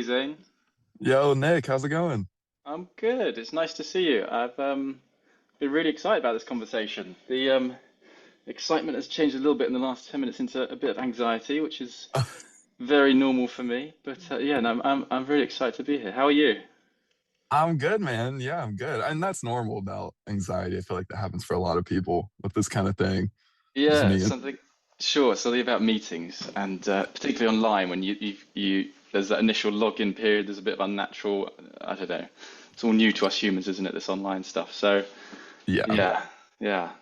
Zane. Yo, Nick, how's it going? I'm good. It's nice to see you. I've been really excited about this conversation. The excitement has changed a little bit in the last 10 minutes into a bit of anxiety, which is very normal for me. But yeah, no, I'm really excited to be here. How are you? I'm good, man. Yeah, I'm good. And that's normal about anxiety. I feel like that happens for a lot of people with this kind of thing. Just Yeah, me. something. Sure, something about meetings, and particularly online when there's that initial login period. There's a bit of unnatural. I don't know. It's all new to us humans, isn't it? This online stuff. So Yeah. yeah, yeah.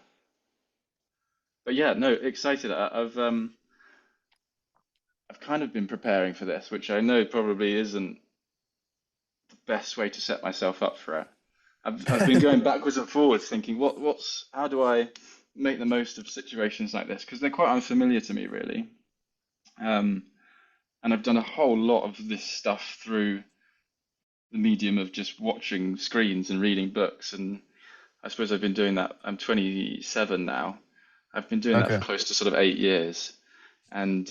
But yeah, no, excited. I've kind of been preparing for this, which I know probably isn't the best way to set myself up for it. I've been going backwards and forwards, thinking how do I make the most of situations like this? Because they're quite unfamiliar to me, really. Um, and I've done a whole lot of this stuff through the medium of just watching screens and reading books. And I suppose I've been doing that. I'm 27 now. I've been doing that for Okay. close to sort of 8 years. And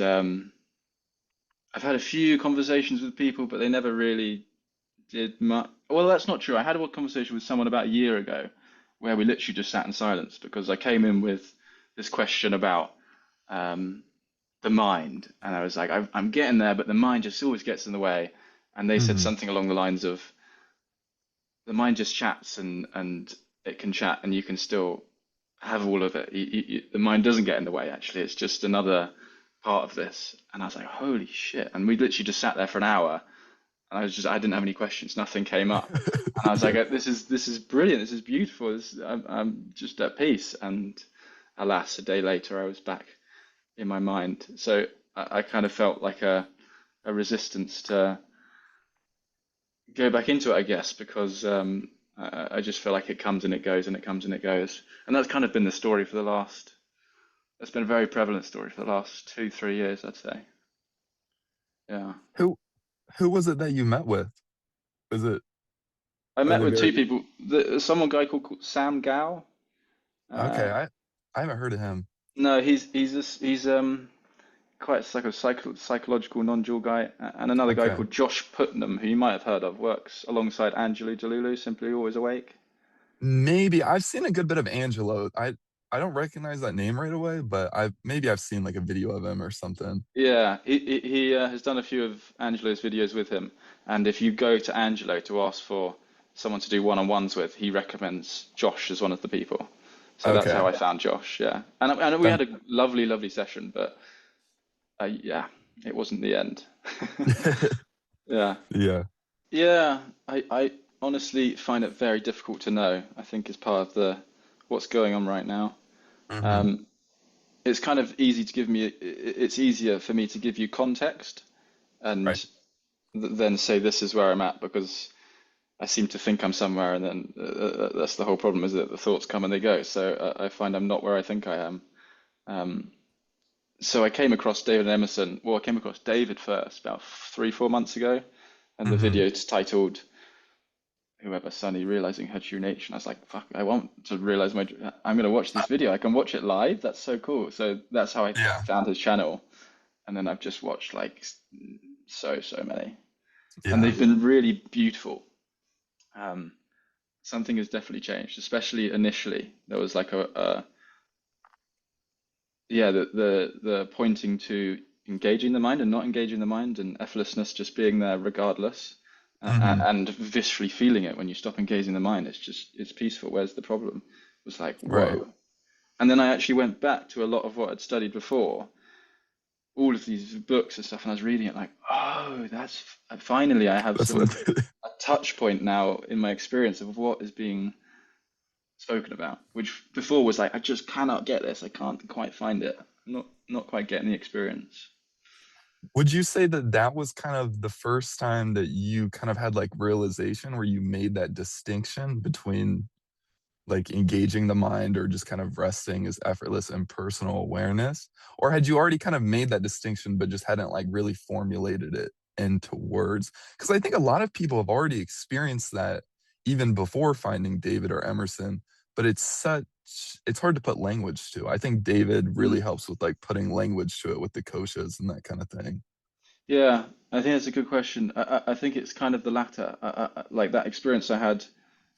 I've had a few conversations with people, but they never really did much. Well, that's not true. I had a conversation with someone about a year ago where we literally just sat in silence because I came in with this question about um, the mind, and I was like, I'm getting there, but the mind just always gets in the way. And they said hmm something along the lines of, the mind just chats and it can chat, and you can still have all of it. The mind doesn't get in the way, actually. It's just another part of this. And I was like, holy shit. And we literally just sat there for an hour and I didn't have any questions. Nothing came up, and I was like, Yeah. this is brilliant. This is beautiful. I'm just at peace. And alas, a day later, I was back in my mind. So I kind of felt like a resistance to go back into it, I guess, because I just feel like it comes and it goes and it comes and it goes. And that's kind of been the story for the last. That's been a very prevalent story for the last 2, 3 years, I'd say. Yeah. Who who was it that you met with? Was it I are met they with two very people. Someone guy called Sam Gao. okay? Uh, I haven't heard of him. no, he's quite like a psychological non-dual guy, and another guy Okay. called Josh Putnam, who you might have heard of, works alongside Angelo Delulu, Simply Always Awake. Maybe I've seen a good bit of Angelo. I don't recognize that name right away, but I've seen like a video of him or something. Yeah, he has done a few of Angelo's videos with him, and if you go to Angelo to ask for someone to do one-on-ones with, he recommends Josh as one of the people. So that's how Okay. I found Josh. Yeah, and we That had a lovely, lovely session, but yeah, it wasn't the end. Yeah. yeah. Yeah, I honestly find it very difficult to know. I think is part of the what's going on right now. hmm Um, it's kind of easy to give me, it's easier for me to give you context and Right. then say this is where I'm at because I seem to think I'm somewhere and then that's the whole problem is that the thoughts come and they go. So I find I'm not where I think I am. Um, so I came across David and Emerson. Well, I came across David first about 3, 4 months ago, and the hmm video is titled whoever Sunny realizing her true nature. And I was like, fuck, I want to realize my. I'm gonna watch this video. I can watch it live. That's so cool. So that's how I Yeah. found his channel, and then I've just watched like so many, and Yeah. they've been really beautiful. Um, Something has definitely changed, especially initially. There was like a yeah, the pointing to engaging the mind and not engaging the mind, and effortlessness just being there regardless, hmm and viscerally feeling it when you stop engaging the mind. It's peaceful. Where's the problem? It was like Right. whoa. And then I actually went back to a lot of what I'd studied before, all of these books and stuff, and I was reading it like, oh, that's finally I have That's sort what. of a touch point now in my experience of what is being spoken about, which before was like, I just cannot get this. I can't quite find it. Not quite getting the experience. Would you say that that was kind of the first time that you kind of had like realization where you made that distinction between like engaging the mind or just kind of resting as effortless and personal awareness? Or had you already kind of made that distinction but just hadn't like really formulated it into words? Because I think a lot of people have already experienced that even before finding David or Emerson, but it's hard to put language to. I think David really Mm. helps with like putting language to it with the koshas and that kind of thing. Yeah, I think that's a good question. I think it's kind of the latter. Like that experience I had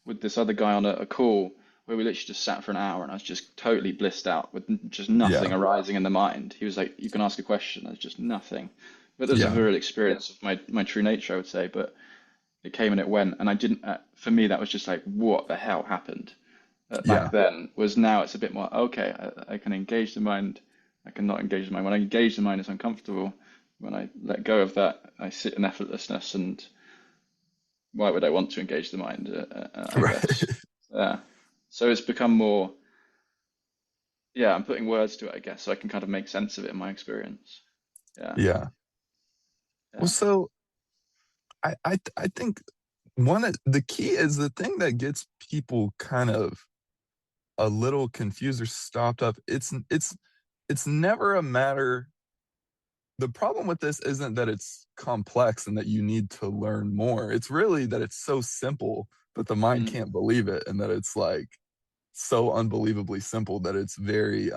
with this other guy on a call where we literally just sat for an hour and I was just totally blissed out with just nothing Yeah. arising in the mind. He was like, "You can ask a question." There's just nothing. But there was a Yeah. vivid experience of my true nature, I would say. But it came and it went, and I didn't. For me, that was just like, what the hell happened? Back Yeah. then was now it's a bit more okay. I can engage the mind. I can not engage the mind. When I engage the mind, it's uncomfortable. When I let go of that, I sit in effortlessness. And why would I want to engage the mind? I guess. Right. Yeah. So it's become more. Yeah, I'm putting words to it, I guess, so I can kind of make sense of it in my experience. Yeah. Yeah. Well, Yeah. so I think one of the key is the thing that gets people kind of a little confused or stopped up. It's never a matter. The problem with this isn't that it's complex and that you need to learn more. It's really that it's so simple that the mind Mm, can't believe it, and that it's like so unbelievably simple that it's very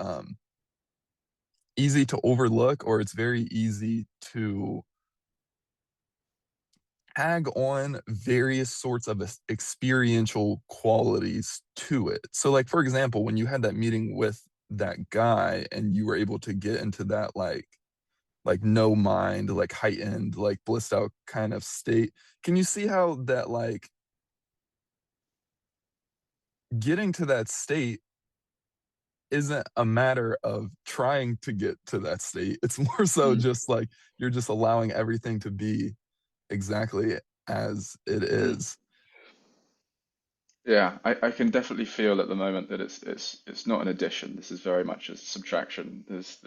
easy to overlook, or it's very easy to tag on various sorts of experiential qualities to it. So, like, for example, when you had that meeting with that guy and you were able to get into that, like no mind, like heightened, like blissed out kind of state, can you see how that, like, getting to that state isn't a matter of trying to get to that state? It's more so mm, just like you're just allowing everything to be exactly as it mm. is. Yeah, I can definitely feel at the moment that it's not an addition. This is very much a subtraction. There's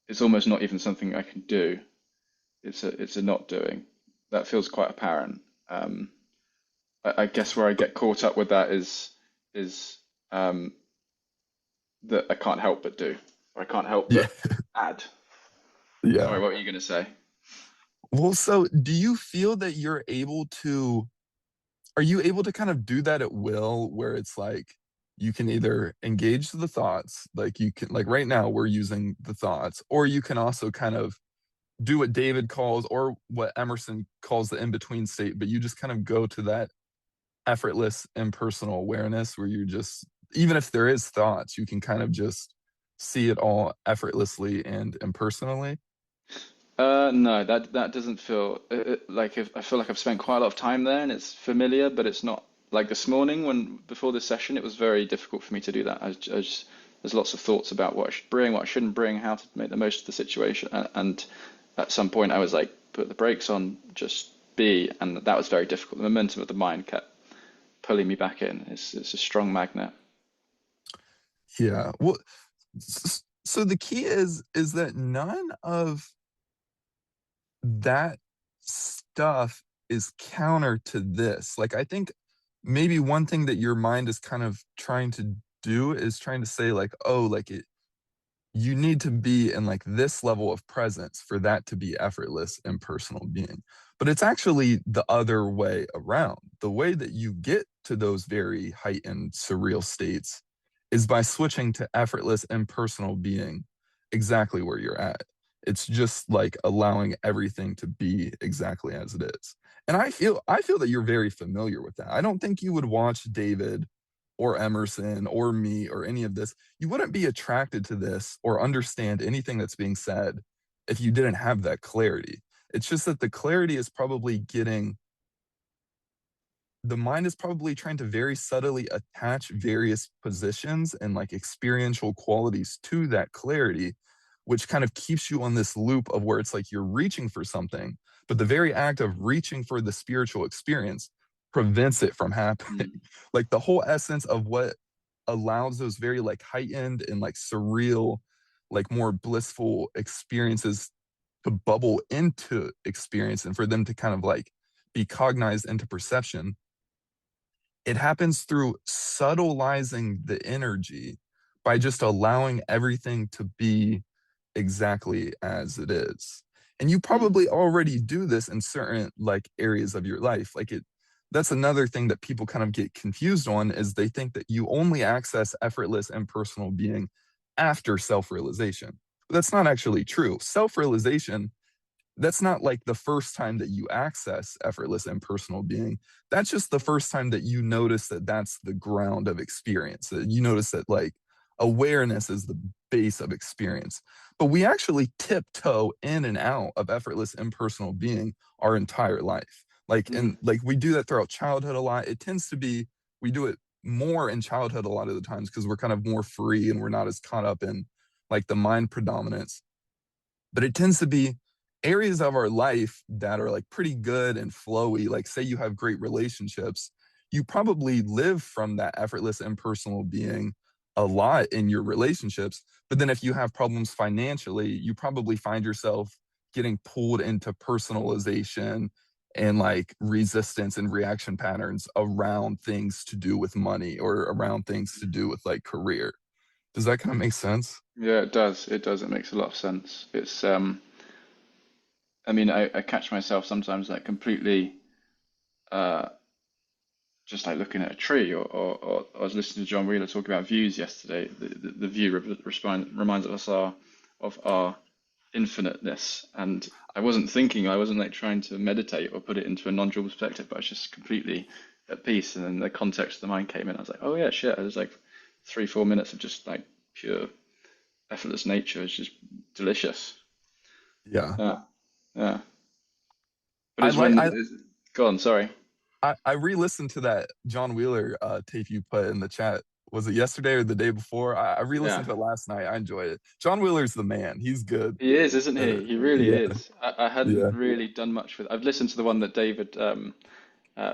it's almost not even something I can do. It's a not doing. That feels quite apparent. Um, I guess where I get caught up with that is that I can't help but do, or I can't help Yeah. but add. Sorry, Yeah. what were you going to say? Well, so do you feel that you're able to, are you able to kind of do that at will, where it's like you can either engage the thoughts, like you can, like right now we're using the thoughts, or you can also kind of do what David calls, or what Emerson calls, the in between state, but you just kind of go to that effortless impersonal awareness where you just, even if there is thoughts, you can kind of just see it all effortlessly and impersonally. No, that doesn't feel like I feel like I've spent quite a lot of time there, and it's familiar, but it's not like this morning when before this session, it was very difficult for me to do that. There's lots of thoughts about what I should bring, what I shouldn't bring, how to make the most of the situation, and at some point I was like, put the brakes on, just be, and that was very difficult. The momentum of the mind kept pulling me back in. It's a strong magnet. Yeah. Well, so the key is that none of that stuff is counter to this. Like, I think maybe one thing that your mind is kind of trying to do is trying to say, like, oh, like it, you need to be in like this level of presence for that to be effortless and personal being. But it's actually the other way around. The way that you get to those very heightened surreal states is by switching to effortless and personal being exactly where you're at. It's just like allowing everything to be exactly as it is. And I feel that you're very familiar with that. I don't think you would watch David or Emerson or me or any of this, you wouldn't be attracted to this or understand anything that's being said if you didn't have that clarity. It's just that the clarity is probably getting, the mind is probably trying to very subtly attach various positions and like experiential qualities to that clarity, which kind of keeps you on this loop of where it's like you're reaching for something, but the very act of reaching for the spiritual experience prevents it from happening. Mm, Like the whole essence of what allows those very like heightened and like surreal, like more blissful experiences to bubble into experience and for them to kind of like be cognized into perception, it happens through subtilizing the energy by just allowing everything to be exactly as it is. And you mm, probably already do this in certain like areas of your life. Like it, that's another thing that people kind of get confused on, is they think that you only access effortless and personal being after self-realization. But that's not actually true. Self-realization that's not like the first time that you access effortless impersonal being. That's just the first time that you notice that that's the ground of experience. That you notice that like awareness is the base of experience. But we actually tiptoe in and out of effortless impersonal being our entire life. Like, and Mm. like we do that throughout childhood a lot. It tends to be, we do it more in childhood a lot of the times because we're kind of more free and we're not as caught up in like the mind predominance. But it tends to be areas of our life that are like pretty good and flowy. Like, say you have great relationships, you probably live from that effortless impersonal being a lot in your relationships. But then if you have problems financially, you probably find yourself getting pulled into personalization and like resistance and reaction patterns around things to do with money or around things to do with like career. Does that kind of make sense? Yeah, it does. It does. It makes a lot of sense. It's I mean, I catch myself sometimes like completely uh just like looking at a tree, or I was listening to John Wheeler talk about views yesterday. The view reminds us of our infiniteness, and I wasn't thinking, I wasn't like trying to meditate or put it into a non-dual perspective, but I was just completely at peace. And then the context of the mind came in. I was like, oh yeah, shit. It was like 3, 4 minutes of just like pure effortless nature. It's just delicious. Yeah. Yeah, yeah. But I it's like when I go on, sorry. I re-listened to that John Wheeler tape you put in the chat. Was it yesterday or the day before? I re-listened Yeah. to it last night. I enjoyed it. John Wheeler's the man. He's good. He is, isn't Uh, he? He really yeah, is. I hadn't yeah. really done much with. I've listened to the one that David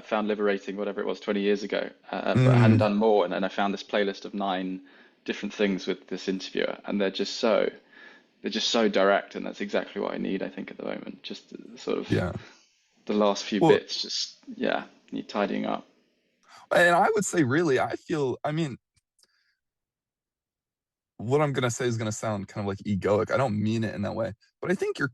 found liberating, whatever it was, 20 years ago, but I hadn't Mm, done more. And then I found this playlist of 9 different things with this interviewer, and they're just so direct, and that's exactly what I need, I think, at the moment. Just sort of yeah. the last few Well, bits, just yeah, need tidying up. and I would say really, I feel. I mean, what I'm gonna say is gonna sound kind of like egoic. I don't mean it in that way, but I think you're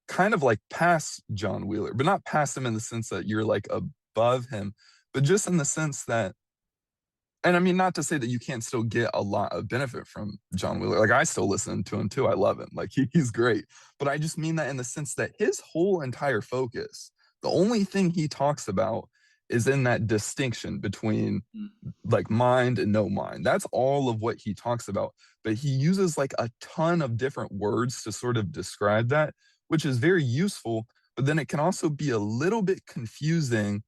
kind of like past John Wheeler, but not past him in the sense that you're like above him, but just in the sense that, and I mean, not to say that you can't still get a lot of benefit from John Wheeler. Like I still listen to him too. I love him. Like he's great. But I just mean that in the sense that his whole entire focus, the only thing he talks about is in that distinction between Mm. like mind and no mind. That's all of what he talks about. But he uses like a ton of different words to sort of describe that, which is very useful. But then it can also be a little bit confusing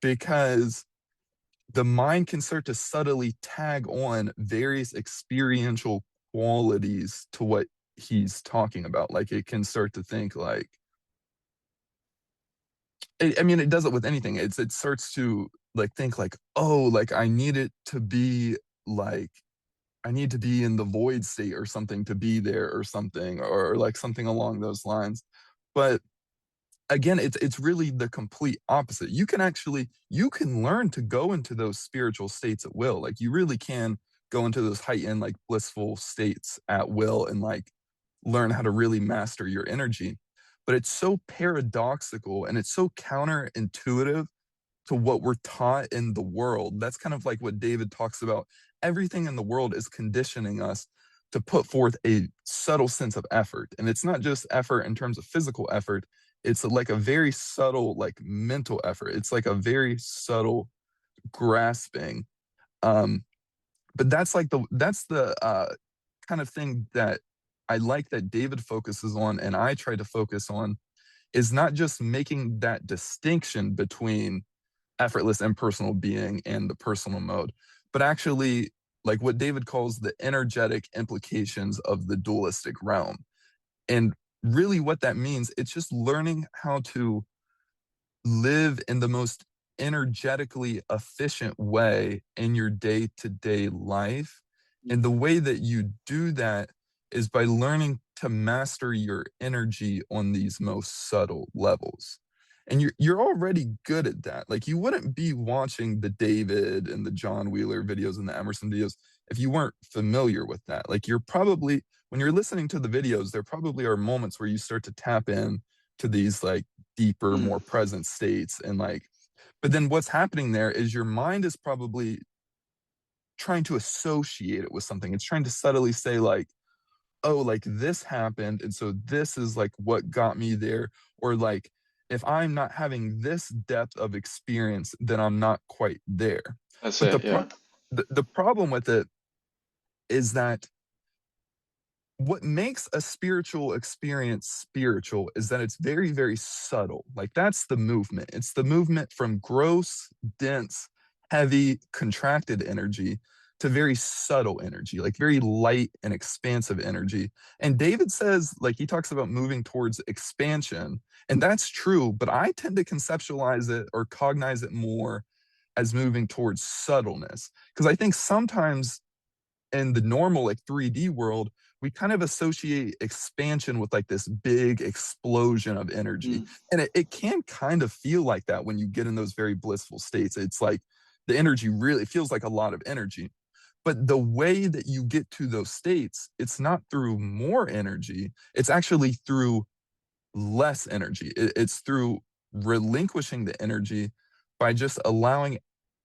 because the mind can start to subtly tag on various experiential qualities to what he's talking about. Like it can start to think like, I mean, it does it with anything. It starts to like think like, oh, like I need it to be like I need to be in the void state or something to be there or something or like something along those lines. But again, it's really the complete opposite. You can actually you can learn to go into those spiritual states at will. Like you really can go into those heightened like blissful states at will and like learn how to really master your energy. But it's so paradoxical and it's so counterintuitive to what we're taught in the world. That's kind of like what David talks about. Everything in the world is conditioning us to put forth a subtle sense of effort. And it's not just effort in terms of physical effort, it's like a very subtle, like mental effort. It's like a very subtle grasping. Um, but that's the kind of thing that I like that David focuses on and I try to focus on is not just making that distinction between effortless impersonal being and the personal mode, but actually like what David calls the energetic implications of the dualistic realm. And really what that means, it's just learning how to live in the most energetically efficient way in your day to day life. And the way that you do that is by learning to master your energy on these most subtle levels. And you're already good at that. Like you wouldn't be watching the David and the John Wheeler videos and the Emerson videos if you weren't familiar with that. Like you're probably when you're listening to the videos, there probably are moments where you start to tap in to these like deeper, Mm. more present states. And like, but then what's happening there is your mind is probably trying to associate it with something. It's trying to subtly say, like, oh, like this happened, and so this is like what got me there, or like if I'm not having this depth of experience, then I'm not quite there. That's But it. Yeah. the problem with it is that what makes a spiritual experience spiritual is that it's very, very subtle. Like that's the movement. It's the movement from gross, dense, heavy, contracted energy to very subtle energy, like very light and expansive energy. And David says, like, he talks about moving towards expansion. And that's true, but I tend to conceptualize it or cognize it more as moving towards subtleness. Because I think sometimes in the normal like 3D world, we kind of associate expansion with like this big explosion of energy. Mm, And it can kind of feel like that when you get in those very blissful states. It's like the energy really it feels like a lot of energy. But the way that you get to those states, it's not through more energy, it's actually through less energy. It's through relinquishing the energy by just allowing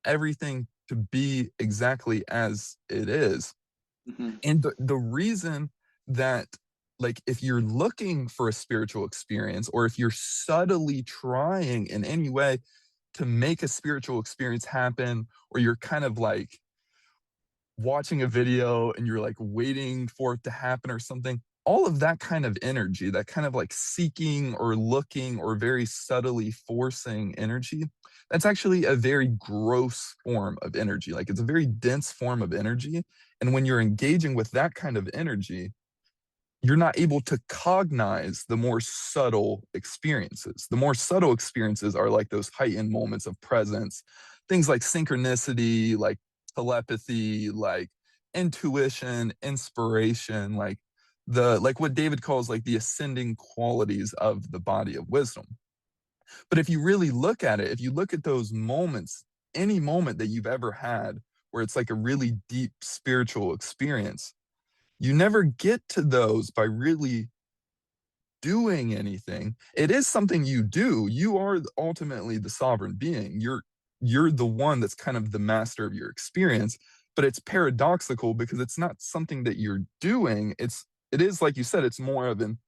everything to be exactly as it is. hmm And the reason that, like, if you're looking for a spiritual experience, or if you're subtly trying in any way to make a spiritual experience happen, or you're kind of like watching a video and you're like waiting for it to happen or something, all of that kind of energy, that kind of like seeking or looking or very subtly forcing energy, that's actually a very gross form of energy. Like it's a very dense form of energy. And when you're engaging with that kind of energy, you're not able to cognize the more subtle experiences. The more subtle experiences are like those heightened moments of presence, things like synchronicity, like telepathy, like intuition, inspiration, like what David calls like the ascending qualities of the body of wisdom. But if you really look at it, if you look at those moments, any moment that you've ever had where it's like a really deep spiritual experience, you never get to those by really doing anything. It is something you do. You are ultimately the sovereign being. You're the one that's kind of the master of your experience, but it's paradoxical because it's not something that you're doing. It is like you said, it's more of an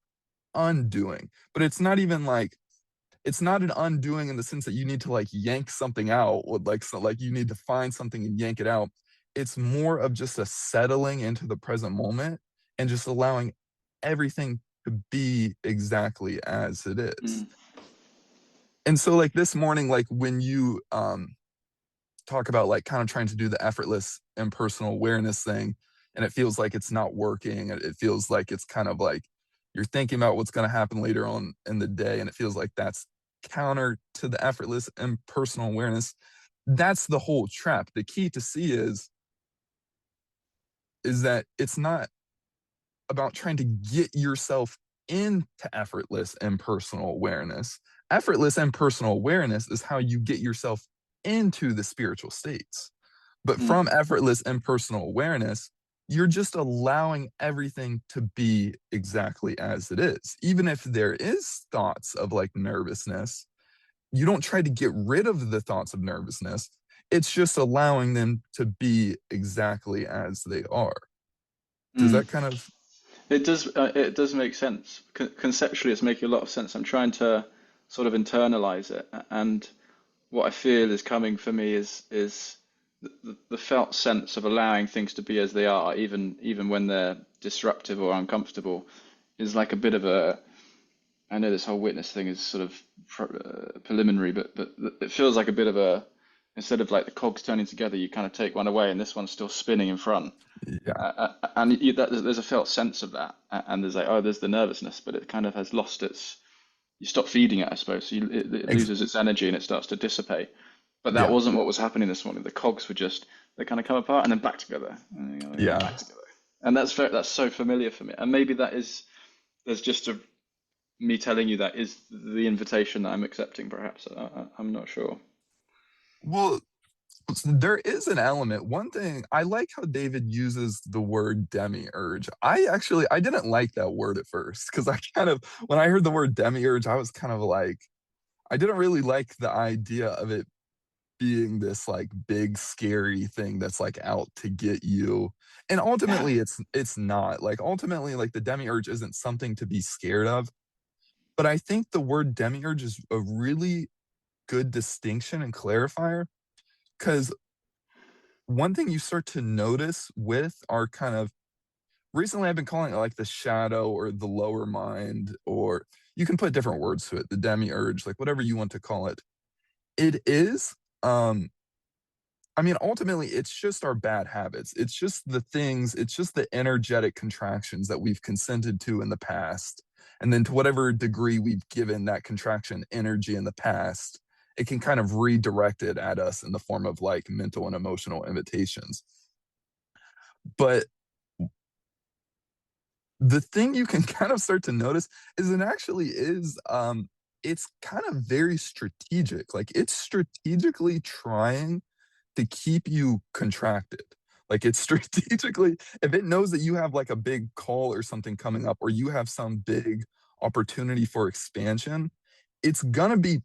undoing. But it's not even like it's not an undoing in the sense that you need to like yank something out or like so like you need to find something and yank it out. It's more of just a settling into the present moment and just allowing everything to be exactly as it is. mm, And so like this morning, like when you talk about like kind of trying to do the effortless impersonal awareness thing, and it feels like it's not working, it feels like it's kind of like you're thinking about what's going to happen later on in the day, and it feels like that's counter to the effortless impersonal awareness. That's the whole trap. The key to see is that it's not about trying to get yourself into effortless impersonal awareness. Effortless impersonal awareness is how you get yourself into the spiritual states. But mm, from effortless impersonal awareness, you're just allowing everything to be exactly as it is. Even if there is thoughts of like nervousness, you don't try to get rid of the thoughts of nervousness. It's just allowing them to be exactly as they are. Does mm. that kind of, It does make sense. Conceptually, it's making a lot of sense. I'm trying to sort of internalize it, and what I feel is coming for me is the felt sense of allowing things to be as they are, even when they're disruptive or uncomfortable, is like a bit of a. I know this whole witness thing is sort of preliminary, but it feels like a bit of a. Instead of like the cogs turning together, you kind of take one away, and this one's still spinning in front. yeah, There's a felt sense of that, and there's like, oh, there's the nervousness, but it kind of has lost its. You stop feeding it, I suppose. So it ex- loses its energy and it starts to dissipate. But that yeah, wasn't what was happening this morning. The cogs were just they kind of come apart and then back together, and then yeah. back together. And that's so familiar for me. And maybe that is there's just a me telling you that is the invitation that I'm accepting. Perhaps I'm not sure. Well, there is an element. One thing I like how David uses the word demiurge. I didn't like that word at first because I kind of when I heard the word demiurge, I was kind of like I didn't really like the idea of it being this like big scary thing that's like out to get you. And Yeah. ultimately it's not. Like ultimately like the demiurge isn't something to be scared of. But I think the word demiurge is a really good distinction and clarifier, because one thing you start to notice with our kind of, recently I've been calling it like the shadow or the lower mind, or you can put different words to it, the demiurge, like whatever you want to call it. It is, I mean, ultimately, it's just our bad habits. It's just the things, it's just the energetic contractions that we've consented to in the past. And then to whatever degree we've given that contraction energy in the past, it can kind of redirect it at us in the form of like mental and emotional invitations. But the thing you can kind of start to notice is it actually is, it's kind of very strategic. Like it's strategically trying to keep you contracted. Like it's strategically, if it knows that you have like a big call or something coming up, or you have some big opportunity for expansion, it's gonna be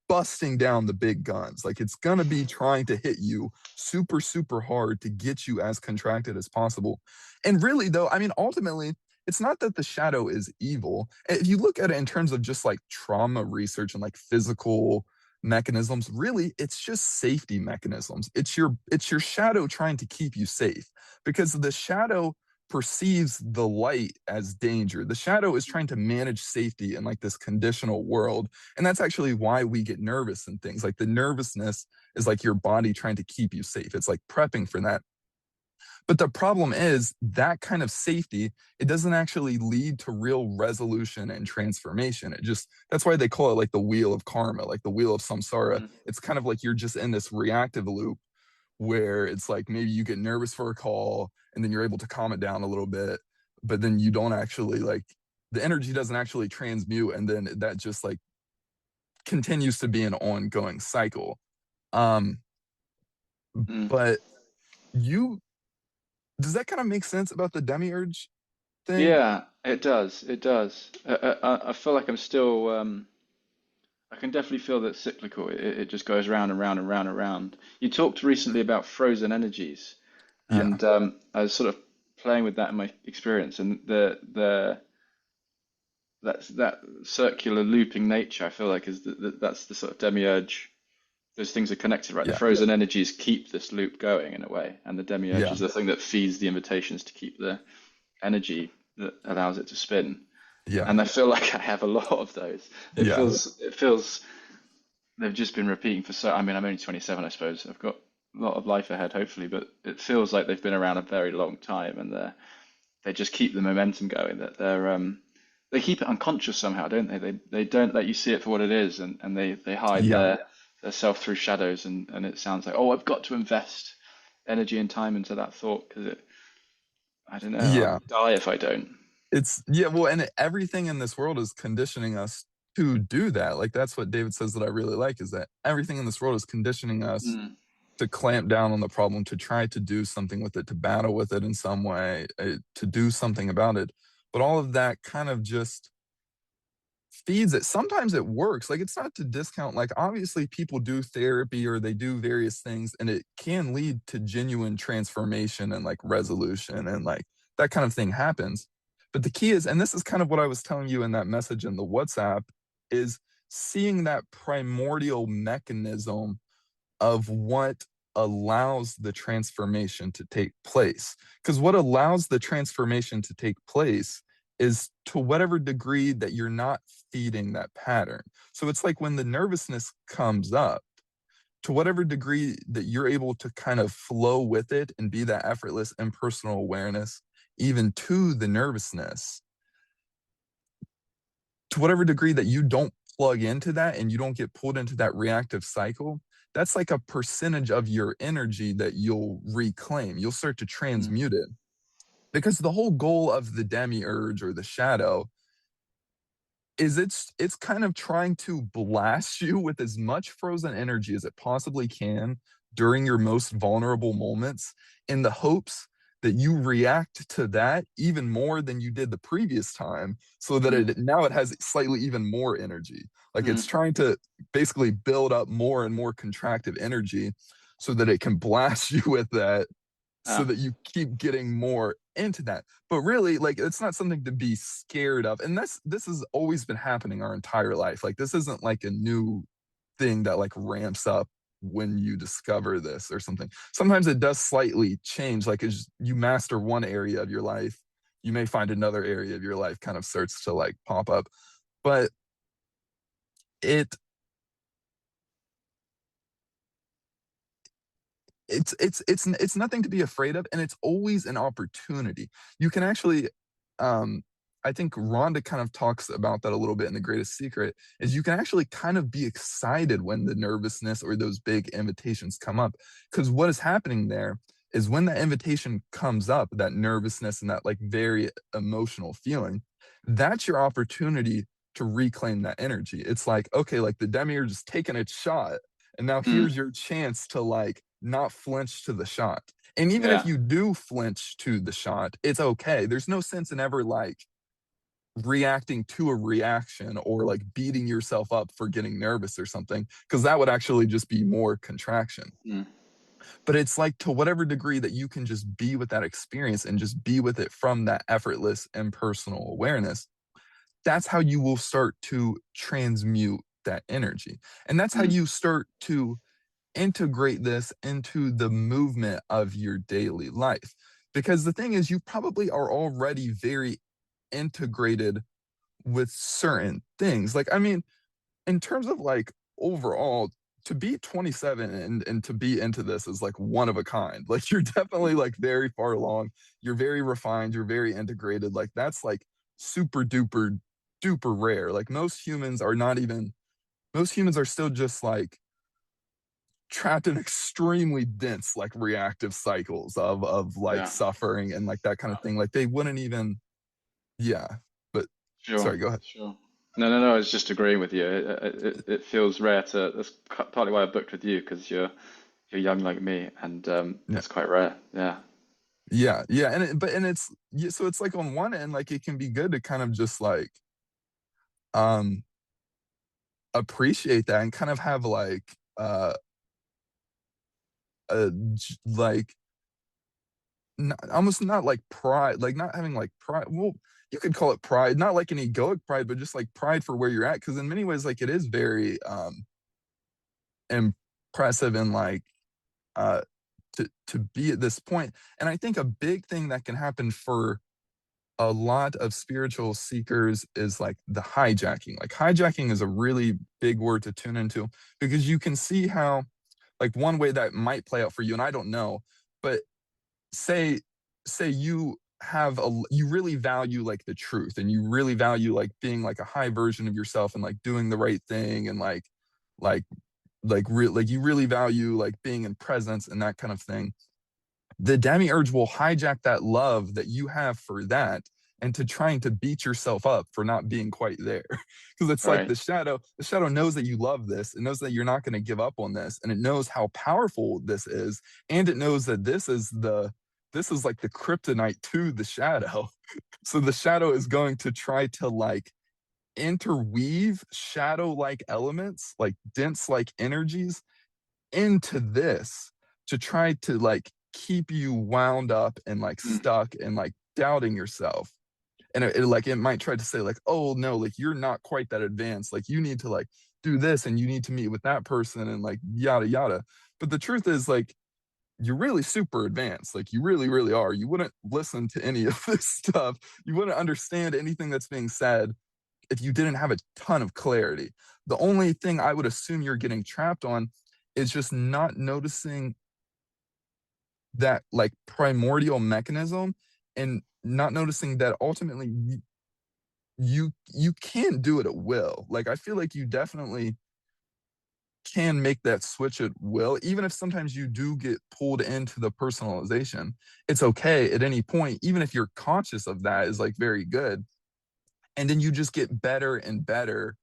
busting down the big guns. Like it's gonna be trying to hit you super, super hard to get you as contracted as possible. And really, though, I mean, ultimately, it's not that the shadow is evil. If you look at it in terms of just like trauma research and like physical mechanisms, really it's just safety mechanisms. It's your shadow trying to keep you safe, because the shadow perceives the light as danger. The shadow is trying to manage safety in like this conditional world. And that's actually why we get nervous and things. Like the nervousness is like your body trying to keep you safe. It's like prepping for that. But the problem is that kind of safety, it doesn't actually lead to real resolution and transformation. It just, that's why they call it like the wheel of karma, like the wheel of samsara. Mm. It's kind of like you're just in this reactive loop where it's like maybe you get nervous for a call and then you're able to calm it down a little bit, but then you don't actually like, the energy doesn't actually transmute. And then that just like continues to be an ongoing cycle. Um, Mm. but you, does that kind of make sense about the demiurge thing? Yeah, it does. It does. I feel like I'm still. I can definitely feel that it's cyclical. It just goes round and round and round and round. You talked recently about frozen energies, Yeah. and I was sort of playing with that in my experience, and that circular looping nature. I feel like that's the sort of demiurge. Those things are connected, right? The Yeah. frozen energies keep this loop going in a way, and the demiurge Yeah. is the thing that feeds the invitations to keep the energy that allows it to spin. Yeah. And I feel like I have a lot of those. Yeah. It feels they've just been repeating for so. I mean, I'm only 27, I suppose. I've got a lot of life ahead, hopefully, but it feels like they've been around a very long time, and they just keep the momentum going. That they keep it unconscious somehow, don't they? They don't let you see it for what it is, and they hide Yeah. their self through shadows, and it sounds like, oh, I've got to invest energy and time into that thought because I don't know, I'll Yeah. die if I don't. It's, yeah, well, and everything in this world is conditioning us to do that. Like that's what David says that I really like, is that everything in this world is conditioning us Mm, to clamp down on the problem, to try to do something with it, to battle with it in some way, to do something about it. But all of that kind of just feeds it. Sometimes it works. Like it's not to discount, like obviously people do therapy or they do various things and it can lead to genuine transformation and like resolution and like that kind of thing happens. But the key is, and this is kind of what I was telling you in that message in the WhatsApp, is seeing that primordial mechanism of what allows the transformation to take place. Because what allows the transformation to take place is to whatever degree that you're not feeding that pattern. So it's like when the nervousness comes up, to whatever degree that you're able to kind of flow with it and be that effortless impersonal awareness, even to the nervousness, to whatever degree that you don't plug into that and you don't get pulled into that reactive cycle, that's like a percentage of your energy that you'll reclaim. You'll start to mm, transmute it. Because the whole goal of the demiurge or the shadow is it's kind of trying to blast you with as much frozen energy as it possibly can during your most vulnerable moments, in the hopes that you react to that even more than you did the previous time, so that Mm, it has slightly even more energy. Like it's mm, trying to basically build up more and more contractive energy so that it can blast you with that, so ah, that you keep getting more into that. But really, like, it's not something to be scared of. And this has always been happening our entire life. Like, this isn't like a new thing that like ramps up when you discover this or something. Sometimes it does slightly change. Like, as you master one area of your life, you may find another area of your life kind of starts to like pop up. But it it's nothing to be afraid of, and it's always an opportunity. You can actually, um I think Rhonda kind of talks about that a little bit in The Greatest Secret, is you can actually kind of be excited when the nervousness or those big invitations come up, because what is happening there is when that invitation comes up, that nervousness and that like very emotional feeling, that's your opportunity to reclaim that energy. It's like, okay, like the demiurge is taking its shot, and now mm, here's your chance to like not flinch to the shot. And even if yeah, you do flinch to the shot, it's okay. There's no sense in ever like reacting to a reaction or like beating yourself up for getting nervous or something, because that would actually just be more contraction. mm, But it's like, to whatever degree that you can just be with that experience and just be with it from that effortless impersonal awareness, that's how you will start to transmute that energy. And that's how mm, you start to integrate this into the movement of your daily life. Because the thing is, you probably are already very integrated with certain things. Like, I mean, in terms of like overall, to be 27 and to be into this is like one of a kind. Like, you're definitely like very far along. You're very refined. You're very integrated. Like, that's like super duper duper rare. Like, most humans are still just like trapped in extremely dense like reactive cycles of like yeah, suffering and like that kind of thing. Like, they wouldn't even, yeah. But sure, sorry, go ahead. sure. No, no, no, I was just agreeing with you. It feels rare to, that's partly why I booked with you, because you're young like me, and Yeah, that's quite rare. Yeah. yeah, and it's, yeah, so it's like on one end, like it can be good to kind of just like um appreciate that and kind of have like like almost not like pride, like not having like pride. Well, you could call it pride, not like an egoic pride, but just like pride for where you're at. Because in many ways, like, it is very impressive and like uh to be at this point. And I think a big thing that can happen for a lot of spiritual seekers is like the hijacking. Like, hijacking is a really big word to tune into, because you can see how, like, one way that might play out for you, and I don't know, but say you you really value like the truth, and you really value like being like a high version of yourself and like doing the right thing, and like like you really value like being in presence and that kind of thing. The demiurge will hijack that love that you have for that, and to trying to beat yourself up for not being quite there. Because it's like Right. the shadow knows that you love this. It knows that you're not going to give up on this, and it knows how powerful this is, and it knows that this is like the kryptonite to the shadow. So the shadow is going to try to like interweave shadow like elements, like dense like energies, into this, to try to like keep you wound up and like Mm, stuck and like doubting yourself. And like, it might try to say like, oh no, like you're not quite that advanced, like you need to like do this, and you need to meet with that person, and like yada yada. But the truth is, like, you're really super advanced. Like, you really really are. You wouldn't listen to any of this stuff. You wouldn't understand anything that's being said if you didn't have a ton of clarity. The only thing I would assume you're getting trapped on is just not noticing that like primordial mechanism, and not noticing that ultimately you can't do it at will. Like, I feel like you definitely can make that switch at will, even if sometimes you do get pulled into the personalization. It's okay at any point, even if you're conscious of that, is like very good. And then you just get better and better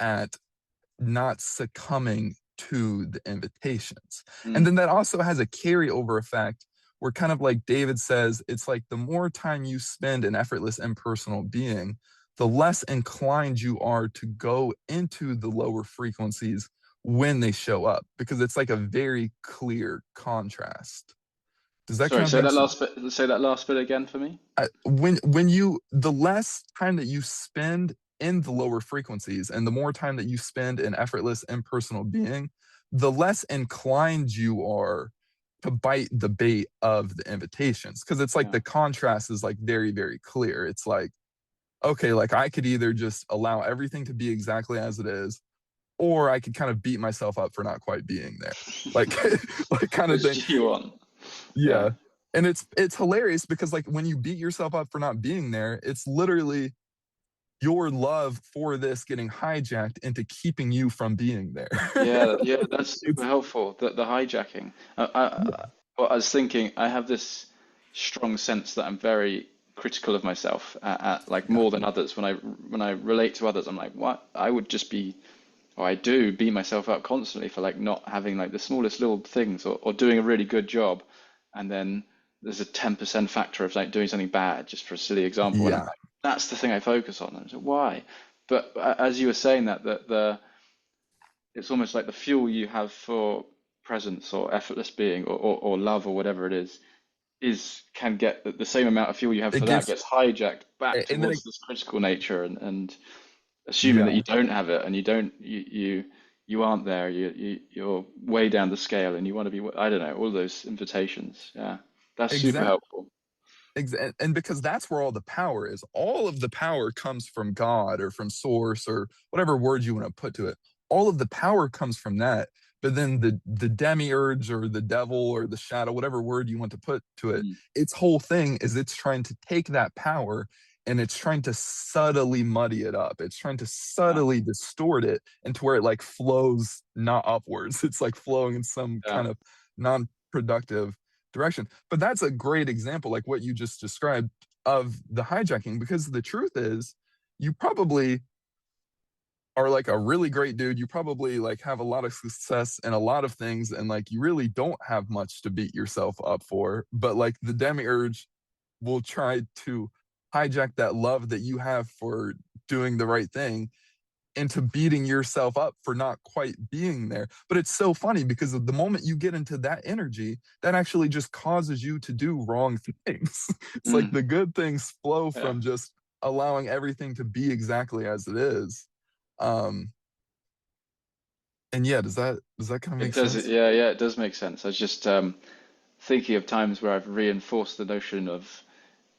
at not succumbing to the invitations. And mm, then that also has a carryover effect where kind of like David says, it's like the more time you spend in effortless impersonal being, the less inclined you are to go into the lower frequencies when they show up, because it's like a very clear contrast. Does that Sorry, kind of say make that sense? last bit. Say that last bit again for me. When you, the less time that you spend in the lower frequencies and the more time that you spend in effortless impersonal being, the less inclined you are to bite the bait of the invitations, because it's like Yeah. the contrast is like very, very clear. It's like, okay, like I could either just allow everything to be exactly as it is, or I could kind of beat myself up for not quite being there, like like kind of thing. Which do you want? Yeah. Yeah. And it's hilarious because like when you beat yourself up for not being there, it's literally your love for this getting hijacked into keeping you from being there. Yeah, yeah, that's super It's helpful. The hijacking. Well, I was thinking, I have this strong sense that I'm very critical of myself, like yeah. more than others. When I relate to others, I'm like, what? I would just be, or I do beat myself up constantly for like not having like the smallest little things, or doing a really good job, and then there's a 10% factor of like doing something bad, just for a silly example, and I'm Yeah. like, that's the thing I focus on. And so why? But as you were saying that, the it's almost like the fuel you have for presence or effortless being, or love, or whatever it is can get the same amount of fuel you have It for that gets gets hijacked back and then towards this critical nature, and assuming that you yeah. don't have it, and you aren't there, you're way down the scale, and you want to be, I don't know, all those invitations. Yeah, that's super Exact helpful. and because that's where all the power is. All of the power comes from God or from source or whatever word you want to put to it. All of the power comes from that. But then the demiurge or the devil or the shadow, whatever word you want to put to it, Mm, its whole thing is it's trying to take that power and it's trying to subtly muddy it up. It's trying to yeah, subtly distort it into where it like flows not upwards. It's like flowing in some yeah, kind of non-productive direction. But that's a great example, like what you just described, of the hijacking, because the truth is, you probably are like a really great dude. You probably like have a lot of success in a lot of things, and like you really don't have much to beat yourself up for. But like the demiurge will try to hijack that love that you have for doing the right thing into beating yourself up for not quite being there. But it's so funny because the moment you get into that energy, that actually just causes you to do wrong things. It's like mm, the good things flow yeah. from just allowing everything to be exactly as it is. Um, and yeah, does that kind of It make does. sense? Yeah, yeah, it does make sense. I was just thinking of times where I've reinforced the notion of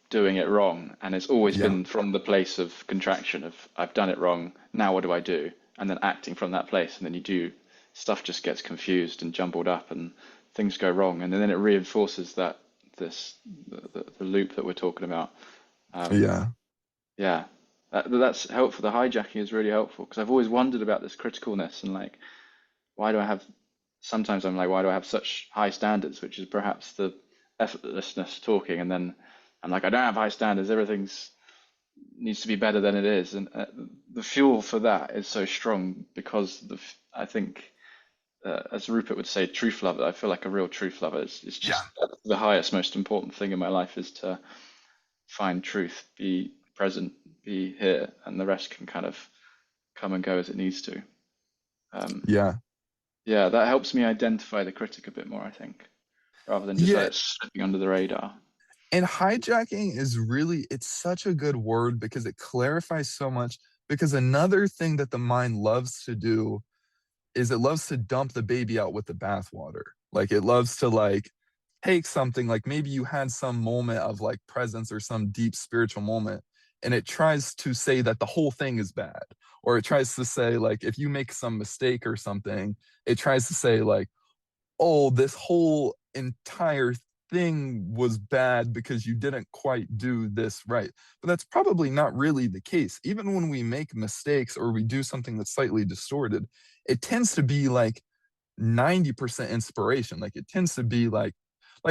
doing it wrong, and it's always Yeah. been from the place of contraction of I've done it wrong, now what do I do? And then acting from that place, and then you do stuff just gets confused and jumbled up, and things go wrong, and then it reinforces that this the loop that we're talking about. Um, Yeah. yeah, that's helpful. The hijacking is really helpful because I've always wondered about this criticalness, and like why do I have sometimes I'm like, why do I have such high standards, which is perhaps the effortlessness talking, and then I'm like, I don't have high standards, everything's needs to be better than it is, and the fuel for that is so strong because I think, as Rupert would say, truth lover. I feel like a real truth lover is Yeah. just the highest, most important thing in my life is to find truth, be present, be here, and the rest can kind of come and go as it needs to. Um, Yeah. yeah, that helps me identify the critic a bit more, I think, rather than just let Yeah. it slipping under the radar. And hijacking is really, it's such a good word because it clarifies so much. Because another thing that the mind loves to do is it loves to dump the baby out with the bathwater. Like it loves to like take something, like maybe you had some moment of like presence or some deep spiritual moment, and it tries to say that the whole thing is bad. Or it tries to say like if you make some mistake or something, it tries to say like, oh, this whole entire thing was bad because you didn't quite do this right. But that's probably not really the case. Even when we make mistakes or we do something that's slightly distorted, it tends to be like 90% inspiration. Like it tends to be like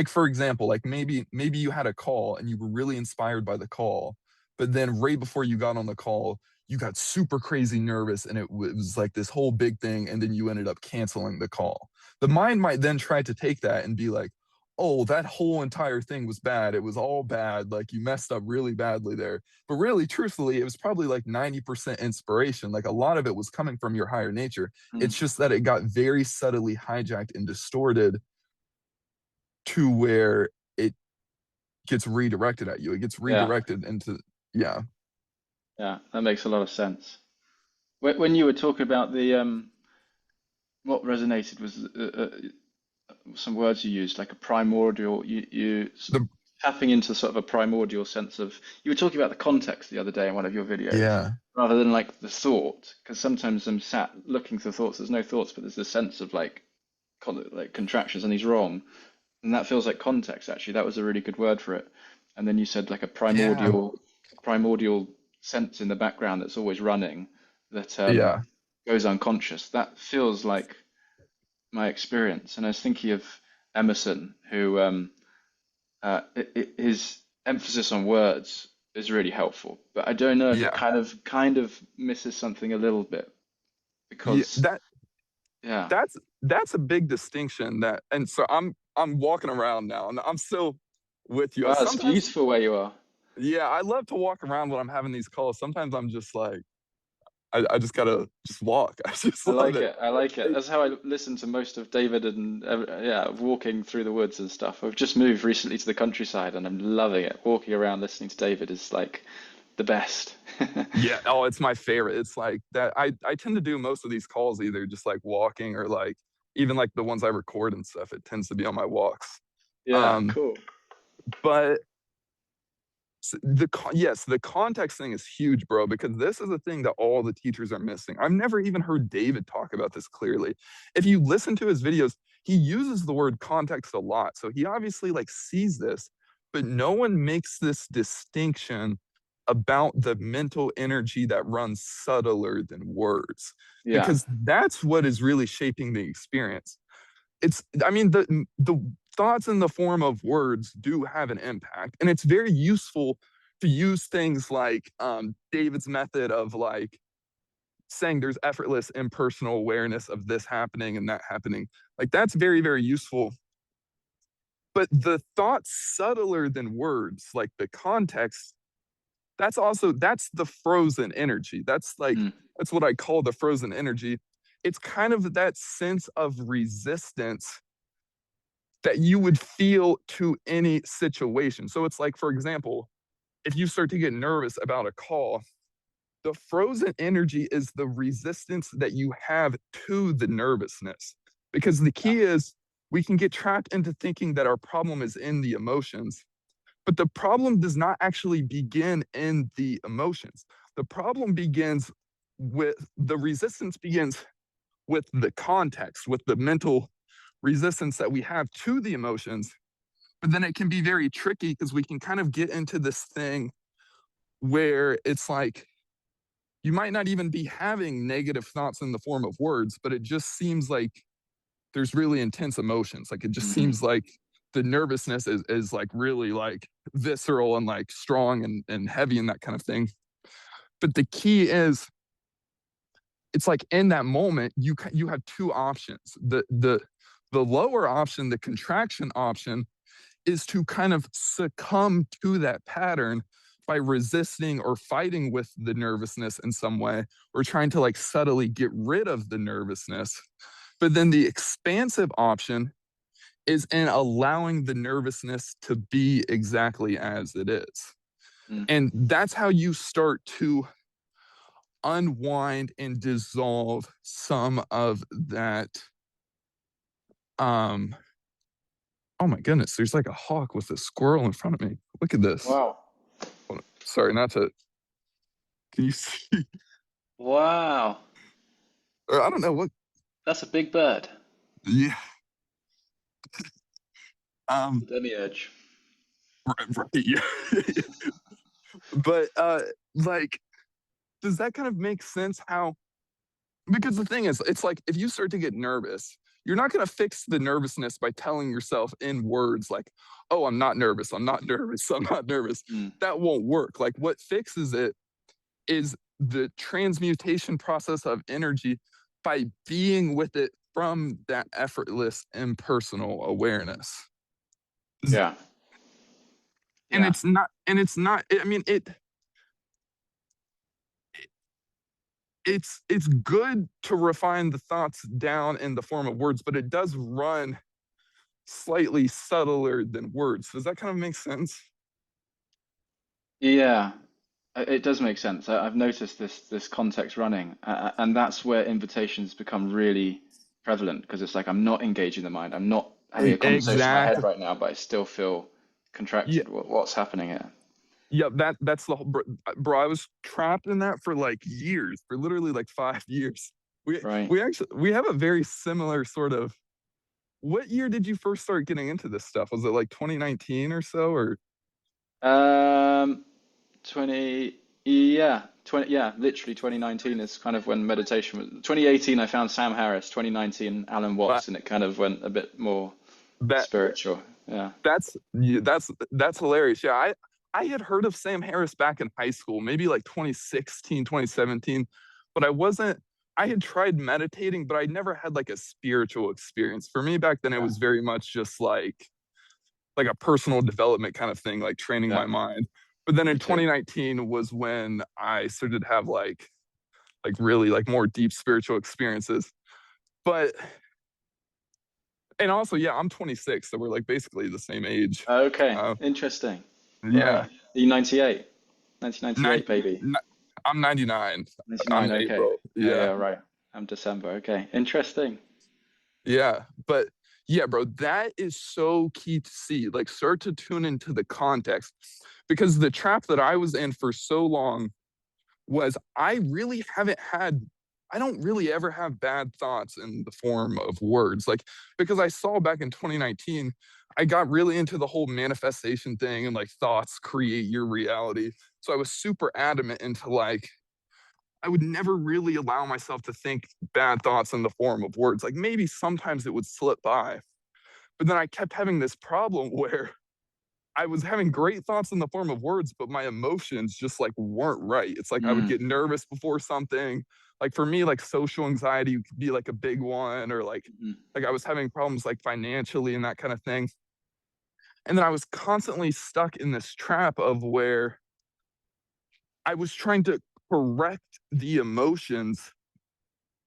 for example, like maybe you had a call and you were really inspired by the call, but then right before you got on the call, you got super crazy nervous and it was like this whole big thing and then you ended up canceling the call. The mind might then try to take that and be like, oh, that whole entire thing was bad. It was all bad. Like you messed up really badly there. But really, truthfully, it was probably like 90% inspiration. Like a lot of it was coming from your higher nature. Mm. It's just that it got very subtly hijacked and distorted to where it gets redirected at you. It gets Yeah, redirected into, yeah, yeah, that makes a lot of sense. When you were talking about the what resonated was some words you used, like a primordial, the, tapping into sort of a primordial sense of, you were talking about the context the other day in one of your videos, yeah, rather than like the thought, because sometimes I'm sat looking for thoughts, there's no thoughts, but there's this sense of like, like contractions, and he's wrong. And that feels like context, actually. That was a really good word for it. And then you said like a yeah, primordial sense in the background that's always running that yeah, goes unconscious. That feels like my experience. And I was thinking of Emerson, who his emphasis on words is really helpful, but I don't know if it yeah, kind of misses something a little bit yeah. because yeah, That's a big distinction that, and so I'm walking around now and I'm still with you. wow, it's Sometimes, beautiful where you are. yeah, I love to walk around when I'm having these calls. Sometimes I'm just like, I just gotta just walk. I just I love like it. it. I like it. That's how I listen to most of David and yeah, walking through the woods and stuff. I've just moved recently to the countryside and I'm loving it. Walking around listening to David is like the best. Yeah, oh, it's my favorite. It's like that. I tend to do most of these calls either just like walking or like even like the ones I record and stuff. It tends to be on my walks. Yeah, Um, cool. but yes, the context thing is huge, bro, because this is a thing that all the teachers are missing. I've never even heard David talk about this clearly. If you listen to his videos, he uses the word context a lot. So he obviously like sees this, but no one makes this distinction about the mental energy that runs subtler than words, Yeah. because that's what is really shaping the experience. It's, I mean, the thoughts in the form of words do have an impact, and it's very useful to use things like David's method of like saying there's effortless impersonal awareness of this happening and that happening. Like that's very, very useful. But the thoughts subtler than words, like the context, that's the frozen energy. That's like Mm, that's what I call the frozen energy. It's kind of that sense of resistance that you would feel to any situation. So it's like, for example, if you start to get nervous about a call, the frozen energy is the resistance that you have to the nervousness. Because the yeah. key is we can get trapped into thinking that our problem is in the emotions, but the problem does not actually begin in the emotions. The problem begins with the resistance begins with the context, with the mental resistance that we have to the emotions. But then it can be very tricky because we can kind of get into this thing where it's like you might not even be having negative thoughts in the form of words, but it just seems like there's really intense emotions. Like it just Hmm. seems like the nervousness is like really like visceral and like strong and heavy and that kind of thing. But the key is it's like in that moment you have two options. The lower option, the contraction option, is to kind of succumb to that pattern by resisting or fighting with the nervousness in some way, or trying to like subtly get rid of the nervousness. But then the expansive option is in allowing the nervousness to be exactly as it is. Mm. And that's how you start to unwind and dissolve some of that. Um, oh my goodness, there's like a hawk with a squirrel in front of me. Look at this. Wow. Sorry, not to. Can you see? Wow. Or I don't know what. That's a big bird. Yeah. The demiurge. Right, yeah. But like, does that kind of make sense? How? Because the thing is, it's like if you start to get nervous, you're not going to fix the nervousness by telling yourself in words like, "Oh, I'm not nervous. I'm not nervous. I'm not nervous." Mm. That won't work. Like, what fixes it is the transmutation process of energy by being with it from that effortless impersonal awareness. Yeah. And Yeah. it's not, I mean, it's good to refine the thoughts down in the form of words, but it does run slightly subtler than words. Does that kind of make sense? Yeah. It does make sense. I've noticed this context running, and that's where invitations become really prevalent because it's like I'm not engaging the mind. I'm not having a conversation in my head Exactly. right now, but I still feel Yeah. contracted. What's happening here? Yep, that's the whole, bro. I was trapped in that for like years, for literally like 5 years. We Right. we have a very similar sort of. What year did you first start getting into this stuff? Was it like 2019 or so, or 20, yeah, 20, yeah, literally 2019 is kind of when meditation was. 2018, I found Sam Harris. 2019, Alan uh, Watts, and it kind of went a bit more that spiritual. Yeah. that's hilarious. Yeah, I had heard of Sam Harris back in high school, maybe like 2016, 2017, but I wasn't. I had tried meditating, but I never had like a spiritual experience. For me back then, it Yeah. was very much just like a personal development kind of thing, like training Yeah. my mind. But then Me in too. 2019 was when I started to have like really like more deep spiritual experiences. But and also, yeah, I'm 26, so we're like basically the same age. Okay. Uh, Interesting. Right. yeah, Are you 98? nine, 1998, baby. I'm 99. I'm 99. in Okay. April. Yeah. Yeah. Yeah, Right. I'm December. Okay. Interesting. yeah, but yeah, bro, that is so key to see. Like, start to tune into the context because the trap that I was in for so long was I don't really ever have bad thoughts in the form of words. Like, because I saw back in 2019, I got really into the whole manifestation thing and like thoughts create your reality. So I was super adamant into like, I would never really allow myself to think bad thoughts in the form of words. Like maybe sometimes it would slip by. But then I kept having this problem where I was having great thoughts in the form of words, but my emotions just like weren't right. It's like I would Mm. get nervous before something. Like for me, like social anxiety could be like a big one, or Mhm. like I was having problems like financially and that kind of thing. And then I was constantly stuck in this trap of where I was trying to correct the emotions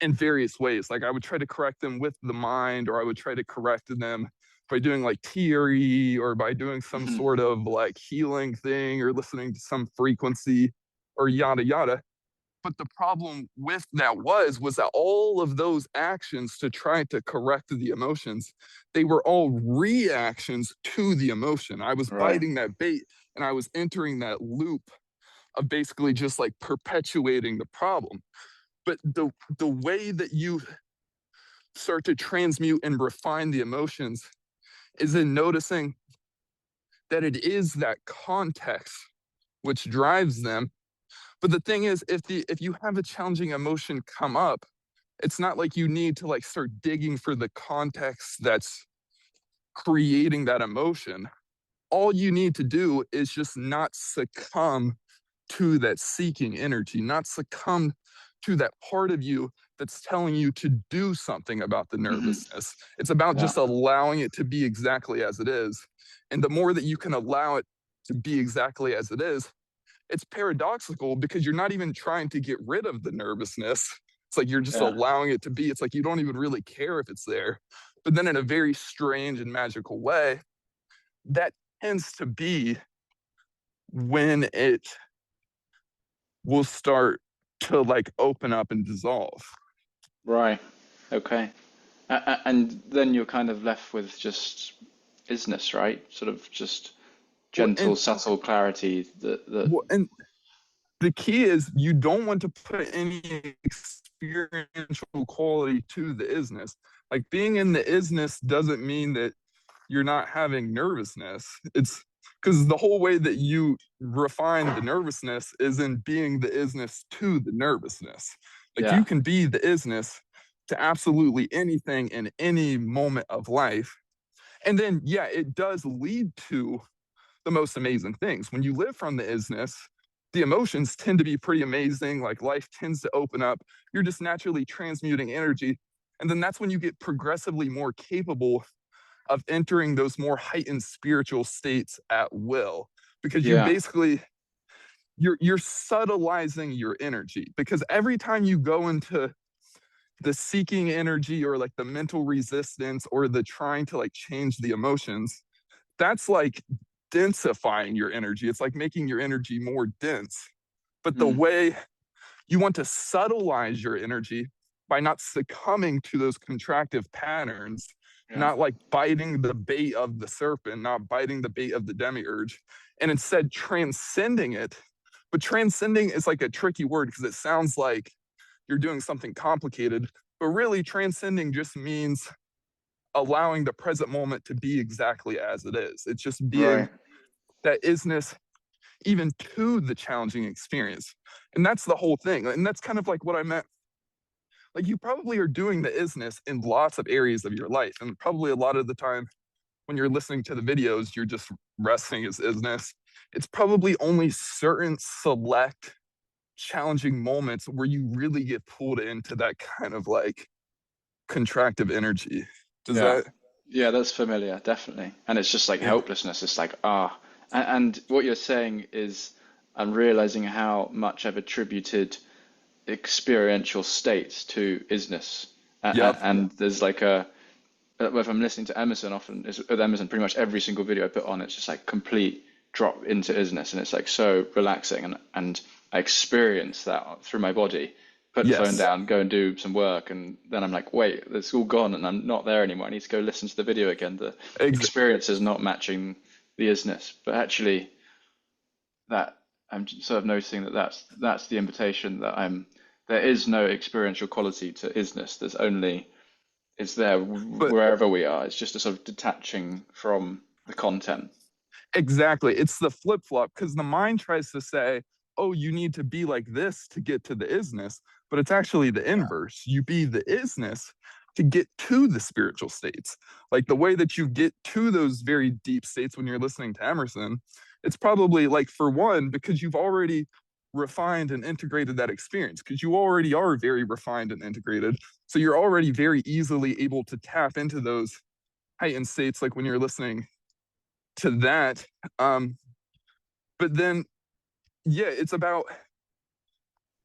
in various ways. Like I would try to correct them with the mind, or I would try to correct them by doing like theory or by doing some Mhm. sort of like healing thing or listening to some frequency or yada yada. But the problem with that was that all of those actions to try to correct the emotions, they were all reactions to the emotion. I was Right. biting that bait and I was entering that loop of basically just like perpetuating the problem. But the way that you start to transmute and refine the emotions is in noticing that it is that context which drives them. But the thing is, if you have a challenging emotion come up, it's not like you need to like start digging for the context that's creating that emotion. All you need to do is just not succumb to that seeking energy, not succumb to that part of you that's telling you to do something about the Mhm. nervousness. It's about Yeah. just allowing it to be exactly as it is. And the more that you can allow it to be exactly as it is, it's paradoxical because you're not even trying to get rid of the nervousness. It's like you're just Yeah. allowing it to be. It's like you don't even really care if it's there. But then, in a very strange and magical way, that tends to be when it will start to like open up and dissolve. Right. Okay. And then you're kind of left with just isness, right? Sort of just Well, gentle, subtle clarity that and the key is you don't want to put any experiential quality to the isness. Like being in the isness doesn't mean that you're not having nervousness. It's because the whole way that you refine the nervousness is in being the isness to the nervousness. Like yeah, you can be the isness to absolutely anything in any moment of life. And then, yeah, it does lead to the most amazing things. When you live from the isness, the emotions tend to be pretty amazing. Like life tends to open up. You're just naturally transmuting energy. And then that's when you get progressively more capable of entering those more heightened spiritual states at will, because you Yeah. basically you're subtilizing your energy, because every time you go into the seeking energy or like the mental resistance or the trying to like change the emotions, that's like densifying your energy. It's like making your energy more dense. But the Mm. way you want to subtleize your energy by not succumbing to those contractive patterns, Yeah. not like biting the bait of the serpent, not biting the bait of the demiurge, and instead transcending it. But transcending is like a tricky word because it sounds like you're doing something complicated, but really transcending just means allowing the present moment to be exactly as it is. It's just being Right. that isness even to the challenging experience. And that's the whole thing. And that's kind of like what I meant. Like you probably are doing the isness in lots of areas of your life. And probably a lot of the time when you're listening to the videos, you're just resting as isness. It's probably only certain select challenging moments where you really get pulled into that kind of like contractive energy. Does Yeah. that? Yeah, that's familiar, definitely. And it's just like Yeah. helplessness. It's like, ah. And what you're saying is, I'm realizing how much I've attributed experiential states to isness. Yep. And there's like if I'm listening to Emerson often, with Emerson, pretty much every single video I put on, it's just like complete drop into isness. And it's like so relaxing. And I experience that through my body. Put the phone Yes. down, go and do some work, and then I'm like, wait, it's all gone, and I'm not there anymore. I need to go listen to the video again. The Ex- experience is not matching the isness, but actually, that I'm sort of noticing that that's the invitation that I'm. There is no experiential quality to isness. There's only it's there but wherever we are. It's just a sort of detaching from the content. exactly. It's the flip flop because the mind tries to say, oh, you need to be like this to get to the isness, but it's actually the inverse. You be the isness to get to the spiritual states. Like the way that you get to those very deep states when you're listening to Emerson, it's probably like, for one, because you've already refined and integrated that experience, because you already are very refined and integrated. So you're already very easily able to tap into those heightened states, like when you're listening to that. Um, but then, yeah, it's about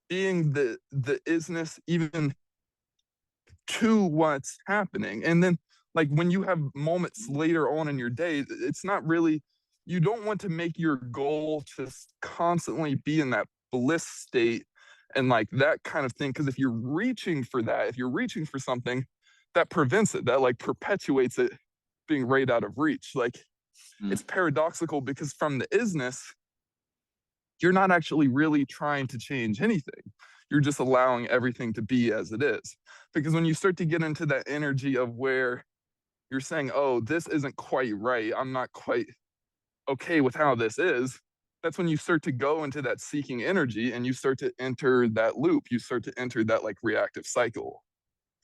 being the isness even to what's happening. And then, like when you have moments later on in your day, it's not really, you don't want to make your goal to constantly be in that bliss state and like that kind of thing. Because if you're reaching for that, if you're reaching for something, that prevents it, that like perpetuates it being right out of reach. Like Mm. it's paradoxical because from the isness, you're not actually really trying to change anything. You're just allowing everything to be as it is. Because when you start to get into that energy of where you're saying, oh, this isn't quite right, I'm not quite okay with how this is, that's when you start to go into that seeking energy and you start to enter that loop. You start to enter that like reactive cycle.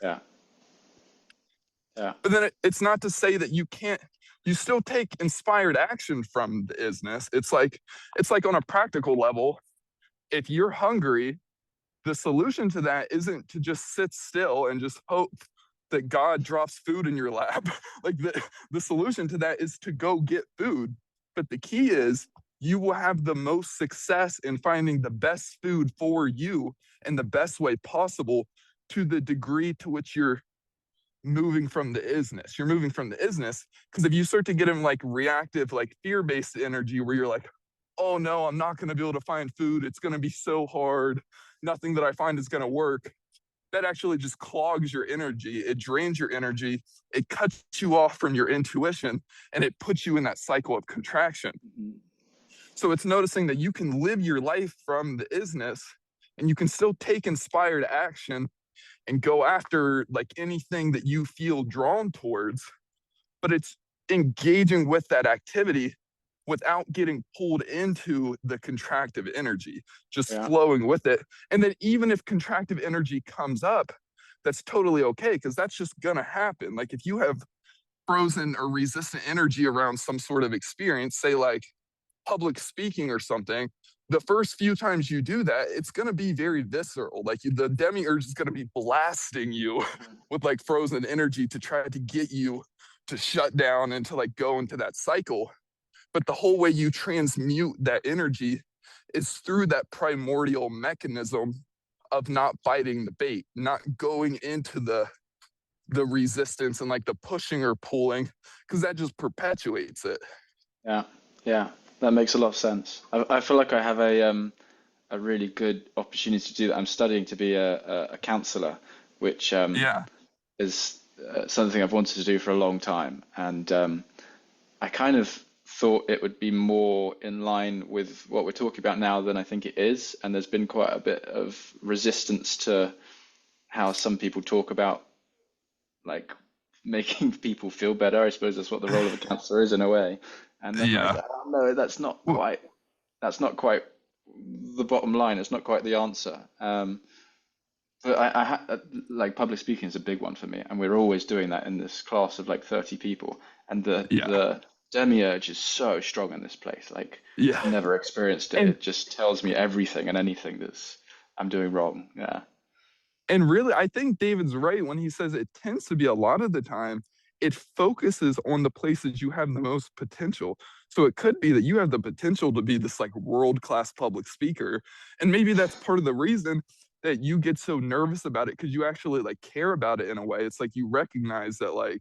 Yeah, yeah, But then it's not to say that you can't, you still take inspired action from the isness. It's like on a practical level, if you're hungry, the solution to that isn't to just sit still and just hope that God drops food in your lap. Like the solution to that is to go get food. But the key is you will have the most success in finding the best food for you in the best way possible to the degree to which you're moving from the isness. You're moving from the isness because if you start to get in like reactive, like fear-based energy where you're like, oh no, I'm not going to be able to find food. It's going to be so hard. Nothing that I find is going to work. That actually just clogs your energy. It drains your energy. It cuts you off from your intuition and it puts you in that cycle of contraction. mhm, So it's noticing that you can live your life from the isness and you can still take inspired action and go after like anything that you feel drawn towards, but it's engaging with that activity without getting pulled into the contractive energy, just yeah, flowing with it. And then even if contractive energy comes up, that's totally okay because that's just gonna happen. Like if you have frozen or resistant energy around some sort of experience, say like public speaking or something, the first few times you do that, it's going to be very visceral. Like the demiurge is going to be blasting you mhm, with like frozen energy to try to get you to shut down and to like go into that cycle. But the whole way you transmute that energy is through that primordial mechanism of not biting the bait, not going into the resistance and like the pushing or pulling, because that just perpetuates it. Yeah, yeah, that makes a lot of sense. I feel like I have a really good opportunity to do that. I'm studying to be a counselor, which Yeah. is something I've wanted to do for a long time, and I kind of thought it would be more in line with what we're talking about now than I think it is, and there's been quite a bit of resistance to how some people talk about like making people feel better. I suppose that's what the role of a counselor is in a way. And I'm like, Yeah. oh, no, Well, that's not quite the bottom line. It's not quite the answer. But like public speaking is a big one for me, and we're always doing that in this class of like 30 people. And yeah. the demiurge is so strong in this place. Like Yeah. I've never experienced it. And It just tells me everything and anything that's I'm doing wrong. Yeah. and really, I think David's right when he says it tends to be a lot of the time, it focuses on the places you have the most potential. So it could be that you have the potential to be this like world class public speaker. And maybe that's part of the reason that you get so nervous about it because you actually like care about it in a way. It's like you recognize that like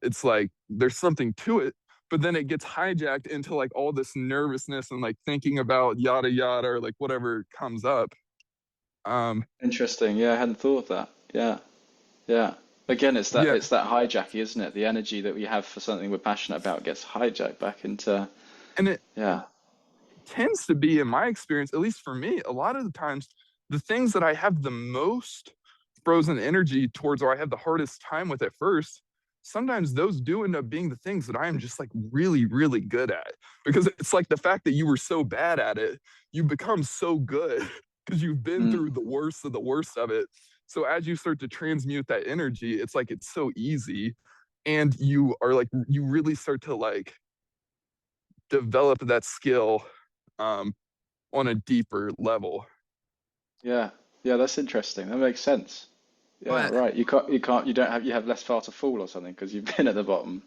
it's like there's something to it, but then it gets hijacked into like all this nervousness and like thinking about yada yada or like whatever comes up. Um, Interesting. Yeah, I hadn't thought of that. Yeah. Yeah. Again, yeah, it's that hijacking, isn't it? The energy that we have for something we're passionate about gets hijacked back into and it yeah. tends to be, in my experience, at least for me, a lot of the times, the things that I have the most frozen energy towards or I have the hardest time with at first, sometimes those do end up being the things that I'm just like really, really good at. Because it's like the fact that you were so bad at it, you become so good because you've been Mm, through the worst of the worst of it. So as you start to transmute that energy, it's like it's so easy. And you are like, you really start to like develop that skill um, on a deeper level. yeah. Yeah, that's interesting. That makes sense. Yeah, But right. You have less far to fall or something because you've been at the bottom.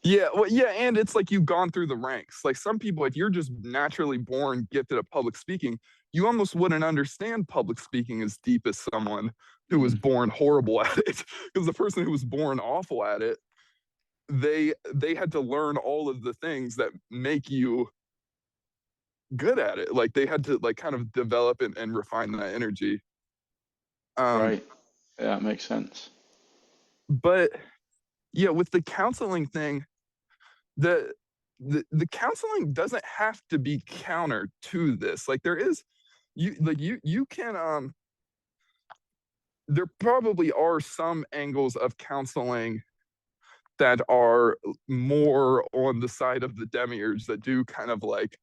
yeah, well, yeah, and it's like you've gone through the ranks. Like some people, if you're just naturally born gifted at public speaking, you almost wouldn't understand public speaking as deep as someone who was Mm, born horrible at it. Because the person who was born awful at it, they had to learn all of the things that make you good at it. Like they had to like kind of develop and refine that energy. Um, right. Yeah, it makes sense. but yeah, with the counseling thing, the the counseling doesn't have to be counter to this. Like there is you can there probably are some angles of counseling that are more on the side of the demiurge that do kind of like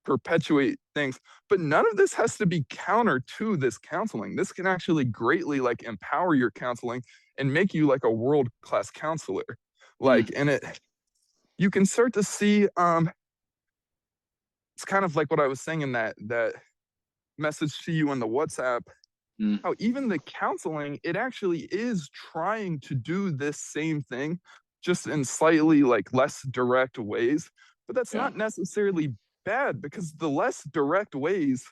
perpetuate things, but none of this has to be counter to this counseling. This can actually greatly like empower your counseling and make you like a world class counselor. Mm, Like and it you can start to see it's kind of like what I was saying in that message to you in the WhatsApp, mm, how even the counseling, it actually is trying to do this same thing, just in slightly like less direct ways. But that's yeah. not necessarily bad because the less direct ways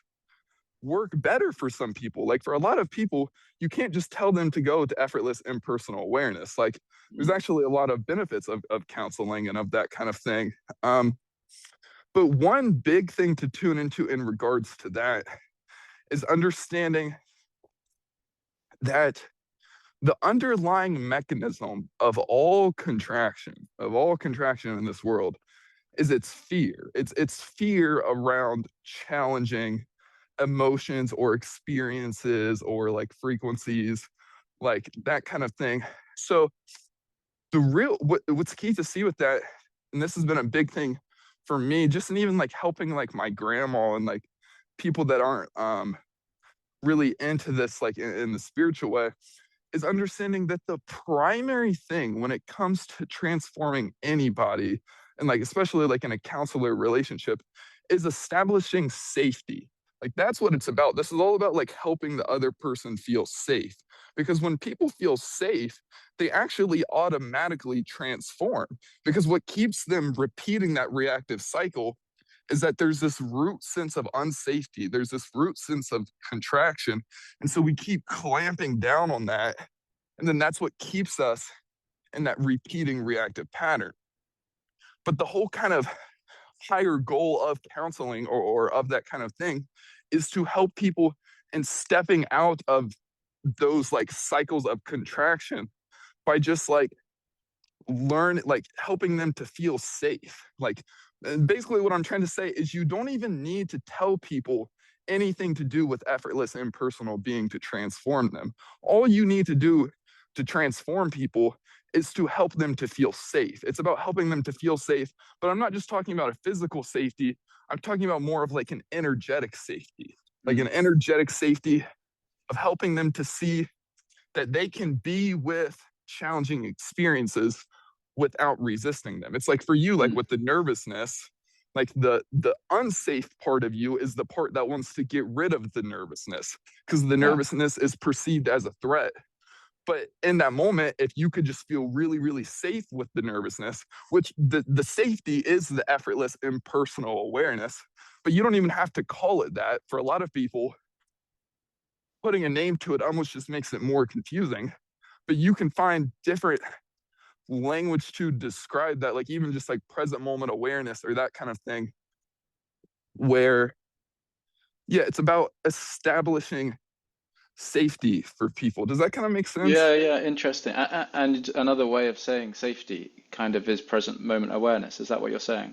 work better for some people. Like for a lot of people, you can't just tell them to go to effortless impersonal awareness. Like there's Mm, actually a lot of benefits of counseling and of that kind of thing. But one big thing to tune into in regards to that is understanding that the underlying mechanism of all contraction in this world, is its fear. It's fear around challenging emotions or experiences or like frequencies, like that kind of thing. So what's key to see with that, and this has been a big thing for me, just in even like helping like my grandma and like people that aren't really into this like in the spiritual way, is understanding that the primary thing when it comes to transforming anybody, and like especially like in a counselor relationship, is establishing safety. Like that's what it's about. This is all about like helping the other person feel safe. Because when people feel safe, they actually automatically transform. Because what keeps them repeating that reactive cycle is that there's this root sense of unsafety, there's this root sense of contraction. And so we keep clamping down on that. And then that's what keeps us in that repeating reactive pattern. But the whole kind of higher goal of counseling or of that kind of thing is to help people in stepping out of those like cycles of contraction by just like helping them to feel safe. Like basically what I'm trying to say is you don't even need to tell people anything to do with effortless impersonal being to transform them. All you need to do to transform people is to help them to feel safe. It's about helping them to feel safe, but I'm not just talking about a physical safety. I'm talking about more of like an energetic safety, like an Mm. energetic safety of helping them to see that they can be with challenging experiences without resisting them. It's like for you, like Mm. with the nervousness, like the unsafe part of you is the part that wants to get rid of the nervousness because the Yeah. nervousness is perceived as a threat. But in that moment, if you could just feel really, really safe with the nervousness, which the safety is the effortless impersonal awareness, but you don't even have to call it that. For a lot of people, putting a name to it almost just makes it more confusing. But you can find different language to describe that, like even just like present moment awareness or that kind of thing, where, yeah, it's about establishing safety for people. Does that kind of make sense? Yeah, yeah, interesting. And another way of saying safety kind of is present moment awareness. Is that what you're saying?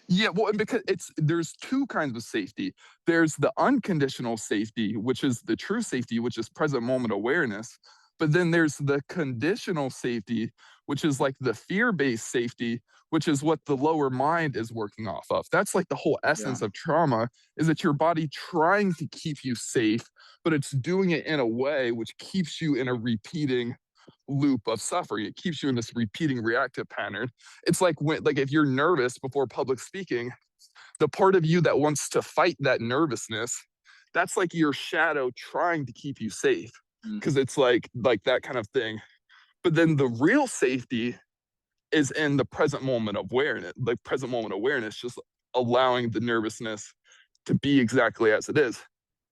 Yeah, well, and because there's two kinds of safety. There's the unconditional safety, which is the true safety, which is present moment awareness. But then there's the conditional safety, which is like the fear-based safety, which is what the lower mind is working off of. That's like the whole Yeah. essence of trauma, is that your body trying to keep you safe, but it's doing it in a way which keeps you in a repeating loop of suffering. It keeps you in this repeating reactive pattern. It's like when, like if you're nervous before public speaking, the part of you that wants to fight that nervousness, that's like your shadow trying to keep you safe Mm. because it's like that kind of thing. But then the real safety is in the present moment of awareness, like present moment awareness, just allowing the nervousness to be exactly as it is.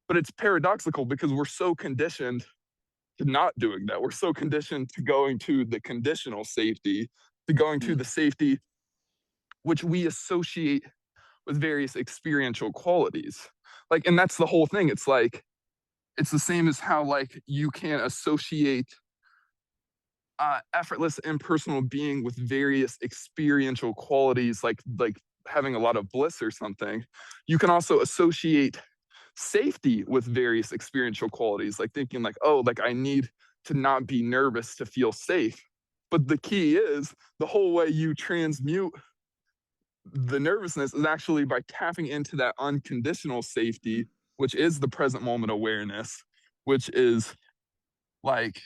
But it's paradoxical because we're so conditioned to not doing that. We're so conditioned to going to the conditional safety, to going to Mm. the safety which we associate with various experiential qualities. Like, and that's the whole thing. It's like, it's the same as how like you can associate effortless impersonal being with various experiential qualities, like having a lot of bliss or something. You can also associate safety with various experiential qualities, like thinking like, oh, like I need to not be nervous to feel safe. But the key is the whole way you transmute the nervousness is actually by tapping into that unconditional safety, which is the present moment awareness, which is like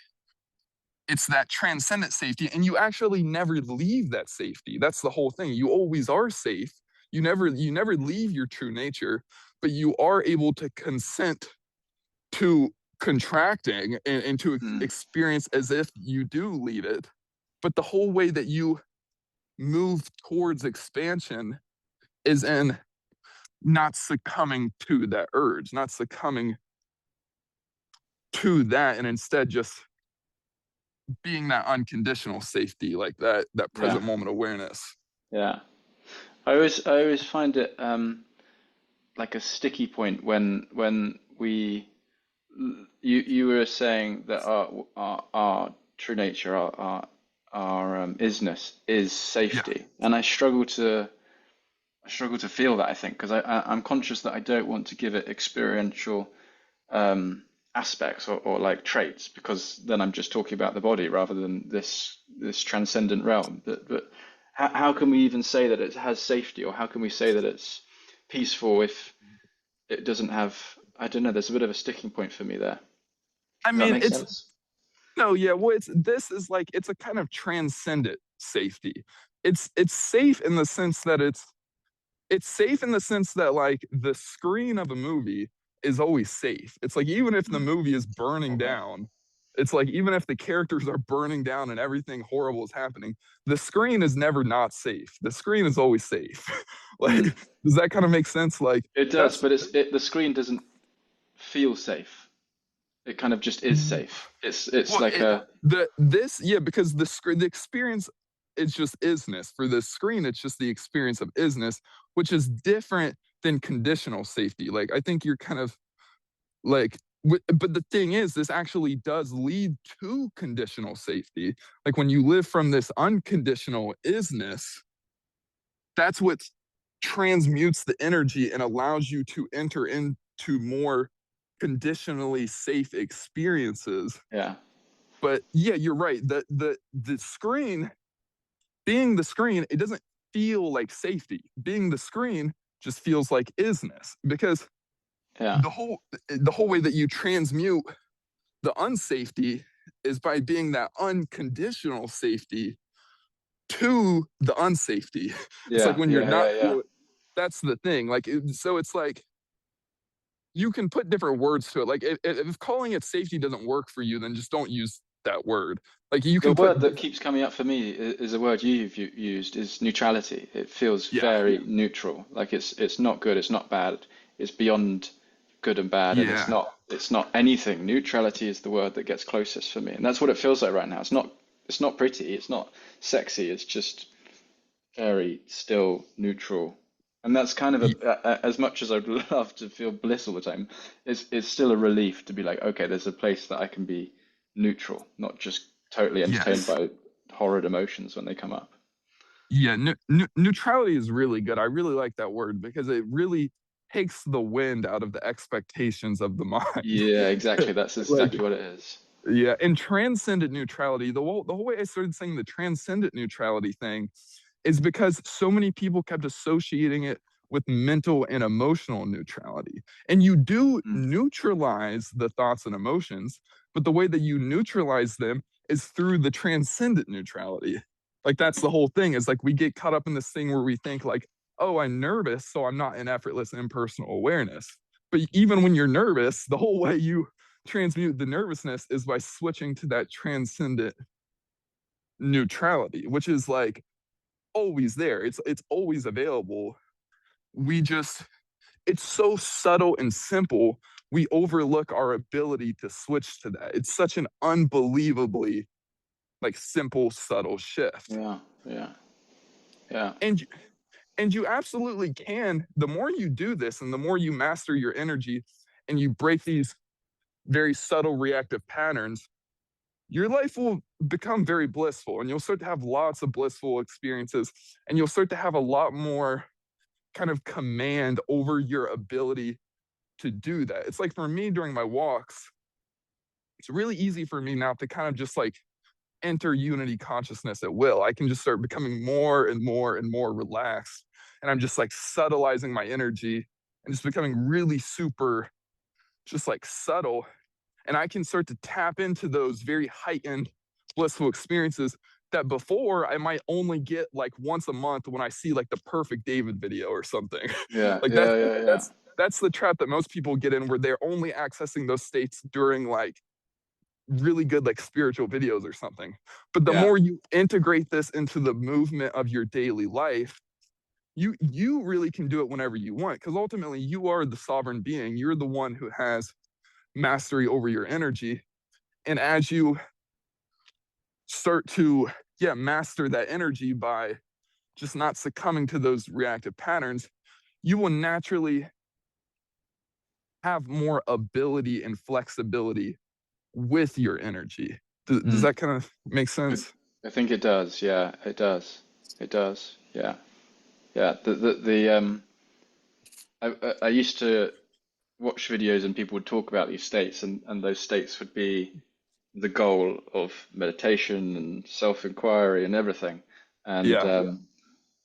it's that transcendent safety. And you actually never leave that safety. That's the whole thing. You always are safe. You never leave your true nature, but you are able to consent to contracting and to Mm. experience as if you do leave it. But the whole way that you move towards expansion is in not succumbing to that urge, not succumbing to that, and instead just being that unconditional safety, like that Yeah. present moment awareness. Yeah. I always find it like a sticky point when we you were saying that our true nature, our isness is Yeah. safety, and I struggle to feel that, I think, because I'm conscious that I don't want to give it experiential aspects or like traits, because then I'm just talking about the body rather than this transcendent realm. But how can we even say that it has safety, or how can we say that it's peaceful if it doesn't have, I don't know, there's a bit of a sticking point for me there. I Does that mean, make it's sense? no, yeah, well, it's this is like it's a kind of transcendent safety. It's safe in the sense that it's safe in the sense that like the screen of a movie is always safe. It's like even if the Mm. movie is burning Okay. down, it's like even if the characters are burning down and everything horrible is happening, the screen is never not safe. The screen is always safe. Like, Mm. does that kind of make sense? Like It does, that's but the screen doesn't feel safe. It kind of just is safe. It's well, like a yeah, because the experience is just isness. For the screen, it's just the experience of isness, which is different than conditional safety. Like I think you're kind of like, but the thing is, this actually does lead to conditional safety. Like when you live from this unconditional isness, that's what transmutes the energy and allows you to enter into more conditionally safe experiences. yeah, But yeah, you're right. The screen, being the screen, it doesn't feel like safety. Being the screen just feels like isness because yeah, the whole way that you transmute the unsafety is by being that unconditional safety to the unsafety. It's like yeah, when you're yeah, not yeah, yeah. feeling. That's the thing. Like so, it's like you can put different words to it. Like if calling it safety doesn't work for you, then just don't use that word. Like you The can put word that different. keeps coming up for me is a word you've used is neutrality. It feels Yeah, very neutral. Like it's not good, it's not bad. It's beyond good and bad, and yeah, it's not anything. Neutrality is the word that gets closest for me, and that's what it feels like right now. It's not pretty, it's not sexy. It's just very still neutral. And that's kind of as much as I'd love to feel bliss all the time, it's still a relief to be like, okay, there's a place that I can be neutral, not just totally entertained yes, by horrid emotions when they come up. yeah. Neutrality is really good. I really like that word because it really takes the wind out of the expectations of the mind. Yeah, exactly. That's Like, exactly what it is. yeah, and transcendent neutrality, the whole way I started saying the transcendent neutrality thing is because so many people kept associating it with mental and emotional neutrality. And you do Mm. neutralize the thoughts and emotions, but the way that you neutralize them is through the transcendent neutrality. Like that's the whole thing, is like we get caught up in this thing where we think like, oh, I'm nervous, so I'm not in effortless impersonal awareness. But even when you're nervous, the whole way you transmute the nervousness is by switching to that transcendent neutrality, which is like always there. It's always available. We just it's so subtle and simple. We overlook our ability to switch to that. It's such an unbelievably like simple, subtle shift. Yeah, yeah, yeah. And and you absolutely can. The more you do this and the more you master your energy and you break these very subtle reactive patterns, your life will become very blissful and you'll start to have lots of blissful experiences and you'll start to have a lot more kind of command over your ability to do that. It's like for me during my walks, it's really easy for me now to kind of just like enter unity consciousness at will. I can just start becoming more and more and more relaxed. And I'm just like subtilizing my energy and just becoming really super, just like subtle. And I can start to tap into those very heightened blissful experiences that before I might only get like once a month when I see like the perfect David video or something. Yeah, Like yeah, yeah, yeah. that's the trap that most people get in, where they're only accessing those states during like really good like spiritual videos or something. But the Yeah. more you integrate this into the movement of your daily life, you really can do it whenever you want, because ultimately you are the sovereign being. You're the one who has mastery over your energy. And as you start to, yeah, master that energy by just not succumbing to those reactive patterns, you will naturally have more ability and flexibility with your energy. Does Mm. that kind of make I, sense? I think it does. Yeah, it does. It does. Yeah. Yeah. I used to watch videos and people would talk about these states, and those states would be the goal of meditation and self-inquiry and everything. And Yeah.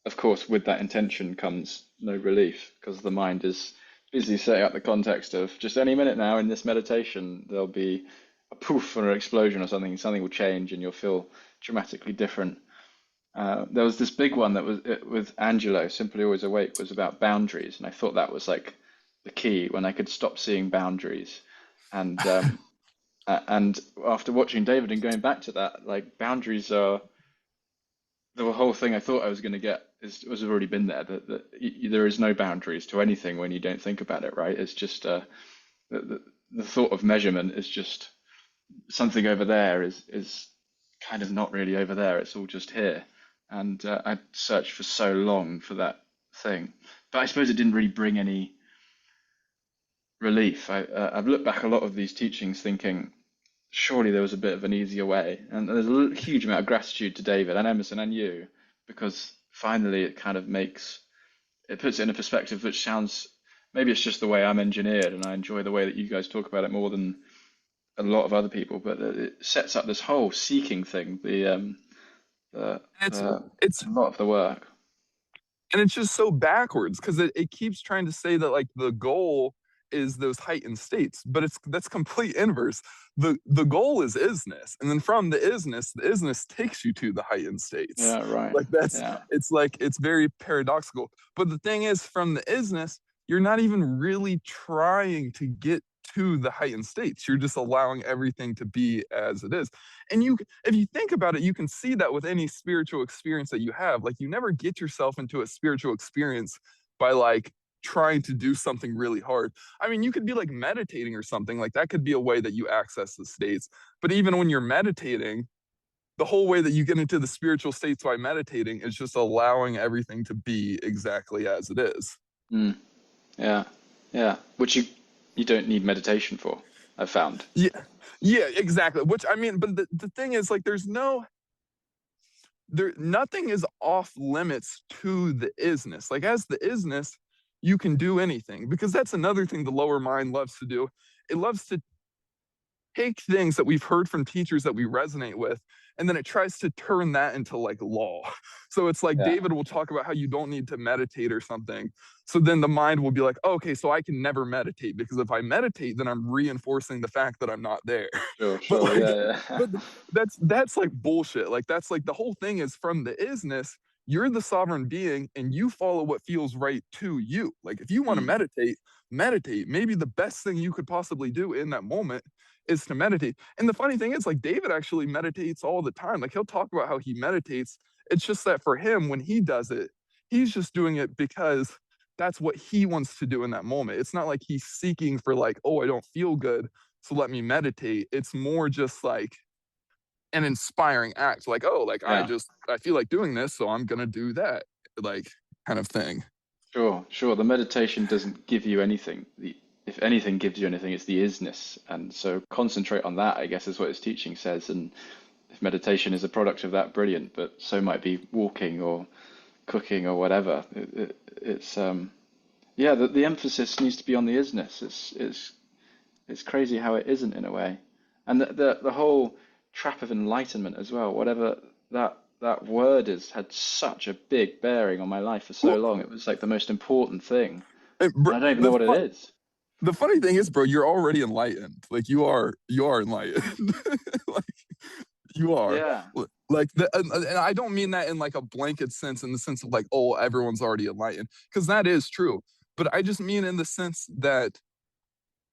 of course, with that intention comes no relief because the mind is busy setting up the context of just any minute now in this meditation, there'll be a poof or an explosion or something. Something will change and you'll feel dramatically different. There was this big one that was with Angelo, Simply Always Awake, was about boundaries, and I thought that was like the key when I could stop seeing boundaries. And and after watching David and going back to that, like boundaries are the whole thing I thought I was going to get was already been there. That there is no boundaries to anything when you don't think about it, right? It's just the thought of measurement is just something over there is kind of not really over there. It's all just here. And I searched for so long for that thing, but I suppose it didn't really bring any relief. I've looked back a lot of these teachings thinking surely there was a bit of an easier way. And there's a huge amount of gratitude to David and Emerson and you because finally it kind of it puts it in a perspective which sounds, maybe it's just the way I'm engineered and I enjoy the way that you guys talk about it more than a lot of other people, but it sets up this whole seeking thing, It's it's a lot of the work. and it's just so backwards because it keeps trying to say that like the goal is those heightened states, but that's complete inverse. The goal is isness, and then from the isness takes you to the heightened states. Yeah, right. Like that's Yeah, it's like it's very paradoxical. But the thing is, from the isness, you're not even really trying to get to the heightened states. You're just allowing everything to be as it is. And if you think about it, you can see that with any spiritual experience that you have. Like you never get yourself into a spiritual experience by like trying to do something really hard. I mean, you could be like meditating or something. Like that could be a way that you access the states. But even when you're meditating, the whole way that you get into the spiritual states by meditating is just allowing everything to be exactly as it is. mm, yeah, yeah. Which you don't need meditation for, I've found. Yeah, yeah, exactly. Which I mean, but the thing is, like, nothing is off limits to the isness. Like as the isness, you can do anything because that's another thing the lower mind loves to do. It loves to take things that we've heard from teachers that we resonate with, and then it tries to turn that into like law. So it's like Yeah, David will talk about how you don't need to meditate or something. So then the mind will be like, oh, okay, so I can never meditate because if I meditate, then I'm reinforcing the fact that I'm not there. sure, But sure. like, Yeah, yeah. but that's like bullshit. Like that's like the whole thing is from the isness. You're the sovereign being and you follow what feels right to you. Like if you want to Mm, meditate, meditate. Maybe the best thing you could possibly do in that moment is to meditate. And the funny thing is, like, David actually meditates all the time. Like, he'll talk about how he meditates. It's just that for him, when he does it, he's just doing it because that's what he wants to do in that moment. It's not like he's seeking for, like, oh, I don't feel good, so let me meditate. It's more just like an inspiring act. Like, oh, like, yeah. I feel like doing this, so I'm going to do that, like, kind of thing. Sure, sure. The meditation doesn't give you anything. If anything gives you anything, it's the isness. And so concentrate on that, I guess, is what his teaching says. And if meditation is a product of that, brilliant. But so might be walking or cooking or whatever. It's yeah, the emphasis needs to be on the isness. It's crazy how it isn't in a way. And the whole trap of enlightenment as well, whatever that word is, had such a big bearing on my life for so Well, long. It was like the most important thing. bro, And I don't even know what it is. the funny thing is, bro, you're already enlightened. Like you are enlightened. Like you are. Yeah. Like and I don't mean that in like a blanket sense, in the sense of like, oh, everyone's already enlightened, because that is true. But I just mean in the sense that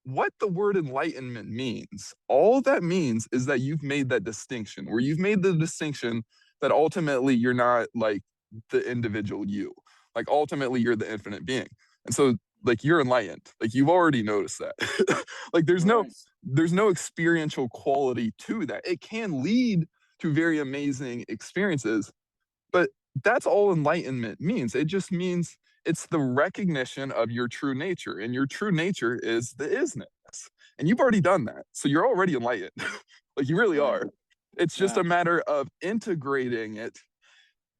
what the word enlightenment means, all that means is that you've made that distinction, where you've made the distinction that ultimately you're not like the individual you. Like ultimately you're the infinite being. And so like you're enlightened. Like you've already noticed that. Like Right. there's no experiential quality to that. It can lead to very amazing experiences, but that's all enlightenment means. It just means it's the recognition of your true nature, and your true nature is the isness. And you've already done that. So you're already enlightened. Like you really Right. are. It's just Yeah. a matter of integrating it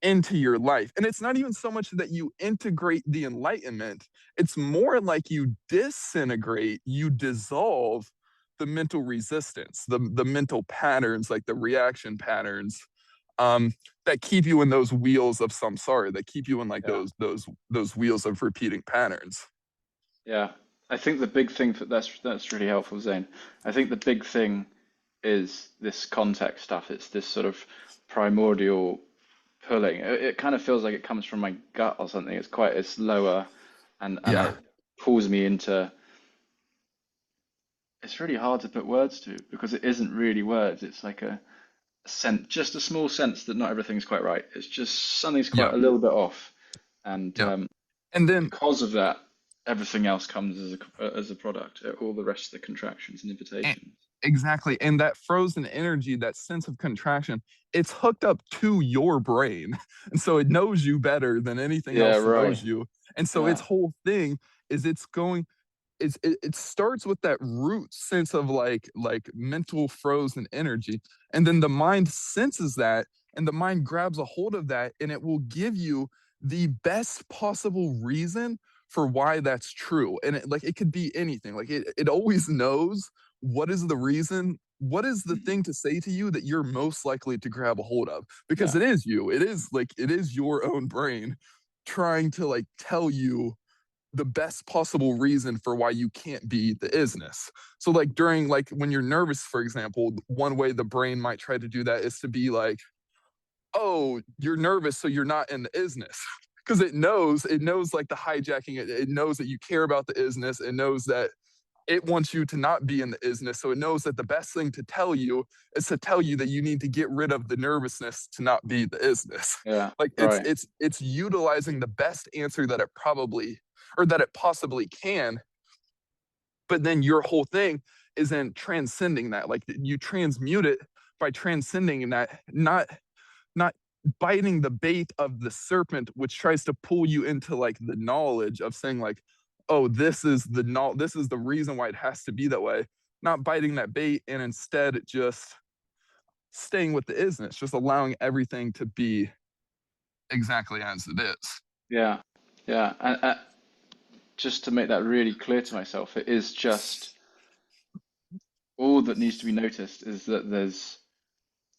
into your life. And it's not even so much that you integrate the enlightenment, it's more like you disintegrate, you dissolve the mental resistance, the mental patterns, like the reaction patterns, um, that keep you in those wheels of samsara, that keep you in like Yeah. those wheels of repeating patterns. Yeah. I think the big thing for that's really helpful, Zane. I think the big thing is this context stuff. It's this sort of primordial pulling. It kind of feels like it comes from my gut or something. It's lower, and Yeah. it pulls me into. It's really hard to put words to because it isn't really words. It's like a sense, just a small sense that not everything's quite right. It's just something's quite Yep. a little bit off, and Yep. And then because of that, everything else comes as a product. All the rest of the contractions and E- invitations. Exactly. And that frozen energy, that sense of contraction, it's hooked up to your brain. And so it knows you better than anything Yeah, else right. knows you. And so its Yeah. whole thing is it's going it starts with that root sense of like mental frozen energy, and then the mind senses that, and the mind grabs a hold of that, and it will give you the best possible reason for why that's true. And it could be anything. Like it always knows what is the reason, what is the Mhm. thing to say to you that you're most likely to grab a hold of, because Yeah. it is you, it is your own brain trying to like tell you the best possible reason for why you can't be the isness. So like during like when you're nervous, for example, one way the brain might try to do that is to be like, oh, you're nervous, so you're not in the isness. Because it knows like the hijacking, it knows that you care about the isness, it knows that it wants you to not be in the isness. So it knows that the best thing to tell you is to tell you that you need to get rid of the nervousness to not be the isness. Yeah. Like Right. it's utilizing the best answer that it probably or that it possibly can, but then your whole thing is in transcending that. Like you transmute it by transcending that, not biting the bait of the serpent, which tries to pull you into like the knowledge of saying like, oh, this is the reason why it has to be that way. Not biting that bait, and instead just staying with the isness, just allowing everything to be exactly as it is. Yeah. Yeah. And just to make that really clear to myself, it is just all that needs to be noticed is that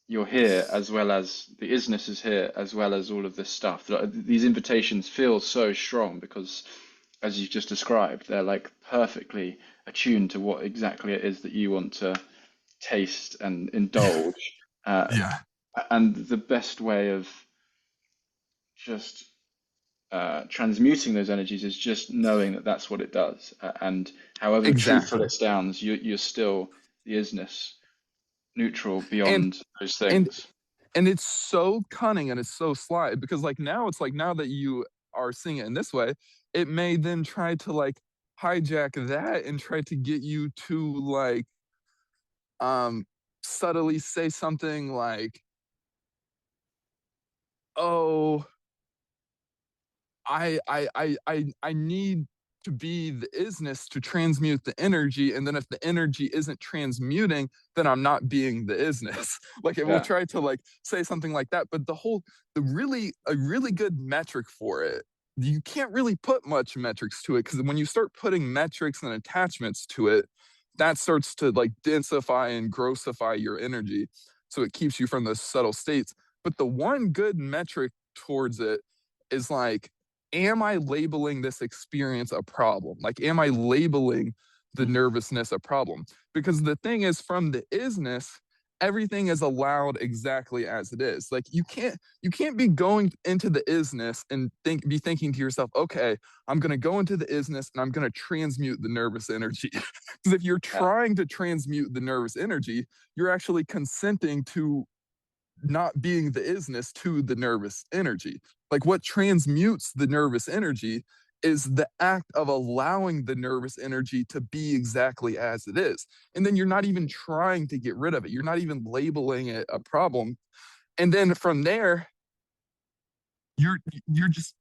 you're here as well as the isness is here as well as all of this stuff. These invitations feel so strong because, as you've just described, they're like perfectly attuned to what exactly it is that you want to taste and indulge. Uh, Yeah, and the best way of just transmuting those energies is just knowing that that's what it does. And however truthful exactly. it sounds, you're still the isness, neutral And beyond those and things. and it's so cunning and it's so sly, because like now it's like now that you are seeing it in this way, it may then try to like hijack that and try to get you to like um subtly say something like, oh, I need to be the isness to transmute the energy, and then if the energy isn't transmuting, then I'm not being the isness. Like it will Yeah, try to like say something like that, but the really a really good metric for it. You can't really put much metrics to it, because when you start putting metrics and attachments to it, that starts to like densify and grossify your energy. So it keeps you from those subtle states. But the one good metric towards it is like, am I labeling this experience a problem? Like, am I labeling the mhm, nervousness a problem? Because the thing is, from the isness, everything is allowed exactly as it is. Like you can't be going into the isness and be thinking to yourself, okay, I'm gonna go into the isness and I'm gonna transmute the nervous energy. Because if you're yeah, trying to transmute the nervous energy, you're actually consenting to not being the isness to the nervous energy. Like what transmutes the nervous energy is the act of allowing the nervous energy to be exactly as it is. And then you're not even trying to get rid of it. You're not even labeling it a problem. And then from there, you're you're just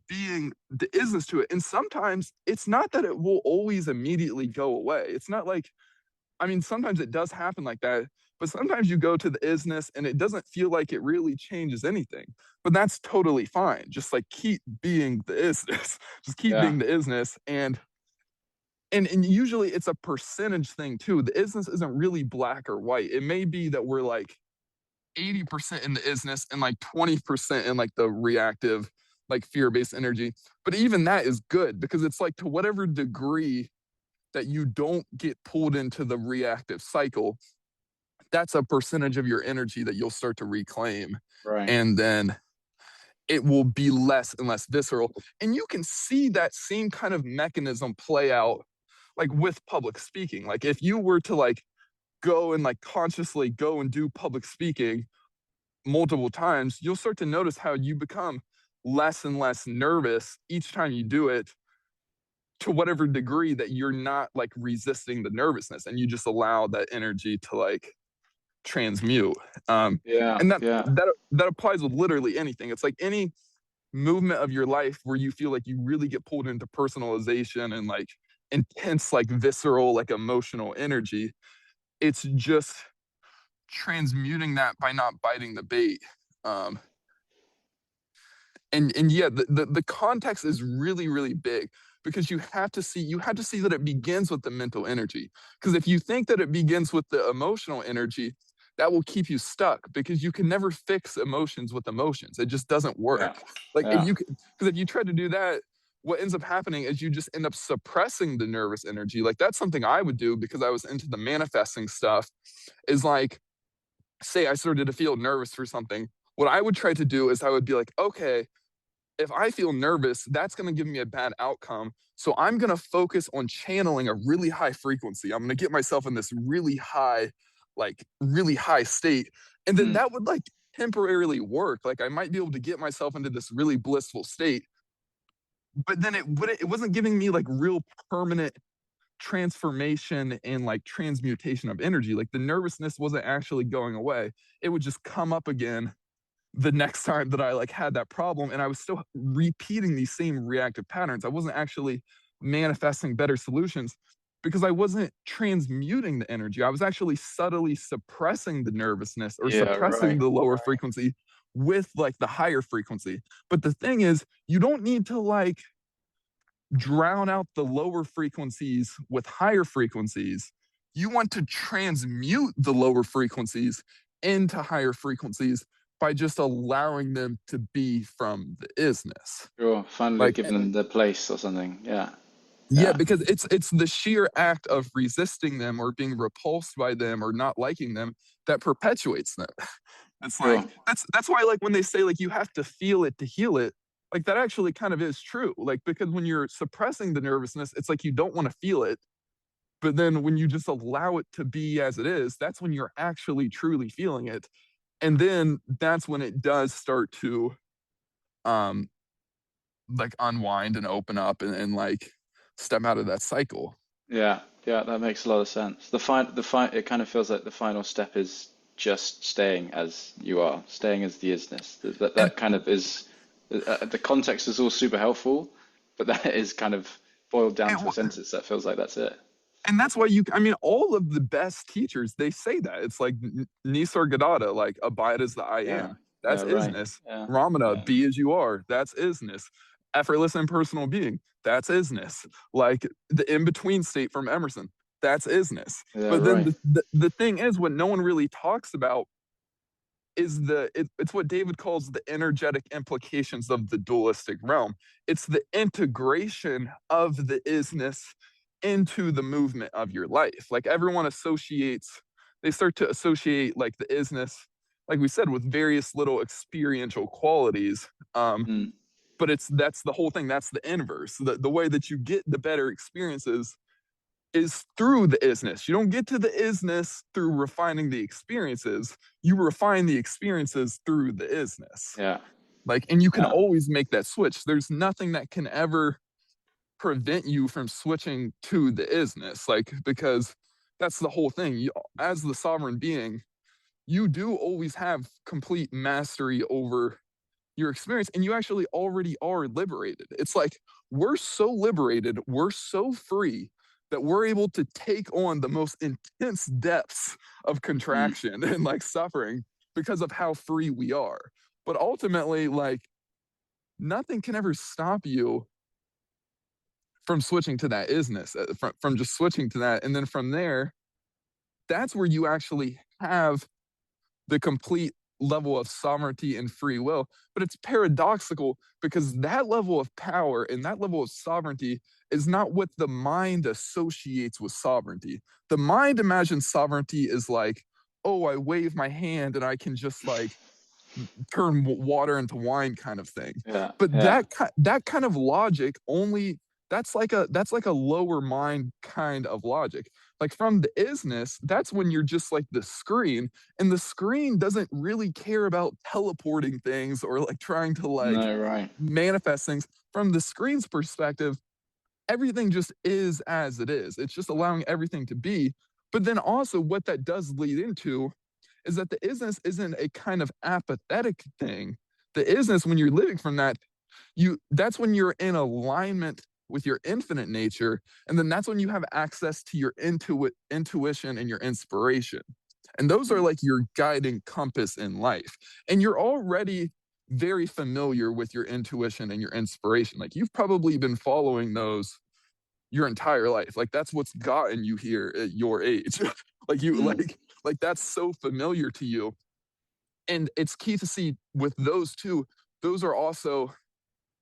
being the isness to it. And sometimes it's not that it will always immediately go away. It's not like, I mean, sometimes it does happen like that, but sometimes you go to the isness and it doesn't feel like it really changes anything. But that's totally fine. Just like keep being the isness. Just keep yeah, being the isness. And usually it's a percentage thing too. The isness isn't really black or white. It may be that we're like 80% in the isness and like 20% in like the reactive, like fear-based energy. But even that is good, because it's like to whatever degree that you don't get pulled into the reactive cycle, that's a percentage of your energy that you'll start to reclaim. right. And then it will be less and less visceral. And you can see that same kind of mechanism play out like with public speaking. Like if you were to like go and like consciously go and do public speaking multiple times, you'll start to notice how you become less and less nervous each time you do it, to whatever degree that you're not like resisting the nervousness and you just allow that energy to like transmute. Yeah, And that yeah, that applies with literally anything. It's like any movement of your life where you feel like you really get pulled into personalization and like intense like visceral like emotional energy. It's just transmuting that by not biting the bait. um and yeah, the context is really really big, because you have to see that it begins with the mental energy. Because if you think that it begins with the emotional energy, that will keep you stuck, because you can never fix emotions with emotions. It just doesn't yeah, work. Like if yeah. you because if you try to do that, what ends up happening is you just end up suppressing the nervous energy. Like that's something I would do, because I was into the manifesting stuff. Is like, say I started to feel nervous for something, what I would try to do is I would be like, okay, if I feel nervous, that's going to give me a bad outcome. So I'm going to focus on channeling a really high frequency. I'm going to get myself in this really high state. And then Mm. that would like temporarily work. Like I might be able to get myself into this really blissful state, but then it wasn't giving me like real permanent transformation and like transmutation of energy. Like the nervousness wasn't actually going away. It would just come up again the next time that I like had that problem, and I was still repeating these same reactive patterns. I wasn't actually manifesting better solutions, because I wasn't transmuting the energy. I was actually subtly suppressing the nervousness or Yeah, suppressing right. the lower frequency with like the higher frequency. But the thing is, you don't need to like drown out the lower frequencies with higher frequencies. You want to transmute the lower frequencies into higher frequencies by just allowing them to be from the isness. Sure. Finally Like, give them the place or something. Yeah, yeah, yeah, because it's the sheer act of resisting them or being repulsed by them or not liking them that perpetuates them. It's sure. like that's why like when they say like you have to feel it to heal it, like that actually kind of is true. Like because when you're suppressing the nervousness, it's like you don't want to feel it. But then when you just allow it to be as it is, that's when you're actually truly feeling it. And then that's when it does start to um like unwind and open up and like step out of that cycle. Yeah, yeah, that makes a lot of sense. It kind of feels like the final step is just staying as you are, staying as the isness. And That kind of is, the context is all super helpful, but that is kind of boiled down to a and sentence that feels like that's it. and that's why I mean, all of the best teachers, they say that. It's like Nisargadatta, like abide as the I Yeah, am. yeah, That's right. isness. Yeah, Ramana, yeah, be as you are. That's isness. Effortless and personal being. That's isness. Like the in between state from Emerson. That's isness. yeah, But then right. the thing is, what no one really talks about is it's what David calls the energetic implications of the dualistic realm. It's the integration of the isness into the movement of your life. Like everyone they start to associate like the isness, like we said, with various little experiential qualities. Mm, But that's the whole thing. That's the inverse. The way that you get the better experiences is through the isness. You don't get to the isness through refining the experiences. You refine the experiences through the isness. yeah, Like, and you can yeah, always make that switch. There's nothing that can ever prevent you from switching to the isness. Like, because that's the whole thing. As the sovereign being, you do always have complete mastery over your experience, and you actually already are liberated. It's like we're so liberated, we're so free that we're able to take on the most intense depths of mm, contraction and like suffering because of how free we are. But ultimately, like nothing can ever stop you from switching to that isness, from just switching to that. And then from there, that's where you actually have the complete level of sovereignty and free will. But it's paradoxical because that level of power and that level of sovereignty is not what the mind associates with sovereignty. The mind imagines sovereignty is like, oh, I wave my hand and I can just like turn water into wine kind of thing. Yeah. But Yeah. that kind of logic only, that's like a lower mind kind of logic. Like from the isness, that's when you're just like the screen, and the screen doesn't really care about teleporting things or like trying to like No, right. manifest things. From the screen's perspective, everything just is as it is. It's just allowing everything to be. But then also what that does lead into is that the isness isn't a kind of apathetic thing. The isness, when you're living from that, that's when you're in alignment with your infinite nature, and then that's when you have access to your intuition and your inspiration. And those are Mm. like your guiding compass in life. And you're already very familiar with your intuition and your inspiration. Like you've probably been following those your entire life. Like that's what's gotten you here at your age. like you Mm. like that's so familiar to you. And it's key to see with those two, those are also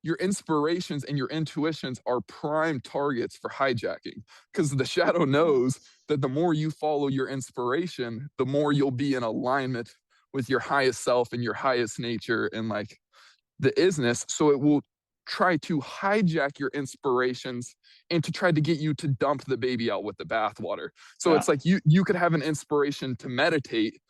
your inspirations and your intuitions are prime targets for hijacking, because the shadow Oh, knows that the more you follow your inspiration, the more you'll be in alignment with your highest self and your highest nature and like the isness. So it will try to hijack your inspirations and to try to get you to dump the baby out with the bathwater. So yeah. it's like you could have an inspiration to meditate,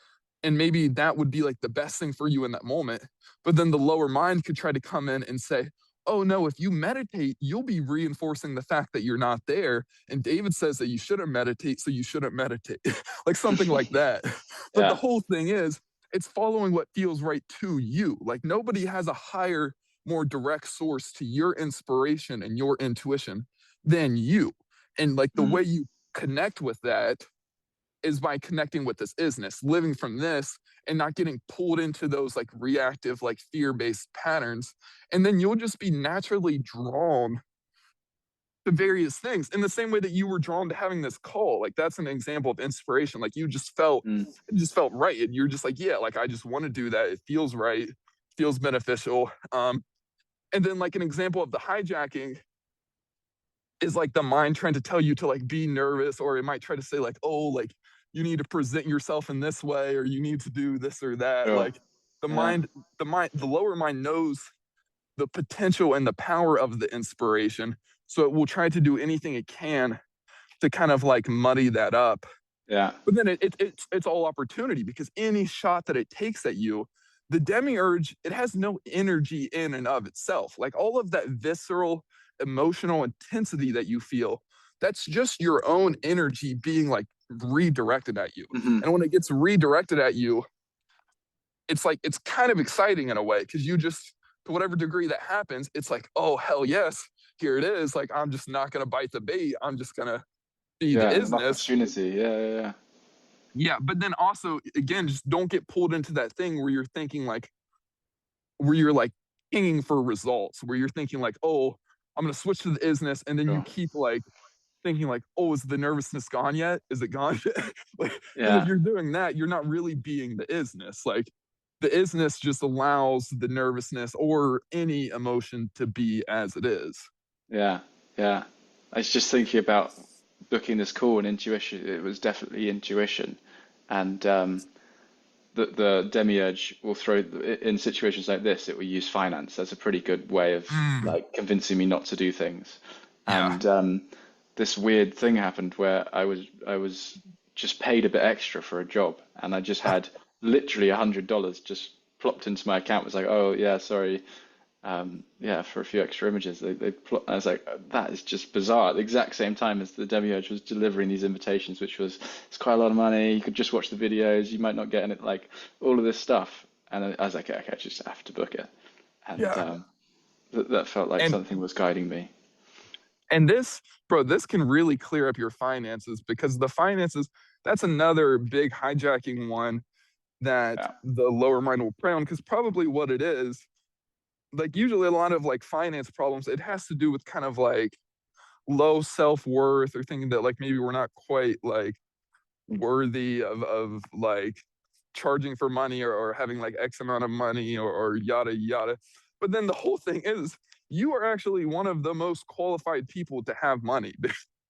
and maybe that would be like the best thing for you in that moment. But then the lower mind could try to come in and say, oh no, if you meditate, you'll be reinforcing the fact that you're not there. And David says that you shouldn't meditate, so you shouldn't meditate. like something like that. But the Yeah. whole thing is, it's following what feels right to you. Like nobody has a higher, more direct source to your inspiration and your intuition than you. And like the Mm. way you connect with that is by connecting with this isness, living from this and not getting pulled into those like reactive, like fear-based patterns. And then you'll just be naturally drawn to various things in the same way that you were drawn to having this call. Like that's an example of inspiration. Like you just felt, Mm. it just felt right. And you're just like, yeah, like I just want to do that. It feels right, feels beneficial. And then like an example of the hijacking is like the mind trying to tell you to like be nervous, or it might try to say like, oh, like you need to present yourself in this way, or you need to do this or that. Sure. Like the Yeah. mind, the lower mind knows the potential and the power of the inspiration. So it will try to do anything it can to kind of like muddy that up. Yeah. But then it's all opportunity, because any shot that it takes at you, the demiurge, it has no energy in and of itself. Like all of that visceral emotional intensity that you feel, that's just your own energy being like redirected at you. Hmm. And when it gets redirected at you, it's like it's kind of exciting in a way, because you just, to whatever degree that happens, it's like, oh hell yes, here it is. Like I'm just not gonna bite the bait. I'm just gonna be the Yeah. An isness. opportunity. Yeah. Yeah. Yeah, but then also again, just don't get pulled into that thing where you're thinking like, where you're like pinging for results, where you're thinking like, oh, I'm gonna switch to the isness, and then you Sure. keep like thinking like, oh, is the nervousness gone yet? Is it gone yet? like, because if Yeah. you're doing that, you're not really being the isness. Like the isness just allows the nervousness or any emotion to be as it is. Yeah. Yeah. I was just thinking about booking this call and intuition. It was definitely intuition, and the demiurge will throw in situations like this. It will use finance. That's a pretty good way of Mm, like convincing me not to do things. yeah. And this weird thing happened where I was just paid a bit extra for a job, and I just had literally $100 just plopped into my account. It was like, oh yeah, sorry, yeah, for a few extra images. I was like, that is just bizarre. At the exact same time as the demiurge was delivering these invitations, which was, it's quite a lot of money. You could just watch the videos. You might not get in it, like all of this stuff. And I was like, okay, I just have to book it. And Yeah. that felt like And something was guiding me. this, bro, this can really clear up your finances, because the finances, that's another big hijacking one that Yeah. the lower mind will prey on, because probably what it is, like usually a lot of like finance problems, it has to do with kind of like low self-worth, or thinking that like maybe we're not quite like worthy of like charging for money, or having like X amount of money, or yada yada. But then the whole thing is, you are actually one of the most qualified people to have money.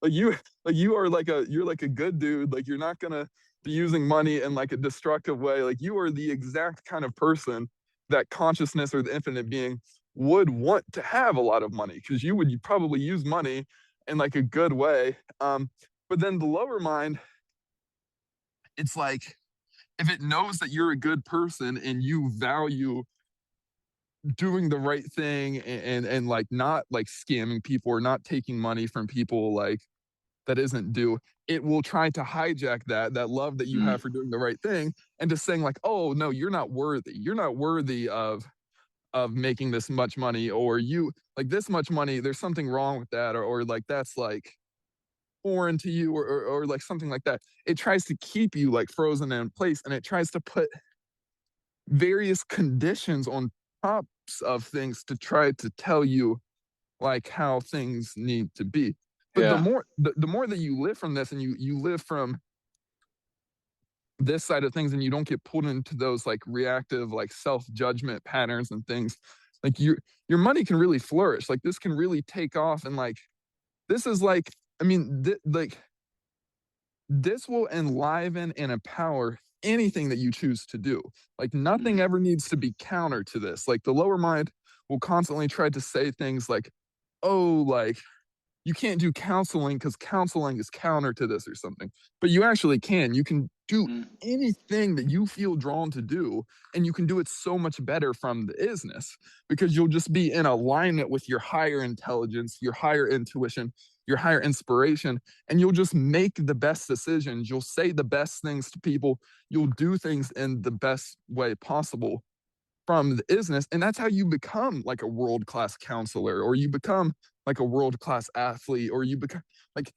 like you like you are like you're like a good dude. Like you're not gonna be using money in like a destructive way. Like you are the exact kind of person that consciousness or the infinite being would want to have a lot of money, because you would probably use money in like a good way. But then the lower mind, it's like if it knows that you're a good person and you value doing the right thing, and like not like scamming people or not taking money from people like that isn't due, it will try to hijack that love that you Mm. have for doing the right thing, and just saying like, oh no, you're not worthy of making this much money, or you like this much money, there's something wrong with that, or like that's like foreign to you, or like something like that. It tries to keep you like frozen in place, and it tries to put various conditions on tops of things to try to tell you like how things need to be. But Yeah. the more that you live from this, and you live from this side of things, and you don't get pulled into those like reactive like self-judgment patterns and things, like your money can really flourish. Like this can really take off, and like this is like, I mean, like this will enliven and empower anything that you choose to do. Like nothing Mm. ever needs to be counter to this. Like the lower mind will constantly try to say things like, oh, like you can't do counseling because counseling is counter to this or something. But you actually can. You can do Mm. anything that you feel drawn to do, and you can do it so much better from the isness, because you'll just be in alignment with your higher intelligence, your higher intuition, your higher inspiration, and you'll just make the best decisions. You'll say the best things to people. You'll do things in the best way possible from the isness, and that's how you become like a world-class counselor, or you become like a world-class athlete, or you become like,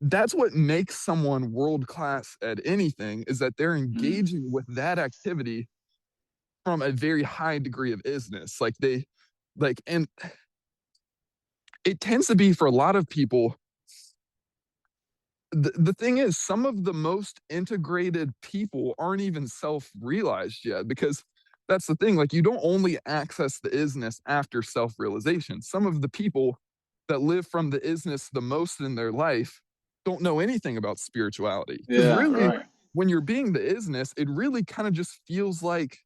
that's what makes someone world-class at anything, is that they're Mm. engaging with that activity from a very high degree of isness. Like they like, and it tends to be for a lot of people, the thing is, some of the most integrated people aren't even self-realized yet, because that's the thing. Like you don't only access the isness after self-realization. Some of the people that live from the isness the most in their life don't know anything about spirituality, because Yeah, really, right. when you're being the isness, it really kind of just feels like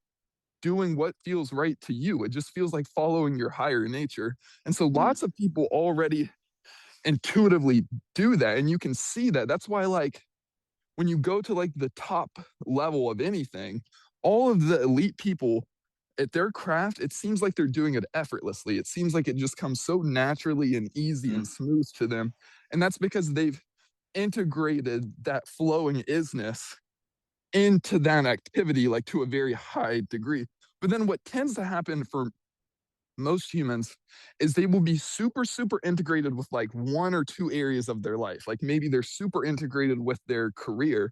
doing what feels right to you. It just feels like following your higher nature. And so Mm. lots of people already intuitively do that, and you can see that. That's why like when you go to like the top level of anything, all of the elite people at their craft, it seems like they're doing it effortlessly. It seems like it just comes so naturally and easy Mm. and smooth to them. And that's because they've integrated that flowing isness into that activity like to a very high degree. But then what tends to happen for most humans is they will be super integrated with like one or two areas of their life. Like maybe they're super integrated with their career,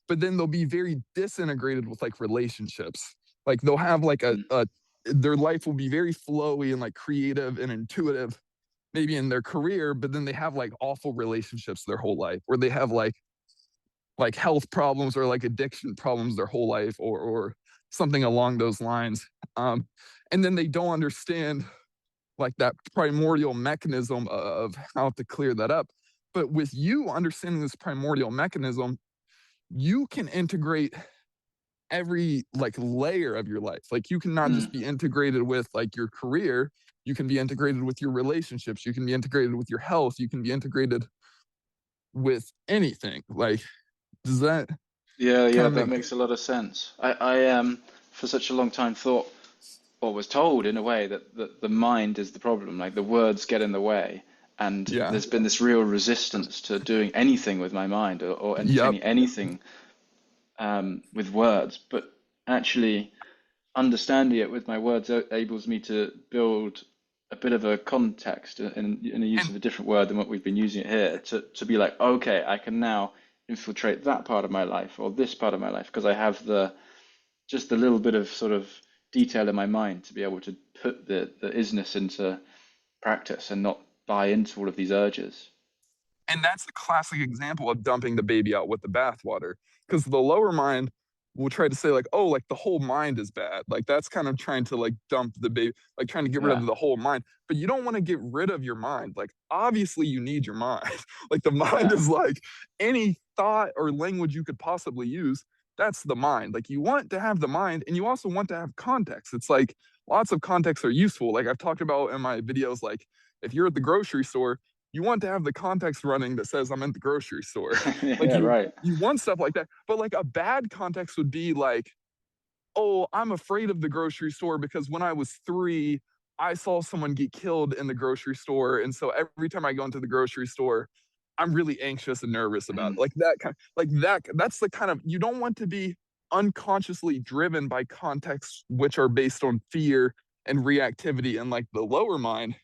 but then they'll be very disintegrated with like relationships. Like they'll have like Mm. a their life will be very flowy and like creative and intuitive maybe in their career, but then they have like awful relationships their whole life, where they have like health problems or like addiction problems their whole life, or something along those lines. um and then they don't understand like that primordial mechanism of how to clear that up. But with you understanding this primordial mechanism, you can integrate every like layer of your life. Like you can not just Mm. be integrated with like your career, you can be integrated with your relationships, you can be integrated with your health, you can be integrated with anything. Like, does that Yeah, kind yeah, of that make, makes a lot of sense. I for such a long time thought, or was told in a way, that the mind is the problem. Like the words get in the way, and yeah, there's been this real resistance to doing anything with my mind, or yep. entertaining anything with words. But actually, understanding it with my words enables me to build a bit of a context in the use And of a different word than what we've been using it here, to be like, okay, I can now infiltrate that part of my life or this part of my life because I have the just the little bit of sort of detail in my mind to be able to put the isness into practice and not buy into all of these urges. And that's the classic example of dumping the baby out with the bathwater. Because the lower mind will try to say, like, oh, like the whole mind is bad. Like that's kind of trying to like dump the baby, like trying to get rid Yeah, of the whole mind. But you don't want to get rid of your mind. Like, obviously, you need your mind. Like, the mind yeah, is like any thought or language you could possibly use. That's the mind. Like, you want to have the mind, and you also want to have context. It's like lots of contexts are useful. Like I've talked about in my videos, like if you're at the grocery store, you want to have the context running that says I'm in the grocery store. Like Yeah, right. you want stuff like that. But like a bad context would be like, oh, I'm afraid of the grocery store because when I was 3, I saw someone get killed in the grocery store. And so every time I go into the grocery store, I'm really anxious and nervous about it. Mm. Like that kind, like that's the kind of, you don't want to be unconsciously driven by contexts which are based on fear and reactivity and like the lower mind,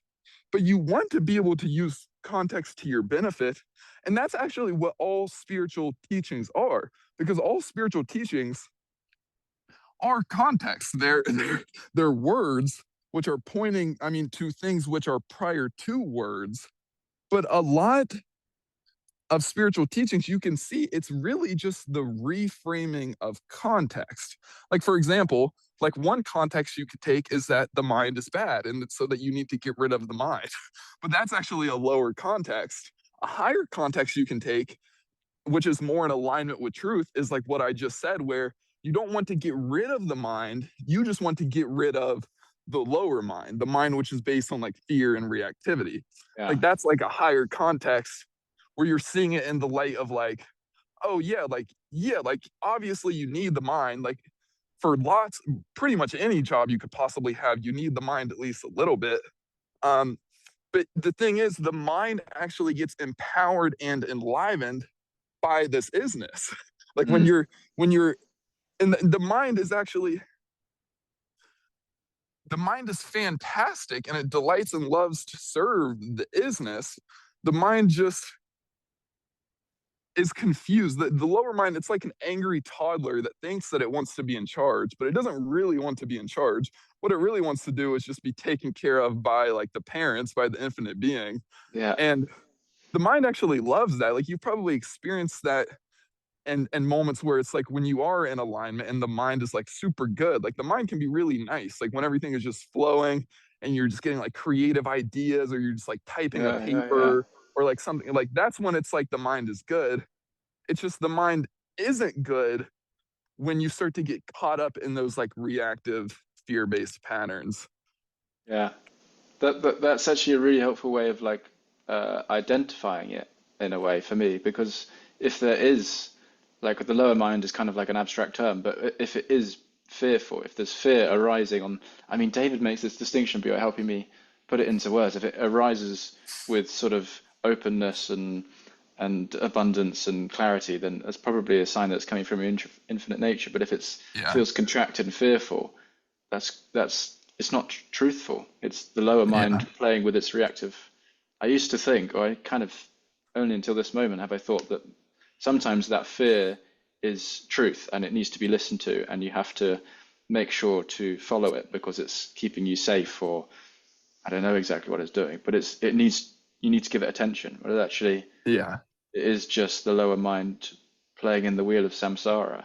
but you want to be able to use context to your benefit. And that's actually what all spiritual teachings are, because all spiritual teachings are context. They're words which are pointing, I mean, to things which are prior to words. But a lot of spiritual teachings, you can see it's really just the reframing of context. Like, for example, like one context you could take is that the mind is bad and it's so that you need to get rid of the mind. But that's actually a lower context. A higher context you can take, which is more in alignment with truth, is like what I just said, where you don't want to get rid of the mind, you just want to get rid of the lower mind, the mind which is based on like fear and reactivity. Yeah. Like that's like a higher context where you're seeing it in the light of like, oh yeah, like obviously you need the mind. Like for lots, pretty much any job you could possibly have, you need the mind at least a little bit. Um, but the thing is, the mind actually gets empowered and enlivened by this isness. Like Mm. when you're and the mind is actually, the mind is fantastic and it delights and loves to serve the isness. The mind just is confused. The lower mind, it's like an angry toddler that thinks that it wants to be in charge, but it doesn't really want to be in charge. What it really wants to do is just be taken care of by like the parents, by the infinite being. Yeah. And the mind actually loves that. Like you've probably experienced that and moments where it's like when you are in alignment and the mind is like super good, like the mind can be really nice, like when everything is just flowing and you're just getting like creative ideas or you're just like typing a Yeah, yeah, yeah. paper or like something, like that's when it's like the mind is good. It's just the mind isn't good when you start to get caught up in those like reactive fear-based patterns. Yeah. That's actually a really helpful way of like identifying it in a way for me, because if there is like the lower mind is kind of like an abstract term, but if it is fearful, if there's fear arising on, I mean, David makes this distinction, but you're helping me put it into words. If it arises with sort of openness and abundance and clarity, then that's probably a sign that it's coming from your infinite nature. But if it Yeah, feels contracted and fearful, that's it's not truthful. It's the lower yeah, mind playing with its reactive. I used to think, or I kind of only until this moment have I thought that sometimes that fear is truth and it needs to be listened to, and you have to make sure to follow it because it's keeping you safe, or I don't know exactly what it's doing, but it needs you need to give it attention. But it actually yeah, it is just the lower mind playing in the wheel of samsara.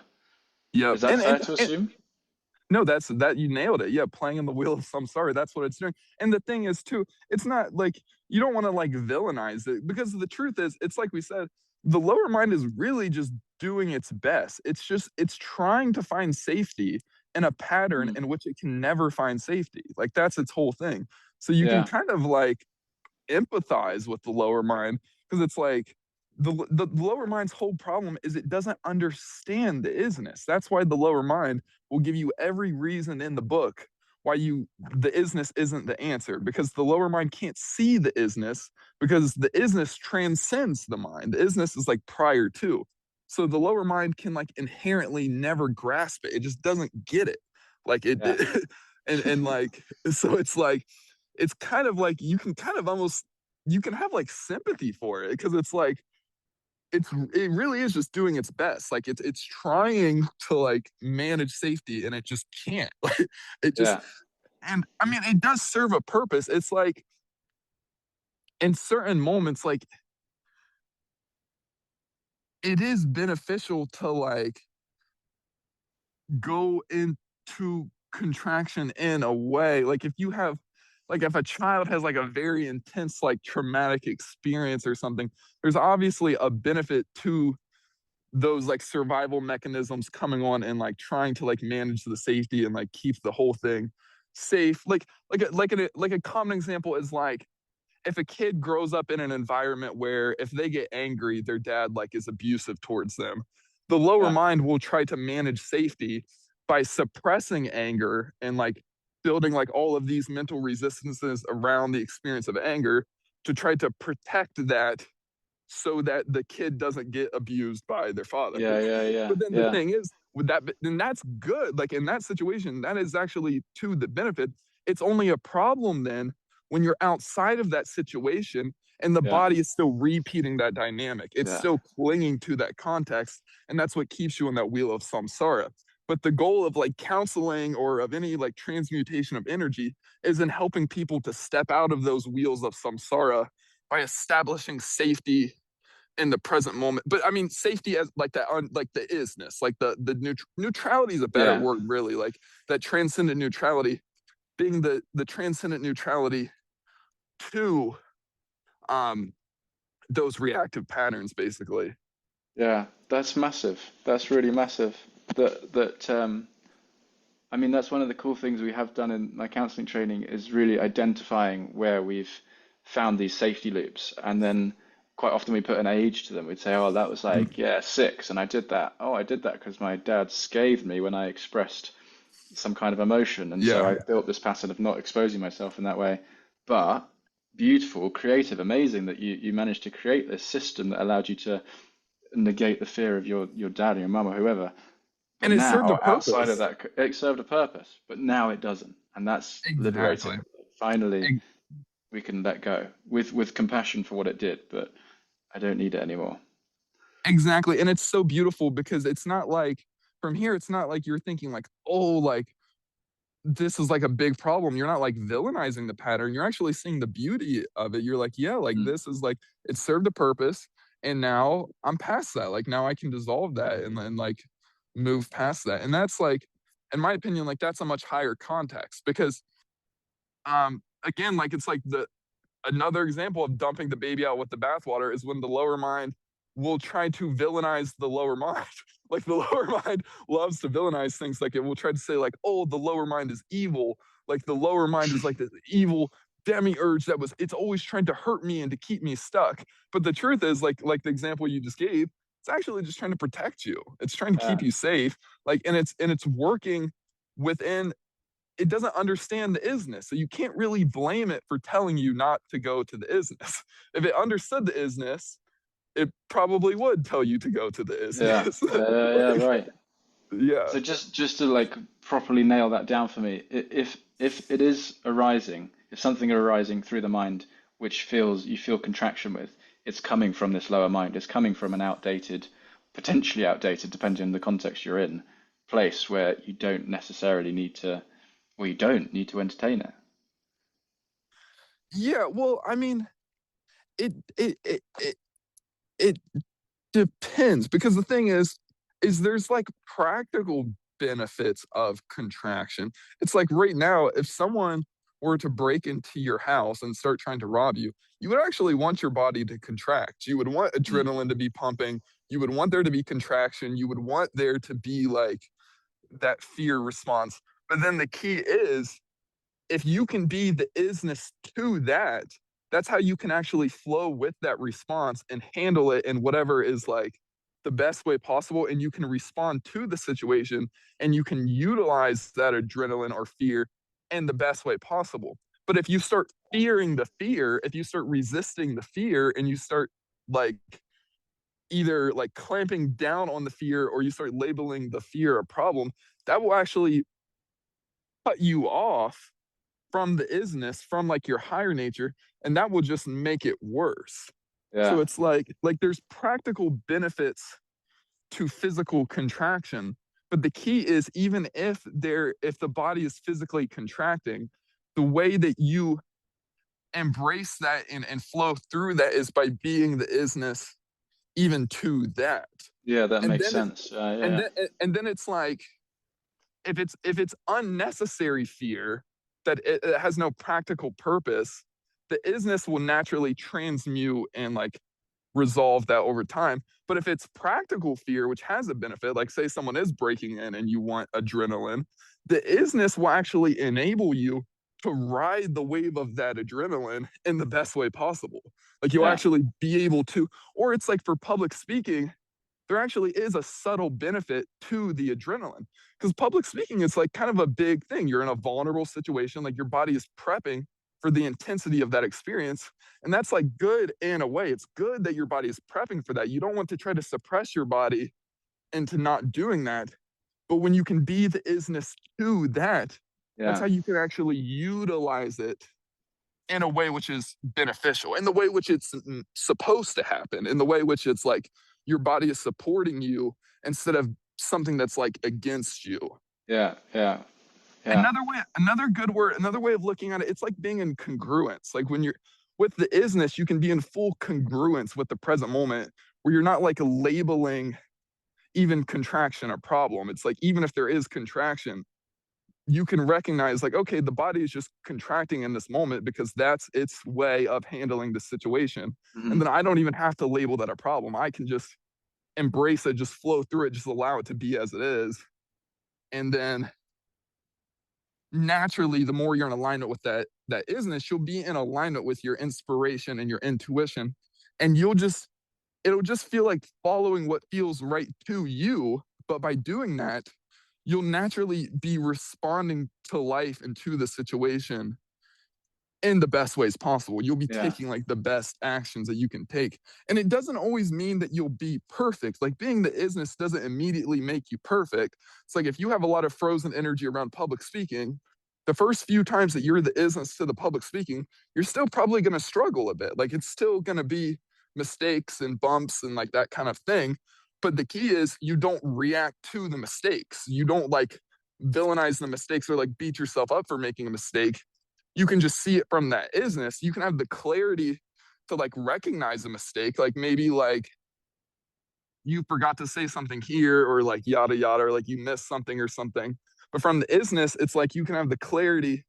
yep. Is that fair to And assume? no, that's that, you nailed it. Yeah, playing in the wheel of samsara. That's what it's doing. And the thing is, too, it's not like you don't want to like villainize it, because the truth is, it's like we said, the lower mind is really just doing its best. It's trying to find safety in a pattern Mm. in which it can never find safety. Like that's its whole thing. So you can Yeah, kind of like empathize with the lower mind, because it's like the lower mind's whole problem is it doesn't understand the isness. That's why the lower mind will give you every reason in the book why the isness isn't the answer, because the lower mind can't see the isness, because the isness transcends the mind. The isness is like prior to. So the lower mind can like inherently never grasp it. It just doesn't get it. Like yeah, and like so it's like it's kind of like you can kind of almost, you can have like sympathy for it, because it's like it really is just doing its best. Like it's trying to like manage safety and it just can't. Like it just, yeah, and I mean it does serve a purpose. It's like in certain moments, like it is beneficial to like go into contraction in a way. Like if you have, like if a child has like a very intense like traumatic experience or something, there's obviously a benefit to those like survival mechanisms coming on and like trying to like manage the safety and like keep the whole thing. safe. Like a common example is like if a kid grows up in an environment where if they get angry, their dad like is abusive towards them, the lower Yeah, mind will try to manage safety by suppressing anger and like building like all of these mental resistances around the experience of anger to try to protect that so that the kid doesn't get abused by their father. yeah, yeah, yeah, But then the yeah, thing is, with that, then that's good. Like in that situation, that is actually to the benefit. It's only a problem then when you're outside of that situation and the yeah, body is still repeating that dynamic. It's yeah, still clinging to that context. And that's what keeps you in that wheel of samsara. But the goal of like counseling or of any like transmutation of energy is in helping people to step out of those wheels of samsara by establishing safety in the present moment. But I mean, safety as like that, like the isness, like the neutrality is a better yeah, word, really. Like that transcendent neutrality, being the transcendent neutrality to um those reactive patterns, basically. yeah. That's massive. That's really massive. That I mean, that's one of the cool things we have done in my counseling training is really identifying where we've found these safety loops. And then quite often we put an age to them. We'd say, oh, that was Mm. like, yeah, 6. And I did that. Oh, I did that because my dad scathed me when I expressed some kind of emotion. And so Yeah. I built this pattern of not exposing myself in that way. But beautiful, creative, amazing that you managed to create this system that allowed you to negate the fear of your dad or your mum or whoever. But And it served a now, outside of purpose. that, it served a purpose, but now it doesn't. And that's Exactly. liberating. Finally, E- we can let go with compassion for what it did, but I don't need it anymore. Exactly. And it's so beautiful because it's not like from here, it's not like you're thinking like, oh, like this is like a big problem. You're not like villainizing the pattern. You're actually seeing the beauty of it. You're like, yeah, like Mm. this is like it served a purpose. And now I'm past that. Like now I can dissolve that and then like move past that. And that's like, in my opinion, like that's a much higher context because again, like it's like the another example of dumping the baby out with the bathwater is when the lower mind will try to villainize the lower mind. Like the lower mind loves to villainize things. Like it will try to say, like, oh, the lower mind is evil. Like the lower mind is like the evil demiurge that was, it's always trying to hurt me and to keep me stuck. But the truth is, like the example you just gave, it's actually just trying to protect you. It's trying to keep Yeah, you safe. Like, and it's working within it doesn't understand the isness. So you can't really blame it for telling you not to go to the isness. If it understood the isness, it probably would tell you to go to the yeah, isness. yeah, yeah, yeah, Like, right. yeah. So just to like properly nail that down for me, if it is arising, if something are arising through the mind, which feels you feel contraction with, it's coming from this lower mind. It's coming from an outdated, potentially outdated, depending on the context you're in, place where you don't necessarily need to, well, you don't need to entertain it. Yeah, well, I mean, it depends because the thing is there's like practical benefits of contraction. It's like right now, if someone were to break into your house and start trying to rob you, you would actually want your body to contract. You would want Mm. adrenaline to be pumping. You would want there to be contraction. You would want there to be like that fear response. But then the key is if you can be the isness to that, that's how you can actually flow with that response and handle it in whatever is like the best way possible. And you can respond to the situation and you can utilize that adrenaline or fear in the best way possible. But if you start fearing the fear, if you start resisting the fear and you start like either like clamping down on the fear or you start labeling the fear a problem, that will actually cut you off from the isness, from like your higher nature, and that will just make it worse. Yeah, So it's like there's practical benefits to physical contraction, but the key is even if the body is physically contracting, the way that you embrace that and flow through that is by being the isness even to that. yeah, that And makes then it sense. Yeah, and yeah, then and then it's like if it's unnecessary fear that it has no practical purpose, the isness will naturally transmute and like resolve that over time. But if it's practical fear, which has a benefit, like say someone is breaking in and you want adrenaline, the isness will actually enable you to ride the wave of that adrenaline in the best way possible. Like you'll Yeah. actually be able to, or it's like for public speaking, there actually is a subtle benefit to the adrenaline because public speaking is like kind of a big thing. You're in a vulnerable situation, like your body is prepping for the intensity of that experience. And that's like good in a way. It's good that your body is prepping for that. You don't want to try to suppress your body into not doing that. But when you can be the isness to that, that's Yeah. how you can actually utilize it in a way which is beneficial, in the way which it's supposed to happen, in the way which it's like your body is supporting you instead of something that's like against you. Yeah. Yeah. Yeah. Another way, another good word, another way of looking at it, it's like being in congruence. Like when you're with the isness, you can be in full congruence with the present moment where you're not like labeling even contraction a problem. It's like even if there is contraction, you can recognize like, okay, the body is just contracting in this moment because that's its way of handling the situation. And Hmm. then I don't even have to label that a problem. I can just embrace it, just flow through it, just allow it to be as it is. And then naturally, the more you're in alignment with that isness, you'll be in alignment with your inspiration and your intuition. And it'll just feel like following what feels right to you. But by doing that, you'll naturally be responding to life and to the situation in the best ways possible. You'll be Yeah. taking like the best actions that you can take. And it doesn't always mean that you'll be perfect. Like being the isness doesn't immediately make you perfect. It's like if you have a lot of frozen energy around public speaking, the first few times that you're the isness to the public speaking, you're still probably going to struggle a bit. Like it's still going to be mistakes and bumps and like that kind of thing. But the key is you don't react to the mistakes. You don't like villainize the mistakes or like beat yourself up for making a mistake. You can just see it from that isness. You can have the clarity to like recognize a mistake, like maybe like you forgot to say something here or like yada yada, or like you missed something or something. But from the isness, it's like you can have the clarity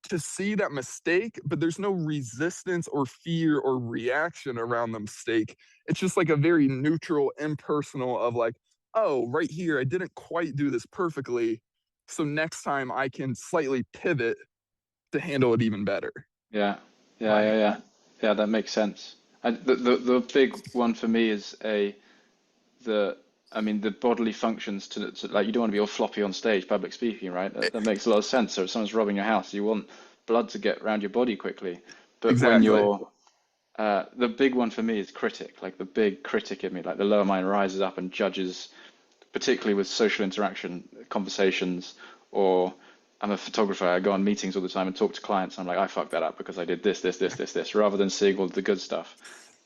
to see that mistake, but there's no resistance or fear or reaction around the mistake. It's just like a very neutral, impersonal of like, oh, right here, I didn't quite do this perfectly. So next time I can slightly pivot to handle it even better. Yeah. Yeah. Like, Yeah. Yeah. Yeah. That makes sense. And the big one for me is the I mean the bodily functions to like you don't want to be all floppy on stage, public speaking, right? That makes a lot of sense. So if someone's robbing your house, you want blood to get around your body quickly. But when exactly. you're the big one for me is critic, like the big critic in me, like the lower mind rises up and judges, particularly with social interaction, conversations, or I'm a photographer. I go on meetings all the time and talk to clients. I'm like, I fucked that up because I did this, rather than seeing all the good stuff.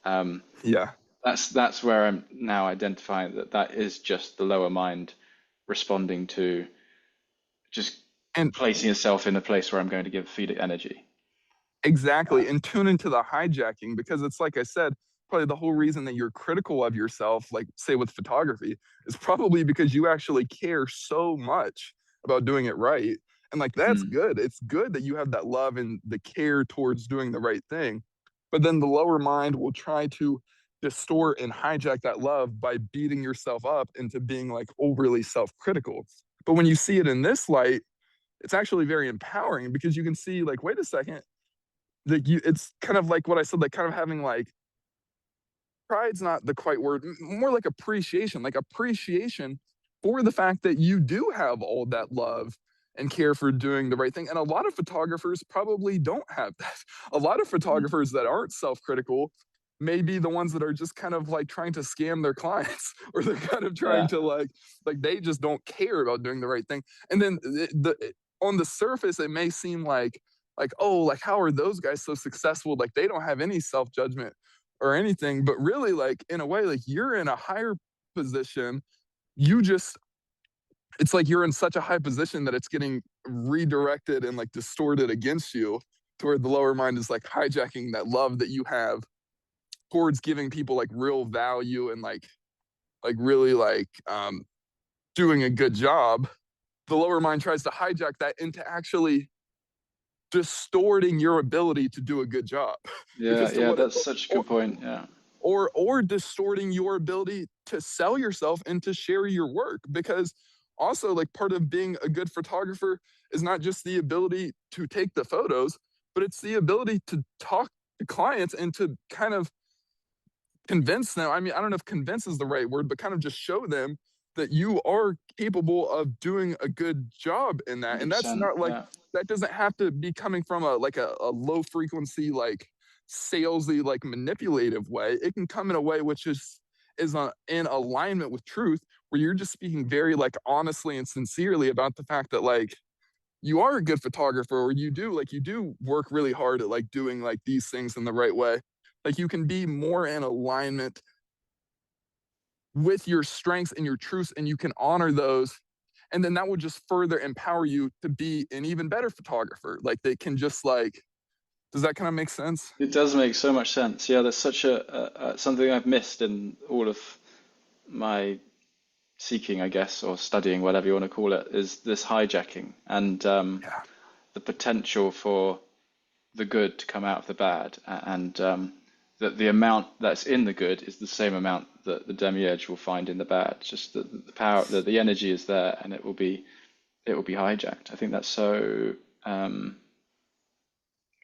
Um, Yeah. that's where I'm now identifying that that is just the lower mind responding to just And placing itself in a place where I'm going to feed it energy. exactly. And tune into the hijacking because it's like I said, probably the whole reason that you're critical of yourself, like say with photography, is probably because you actually care so much about doing it right. And like that's Mm, good. It's good that you have that love and the care towards doing the right thing. But then the lower mind will try to distort and hijack that love by beating yourself up into being like overly self-critical. But when you see it in this light, it's actually very empowering because you can see like, wait a second, like you, it's kind of like what I said, like kind of having like pride's not the quite word, more like appreciation for the fact that you do have all that love and care for doing the right thing. And a lot of photographers probably don't have that. A lot of mm, photographers that aren't self-critical may be the ones that are just kind of like trying to scam their clients or they're kind of trying yeah, to like they just don't care about doing the right thing. And then on the surface it may seem like oh, like how are those guys so successful, like they don't have any self-judgment or anything, but really like in a way like you're in a higher position. You just, it's like you're in such a high position that it's getting redirected and like distorted against you to where the lower mind is like hijacking that love that you have towards giving people like real value and like really like doing a good job. The lower mind tries to hijack that into actually distorting your ability to do a good job yeah, because to yeah. what, That's such a or good point. Yeah, or distorting your ability to sell yourself and to share your work because also like part of being a good photographer is not just the ability to take the photos, but it's the ability to talk to clients and to kind of convince them. I mean, I don't know if convince is the right word, but kind of just show them that you are capable of doing a good job in that. And that's 100%. not like, Yeah. that doesn't have to be coming from a low frequency, like salesy, like manipulative way. It can come in a way which is in alignment with truth, where you're just speaking very like honestly and sincerely about the fact that like you are a good photographer, or you do work really hard at like doing like these things in the right way. Like you can be more in alignment with your strengths and your truths, and you can honor those, and then that will just further empower you to be an even better photographer. Like they can just like, does that kind of make sense? It does make so much sense. Yeah, there's such something I've missed in all of my seeking, I guess, or studying, whatever you want to call it, is this hijacking and Yeah. the potential for the good to come out of the bad, and that the amount that's in the good is the same amount that the demiurge will find in the bad. Just the power, the energy is there, and it will be hijacked. I think that's so.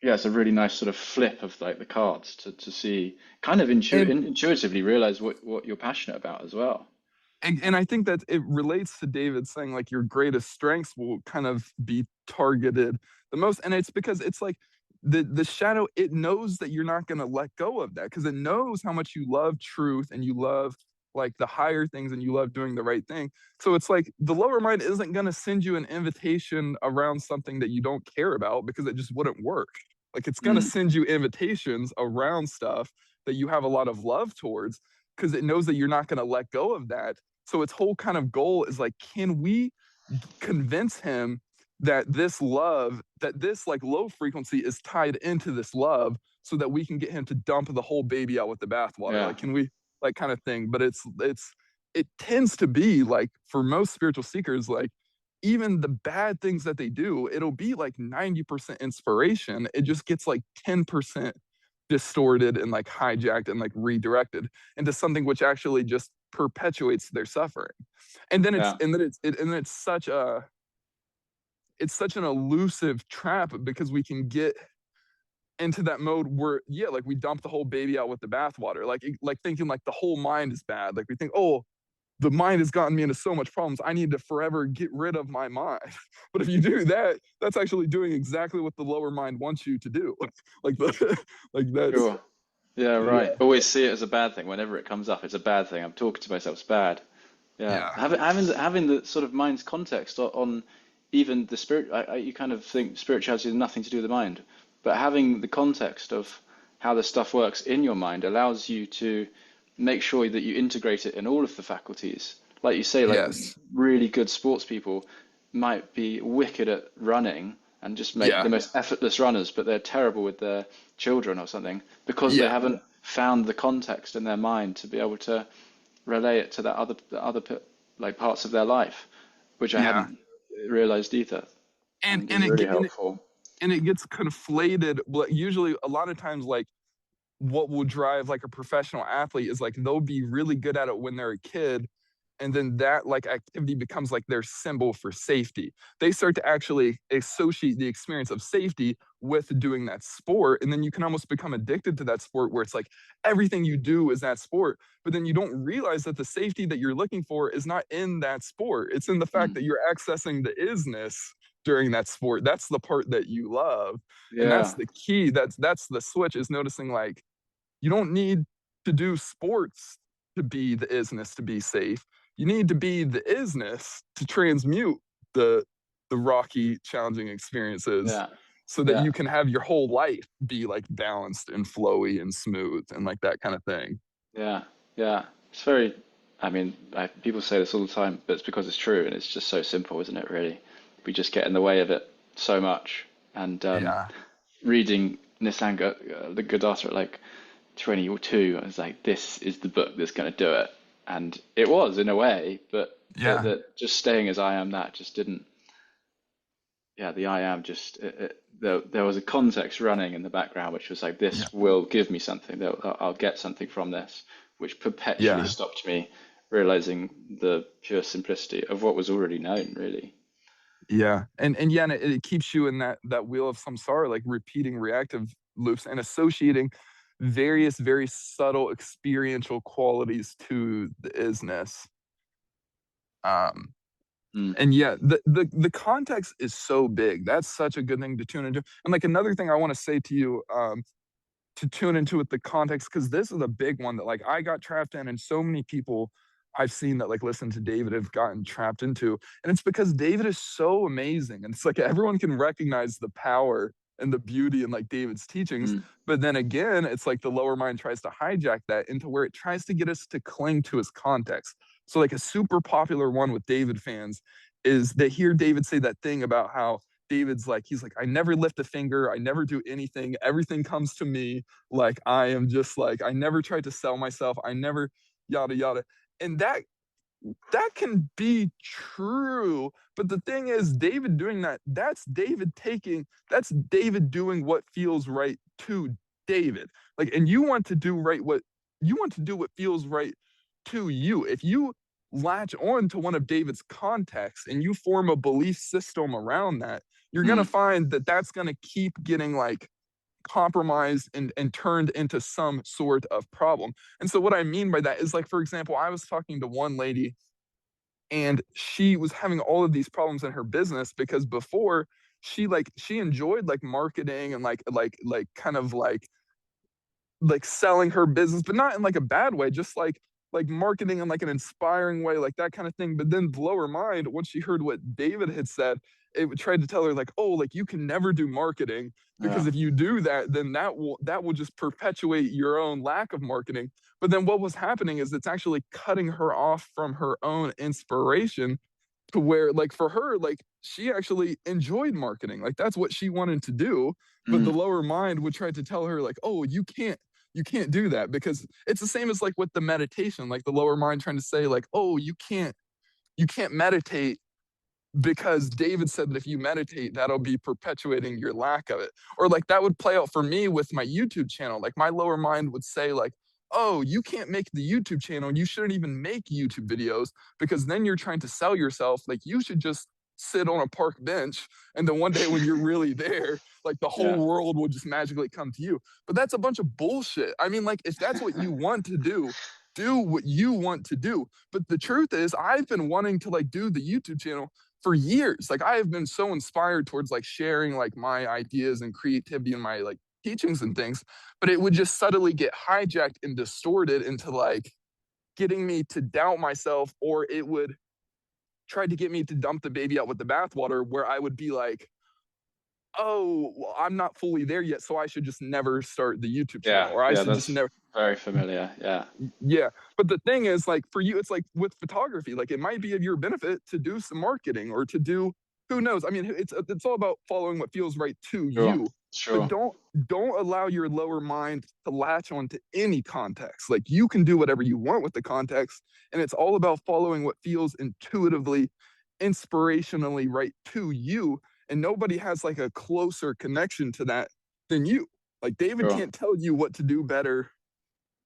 Yeah, it's a really nice sort of flip of like the cards to see, kind of And intuitively realize what you're passionate about as well. and I think that it relates to David saying like your greatest strengths will kind of be targeted the most. And it's because it's like the shadow, it knows that you're not going to let go of that, because it knows how much you love truth and you love like the higher things and you love doing the right thing. So it's like the lower mind isn't going to send you an invitation around something that you don't care about, because it just wouldn't work. Like it's going to Mm, send you invitations around stuff that you have a lot of love towards, because it knows that you're not going to let go of that. So its whole kind of goal is like, can we convince him that this love, that this like low frequency is tied into this love, so that we can get him to dump the whole baby out with the bathwater? yeah, Like, can we, like, kind of thing? But it tends to be like, for most spiritual seekers, like even the bad things that they do, it'll be like 90% inspiration. It just gets like 10% distorted and like hijacked and like redirected into something which actually just perpetuates their suffering. And then yeah, it's such an elusive trap, because we can get into that mode where, yeah, like we dump the whole baby out with the bathwater, like thinking like the whole mind is bad. Like we think, oh, the mind has gotten me into so much problems, I need to forever get rid of my mind. But if you do that, that's actually doing exactly what the lower mind wants you to do. Like the like that's sure. Yeah, right. yeah, Always see it as a bad thing. Whenever it comes up, it's a bad thing. I'm talking to myself, it's bad. Yeah, yeah, having the sort of mind's context on even the spirit. You kind of think spirituality has nothing to do with the mind, but having the context of how the stuff works in your mind allows you to make sure that you integrate it in all of the faculties. Like you say, like yes, really good sports people might be wicked at running and just make the yeah, most effortless runners, but they're terrible with their children or something because they yeah, haven't found the context in their mind to be able to relay it to that like parts of their life, which I yeah. hadn't realized either, and and is and it really get helpful. and it gets conflated. Well, usually a lot of times, like what will drive like a professional athlete is like they'll be really good at it when they're a kid, and then that like activity becomes like their symbol for safety. They start to actually associate the experience of safety with doing that sport, and then you can almost become addicted to that sport, where it's like everything you do is that sport. But then you don't realize that the safety that you're looking for is not in that sport, it's in the fact Mm. that you're accessing the isness during that sport. That's the part that you love, and that's Yeah. the key. That's the switch, is noticing like you don't need to do sports to be the isness, to be safe. You need to be the isness to transmute the the rocky, challenging experiences, Yeah. so that Yeah. you can have your whole life be like balanced and flowy and smooth and like that kind of thing. Yeah. Yeah. It's very, I mean, people say this all the time, but it's because it's true, and it's just so simple, isn't it, really? We just get in the way of it so much. And Yeah. reading Nisanga, the Gadatta at like 22, I was like, this is the book that's going to do it. And it was in a way, but Yeah. that just staying as I am, that just didn't, yeah, the I am just, there was a context running in the background, which was like, Yeah. this will give me something, I'll get something from this, which perpetually Yeah. stopped me realizing the pure simplicity of what was already known, really. Yeah, and yeah, and it keeps you in that wheel of samsara, like repeating reactive loops and associating various very subtle experiential qualities to the isness. Um, Mm, and yeah, the context is so big. That's such a good thing to tune into. And like another thing I want to say to you, to tune into with the context, because this is a big one that like I got trapped in, and so many people I've seen that like listen to David have gotten trapped into. And it's because David is so amazing. And it's like everyone can recognize the power and the beauty in like David's teachings. mm, But then again, it's like the lower mind tries to hijack that into where it tries to get us to cling to his context. So like a super popular one with David fans is they hear David say that thing about how David's like, he's like, I never lift a finger, I never do anything, everything comes to me. Like I am just like, I never tried to sell myself, I never yada yada. And that can be true, but the thing is David doing that, that's David doing what feels right to David. Like, and you want to do what feels right to you. If you latch on to one of David's contexts and you form a belief system around that, you're going to mm, find that that's going to keep getting like compromised and turned into some sort of problem. And so what I mean by that is like, for example, I was talking to one lady and she was having all of these problems in her business because before she enjoyed like marketing and like kind of like selling her business, but not in like a bad way, just like marketing in like an inspiring way, like that kind of thing. But then the lower mind, once she heard what David had said, it tried to tell her like, oh, like you can never do marketing yeah. because if you do that, then that will just perpetuate your own lack of marketing. But then what was happening is it's actually cutting her off from her own inspiration to where like for her like she actually enjoyed marketing, like that's what she wanted to do, but the Mm, lower mind would try to tell her like, oh, you can't do that because it's the same as like with the meditation, like the lower mind trying to say like, oh, you can't meditate because David said that if you meditate, that'll be perpetuating your lack of it. Or like that would play out for me with my YouTube channel. Like my lower mind would say like, oh, you can't make the YouTube channel. You shouldn't even make YouTube videos because then you're trying to sell yourself. Like you should just sit on a park bench. And then one day when you're really there, like the yeah. whole world will just magically come to you. But that's a bunch of bullshit. I mean, like if that's what you want to do what you want to do. But the truth is, I've been wanting to like do the YouTube channel for years. Like I have been so inspired towards like sharing like my ideas and creativity and my like teachings and things, but it would just subtly get hijacked and distorted into like getting me to doubt myself, or it would try to get me to dump the baby out with the bathwater where I would be like, oh, well, I'm not fully there yet, so I should just never start the YouTube channel, Yeah, or I yeah, should just that's never. very familiar. Yeah, Yeah. But the thing is, like, for you, it's like with photography, like, it might be of your benefit to do some marketing or to do, who knows? I mean, it's all about following what feels right to sure, you. But sure. don't allow your lower mind to latch onto any context. Like, you can do whatever you want with the context. And it's all about following what feels intuitively, inspirationally right to you. And nobody has like a closer connection to that than you. Like, David Sure. can't tell you what to do better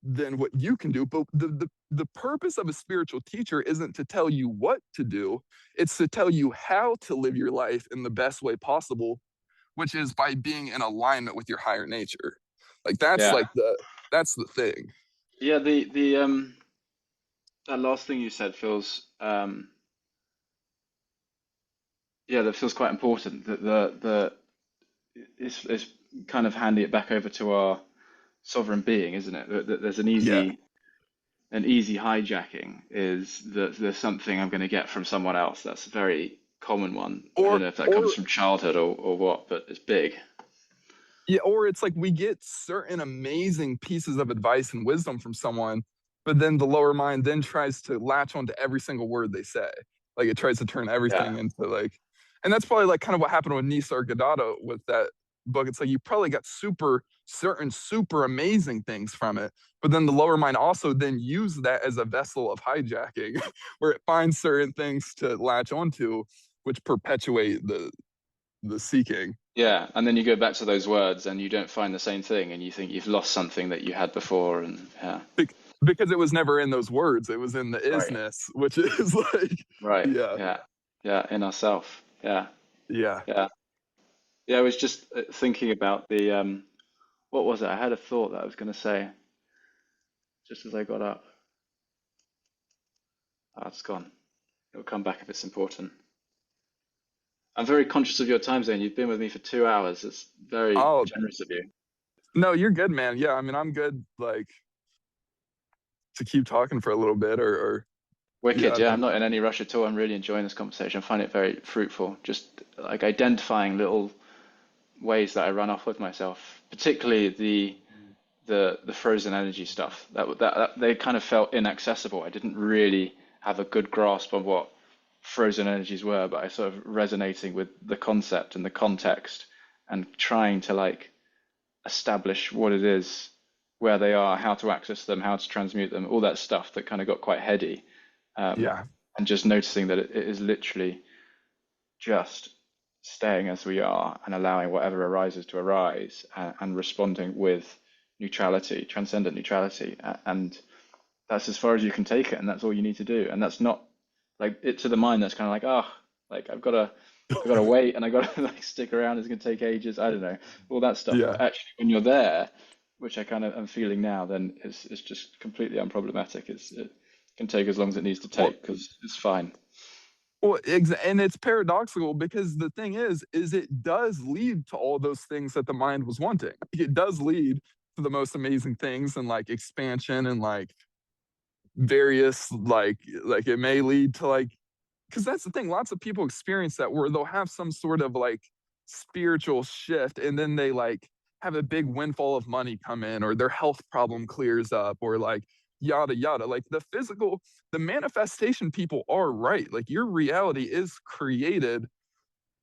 than what you can do. But the purpose of a spiritual teacher isn't to tell you what to do, it's to tell you how to live your life in the best way possible, which is by being in alignment with your higher nature. Like Yeah, that's the thing. yeah. The that last thing you said feels yeah, that feels quite important. That the it's kind of handing it back over to our sovereign being, isn't it? That there's Yeah. an easy hijacking is that there's something I'm going to get from someone else. That's a very common one. I don't Or know if that comes or from childhood or what, but it's big. Yeah, or it's like we get certain amazing pieces of advice and wisdom from someone, but then the lower mind then tries to latch onto every single word they say. Like it tries to turn Yeah, everything into like, and that's probably like kind of what happened with Nisar Gadada with that book. It's like you probably got super amazing things from it, but then the lower mind also then used that as a vessel of hijacking, where it finds certain things to latch onto, which perpetuate the seeking. yeah. And then you go back to those words and you don't find the same thing, and you think you've lost something that you had before, and yeah, because it was never in those words. It was in the Right. isness, which is like, Right. yeah, Yeah. Yeah. In ourself. Yeah. yeah. Yeah. Yeah. I was just thinking about the what was it? I had a thought that I was going to say just as I got up. Oh, it's gone. It'll come back if it's important. I'm very conscious of your time zone. You've been with me for 2 hours. It's very Oh generous of you. no, you're good, man. Yeah, I mean, I'm good. Like to keep talking for a little bit, or Wicked. yeah, Yeah, I'm not in any rush at all. I'm really enjoying this conversation. I find it very fruitful. Just like identifying little ways that I run off with myself, particularly the frozen energy stuff. That they kind of felt inaccessible. I didn't really have a good grasp on what frozen energies were, but I sort of resonating with the concept and the context and trying to like establish what it is, where they are, how to access them, how to transmute them, all that stuff that kind of got quite heady. Um, yeah, and just noticing that it is literally just staying as we are and allowing whatever arises to arise and responding with neutrality, transcendent neutrality. And that's as far as you can take it, and that's all you need to do. And that's not like it to the mind. That's kind of like, oh, like I've got to wait, and I got to like stick around. It's gonna take ages. I don't know, all that stuff. yeah. But actually, when you're there, which I kind of am feeling now, then it's just completely unproblematic. It can take as long as it needs to Well, take because it's fine. and it's paradoxical because the thing is it does lead to all those things that the mind was wanting. It does lead to the most amazing things and like expansion and like various like it may lead to like because that's the thing. Lots of people experience that where they'll have some sort of like spiritual shift and then they like have a big windfall of money come in or their health problem clears up or like yada yada. Like the manifestation people are right. Like your reality is created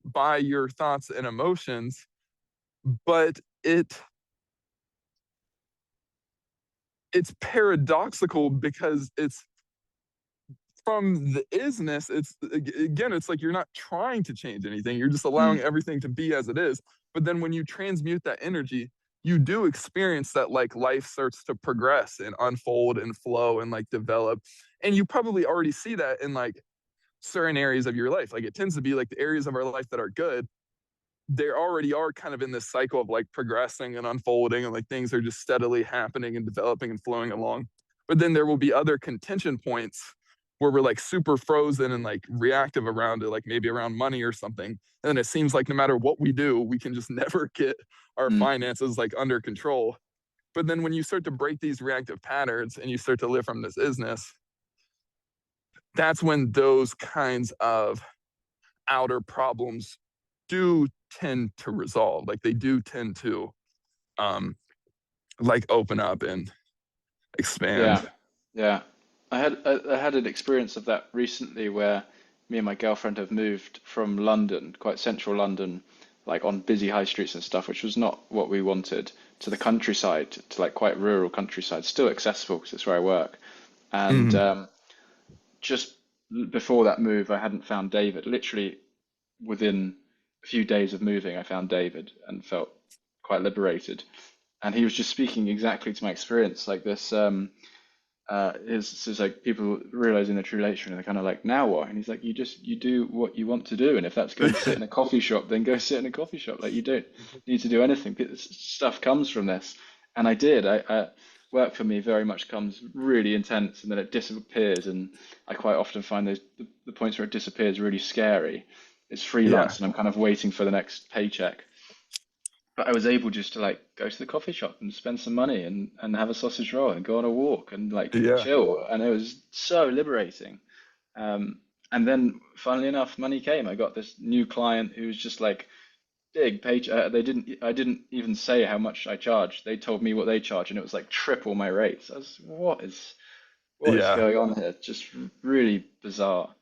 by your thoughts and emotions, but it's paradoxical because it's from the isness, it's again, it's like you're not trying to change anything. You're just allowing Mm, everything to be as it is. But then when you transmute that energy, you do experience that like life starts to progress and unfold and flow and like develop. And you probably already see that in like certain areas of your life. Like it tends to be like the areas of our life that are good they already are kind of in this cycle of like progressing and unfolding and like things are just steadily happening and developing and flowing along. But then there will be other contention points where we're like super frozen and like reactive around it, like maybe around money or something. And it seems like no matter what we do, we can just never get our mm, finances like under control. But then when you start to break these reactive patterns and you start to live from this isness, that's when those kinds of outer problems do tend to resolve. Like they do tend to um like open up and expand. yeah, yeah. I had an experience of that recently where me and my girlfriend have moved from London, quite central London, like on busy high streets and stuff, which was not what we wanted, to the countryside, to like quite rural countryside, still accessible because it's where I work. And Mm, just before that move, I hadn't found David. Literally within a few days of moving, I found David and felt quite liberated. And he was just speaking exactly to my experience, like this. Is like people realizing the true nature, and they're kind of like, now what? And he's like, you do what you want to do, and if that's go and sit in a coffee shop, then go sit in a coffee shop. Like you don't need to do anything. Stuff comes from this, and I did. Work for me very much comes really intense, and then it disappears, and I quite often find the points where it disappears really scary. It's yeah, freelance, and I'm kind of waiting for the next paycheck. But I was able just to like go to the coffee shop and spend some money and have a sausage roll and go on a walk and like yeah, chill. And it was so liberating. And then funnily enough, money came. I got this new client who was just like big page. I didn't even say how much I charged. They told me what they charge and it was like triple my rates. I was, what is yeah, going on here? Just really bizarre.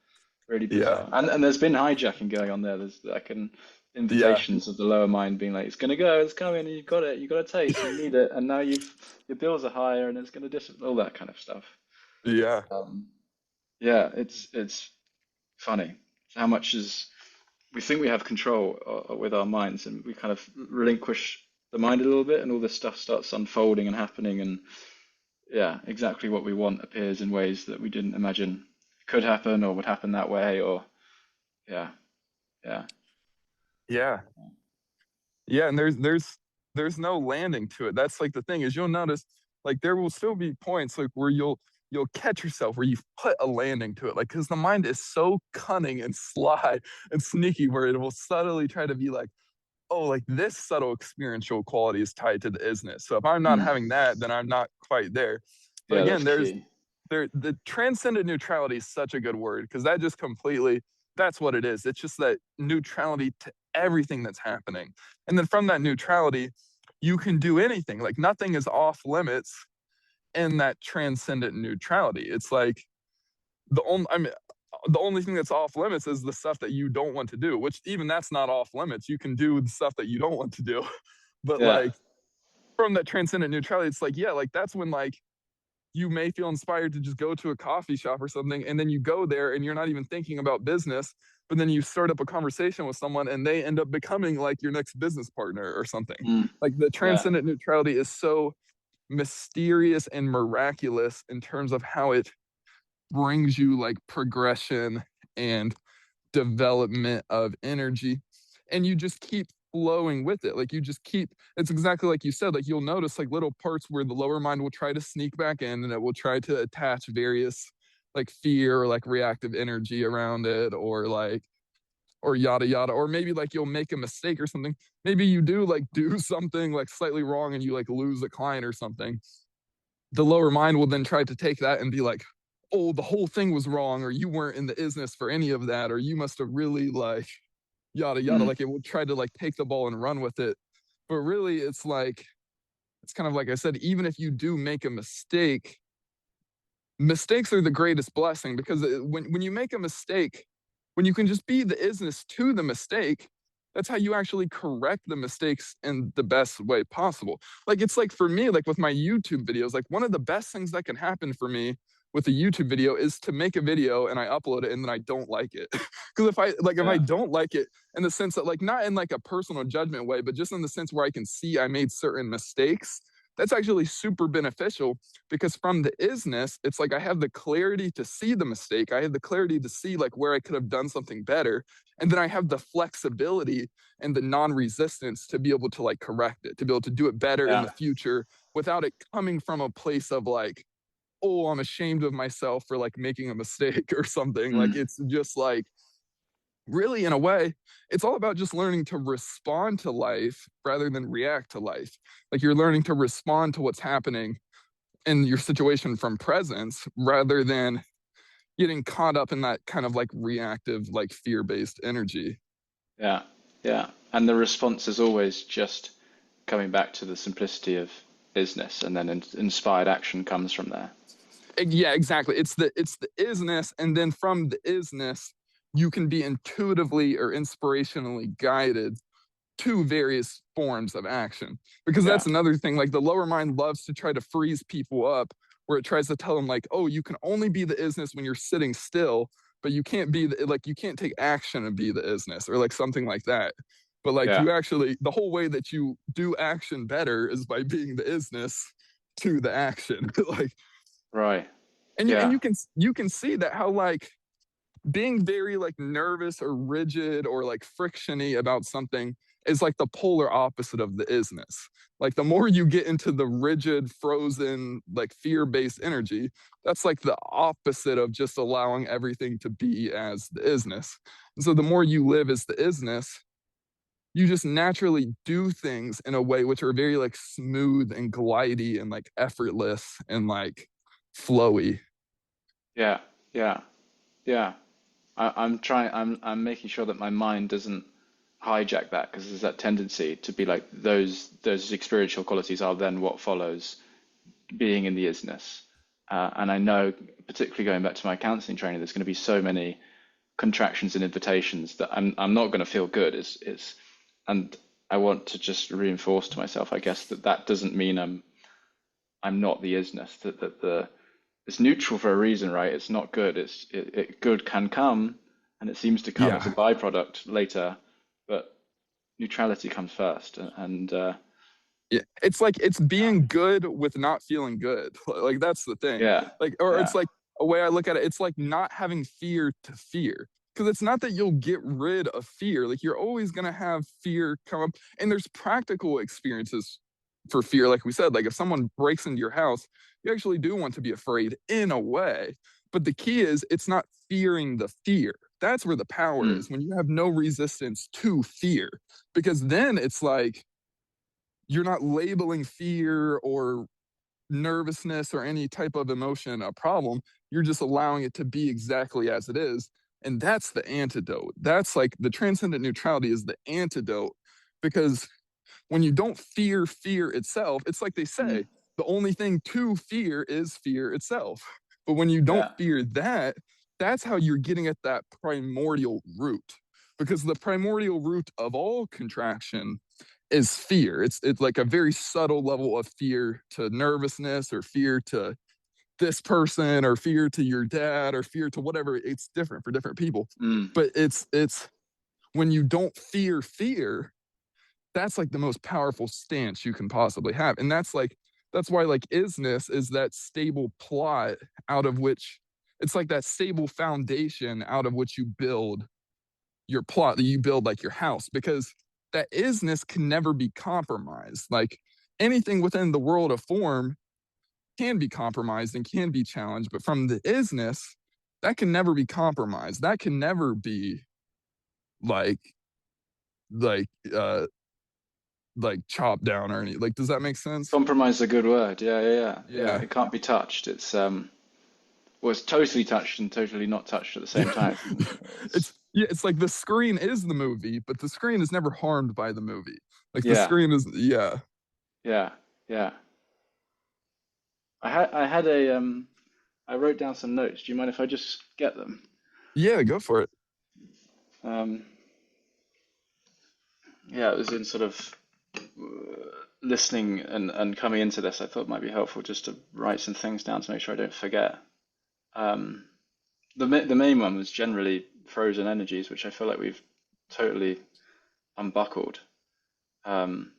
Really yeah, bizarre. And there's been hijacking going on there. There's like an yeah, invitations of the lower mind being like, it's gonna go, it's coming, you got it, you got a taste, you need it, and now your bills are higher and it's gonna all that kind of stuff. yeah, Um, yeah, it's funny how much is we think we have control with our minds, and we kind of relinquish the mind a little bit, and all this stuff starts unfolding and happening, and yeah, exactly what we want appears in ways that we didn't imagine could happen or would happen that way, or yeah, yeah, Yeah. Yeah, and there's no landing to it. That's like the thing is you'll notice like there will still be points like where you'll catch yourself where you've put a landing to it. Like because the mind is so cunning and sly and sneaky where it will subtly try to be like, oh, like this subtle experiential quality is tied to the isness. So if I'm not mm, having that, then I'm not quite there. But yeah, again, that's key. the transcendent neutrality is such a good word because that just completely that's what it is. It's just that neutrality to everything that's happening. And then from that neutrality, you can do anything. Like nothing is off limits in that transcendent neutrality. It's like the only thing that's off limits is the stuff that you don't want to do, which even that's not off limits. You can do the stuff that you don't want to do. But Yeah, like from that transcendent neutrality, it's like, yeah, like that's when like you may feel inspired to just go to a coffee shop or something. And then you go there and you're not even thinking about business. But then you start up a conversation with someone and they end up becoming like your next business partner or something. mm, Like the yeah, transcendent neutrality is so mysterious and miraculous in terms of how it brings you like progression and development of energy and you just keep flowing with it like you just keep it's exactly like you said like you'll notice like little parts where the lower mind will try to sneak back in and it will try to attach various like fear or like reactive energy around it or like or yada yada or maybe like you'll make a mistake or something maybe you do like do something like slightly wrong and you like lose a client or something the lower mind will then try to take that and be like, oh, the whole thing was wrong, or you weren't in the isness for any of that, or you must have really like yada yada. mm, Like it will try to like take the ball and run with it. But really, it's like it's kind of like I said, even if you do make a mistake, mistakes are the greatest blessing because when you make a mistake, when you can just be the isness to the mistake, that's how you actually correct the mistakes in the best way possible. Like it's like for me, like with my YouTube videos, like one of the best things that can happen for me with a YouTube video is to make a video and I upload it and then I don't like it. Because if I yeah, don't like it in the sense that like not in like a personal judgment way, but just in the sense where I can see I made certain mistakes, that's actually super beneficial because from the isness, it's like I have the clarity to see the mistake. I have the clarity to see like where I could have done something better. And then I have the flexibility and the non-resistance to be able to like correct it, to be able to do it better in yeah, the future without it coming from a place of like, oh, I'm ashamed of myself for like making a mistake or something. Like mm, it's just like really in a way it's all about just learning to respond to life rather than react to life like you're learning to respond to what's happening in your situation from presence rather than getting caught up in that kind of like reactive like fear-based energy. yeah, yeah. And the response is always just coming back to the simplicity of business, and then inspired action comes from there. Yeah, exactly. It's the isness and then from the isness you can be intuitively or inspirationally guided to various forms of action. Because Yeah, that's another thing. Like the lower mind loves to try to freeze people up, where it tries to tell them, like, oh, you can only be the isness when you're sitting still, but you can't be like, you can't take action and be the isness or like something like that. But like, yeah, you actually, the whole way that you do action better is by being the isness to the action. Like, right. and Yeah, you can see that how like being very like nervous or rigid or like frictiony about something is like the polar opposite of the isness. Like the more you get into the rigid, frozen, like fear-based energy, that's like the opposite of just allowing everything to be as the isness. And so the more you live as the isness, you just naturally do things in a way which are very like smooth and glidey and like effortless and like flowy. yeah, yeah, yeah. I'm trying. I'm making sure that my mind doesn't hijack that because there's that tendency to be like those experiential qualities are then what follows being in the isness. And I know, particularly going back to my counseling training, there's going to be so many contractions and invitations that I'm not going to feel good. And I want to just reinforce to myself, I guess, that that doesn't mean I'm not the isness. That the it's neutral for a reason, right? It's not good. It good can come, and it seems to come as a Yeah. byproduct later, but neutrality comes first. And Yeah, it's like it's being good with not feeling good. Like that's the thing. Yeah, Like, or yeah. it's like a way I look at it, it's like not having fear to fear. Because it's not that you'll get rid of fear. Like you're always gonna have fear come up. And there's practical experiences for fear. Like we said, like if someone breaks into your house, you actually do want to be afraid in a way. But the key is it's not fearing the fear. That's where the power Mm, is, when you have no resistance to fear. Because then it's like you're not labeling fear or nervousness or any type of emotion a problem. You're just allowing it to be exactly as it is. And that's the antidote. That's like the transcendent neutrality is the antidote, because when you don't fear fear itself, it's like they mm, say, the only thing to fear is fear itself. But when you don't yeah. fear that, that's how you're getting at that primordial root. Because the primordial root of all contraction is fear. It's like a very subtle level of fear to nervousness, or fear to this person, or fear to your dad, or fear to whatever. It's different for different people. Mm, But it's when you don't fear fear, that's like the most powerful stance you can possibly have. And that's why like isness is that stable plot out of which, it's like that stable foundation out of which you build your plot, that you build like your house, because that isness can never be compromised. Like anything within the world of form can be compromised and can be challenged, but from the isness, that can never be compromised. That can never be like like uh like chopped down or any, like, does that make sense? compromise is a good word. Yeah, yeah, yeah, yeah. Yeah. It can't be touched. Well, it's totally touched and totally not touched at the same time. It's It's, yeah, it's like the screen is the movie, but the screen is never harmed by the movie. Like the yeah, screen is, yeah. yeah, yeah. I had a I wrote down some notes. Do you mind if I just get them? Yeah, go for it. Um, yeah, it was in sort of listening and coming into this. I thought it might be helpful just to write some things down to make sure I don't forget. Um, the main one was generally frozen energies, which I feel like we've totally unbuckled. Um,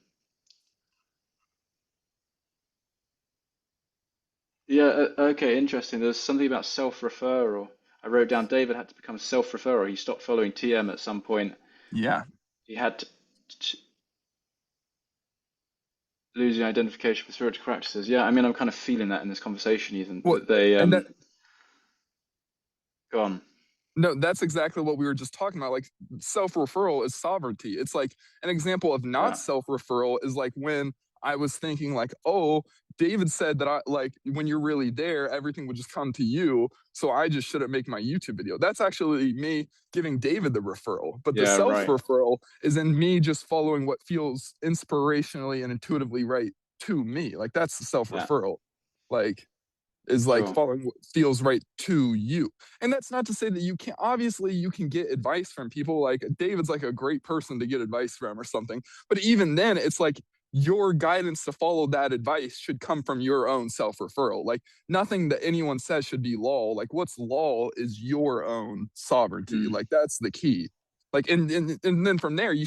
yeah, okay, interesting. There's something about self-referral. I wrote down David had to become self-referral. He stopped following TM at some point. Yeah. He had to losing identification with spiritual practices. Yeah, I mean, I'm kind of feeling that in this conversation, Ethan, Well, that they and that go on. no, that's exactly what we were just talking about. Like self-referral is sovereignty. It's like an example of not Yeah, self-referral is like when I was thinking like, oh, David said that I like when you're really there, everything would just come to you. So I just shouldn't make my YouTube video. That's actually me giving David the referral. But the yeah, right. self-referral is in me just following what feels inspirationally and intuitively right to me. Like that's the Yeah, self-referral. Like is like sure. following what feels right to you. And that's not to say that you can't, obviously, you can get advice from people. Like David's like a great person to get advice from or something. But even then, it's like your guidance to follow that advice should come from your own self referral. Like nothing that anyone says should be law. Like what's law is your own sovereignty. Mm, Like that's the key. Like, and then from there, you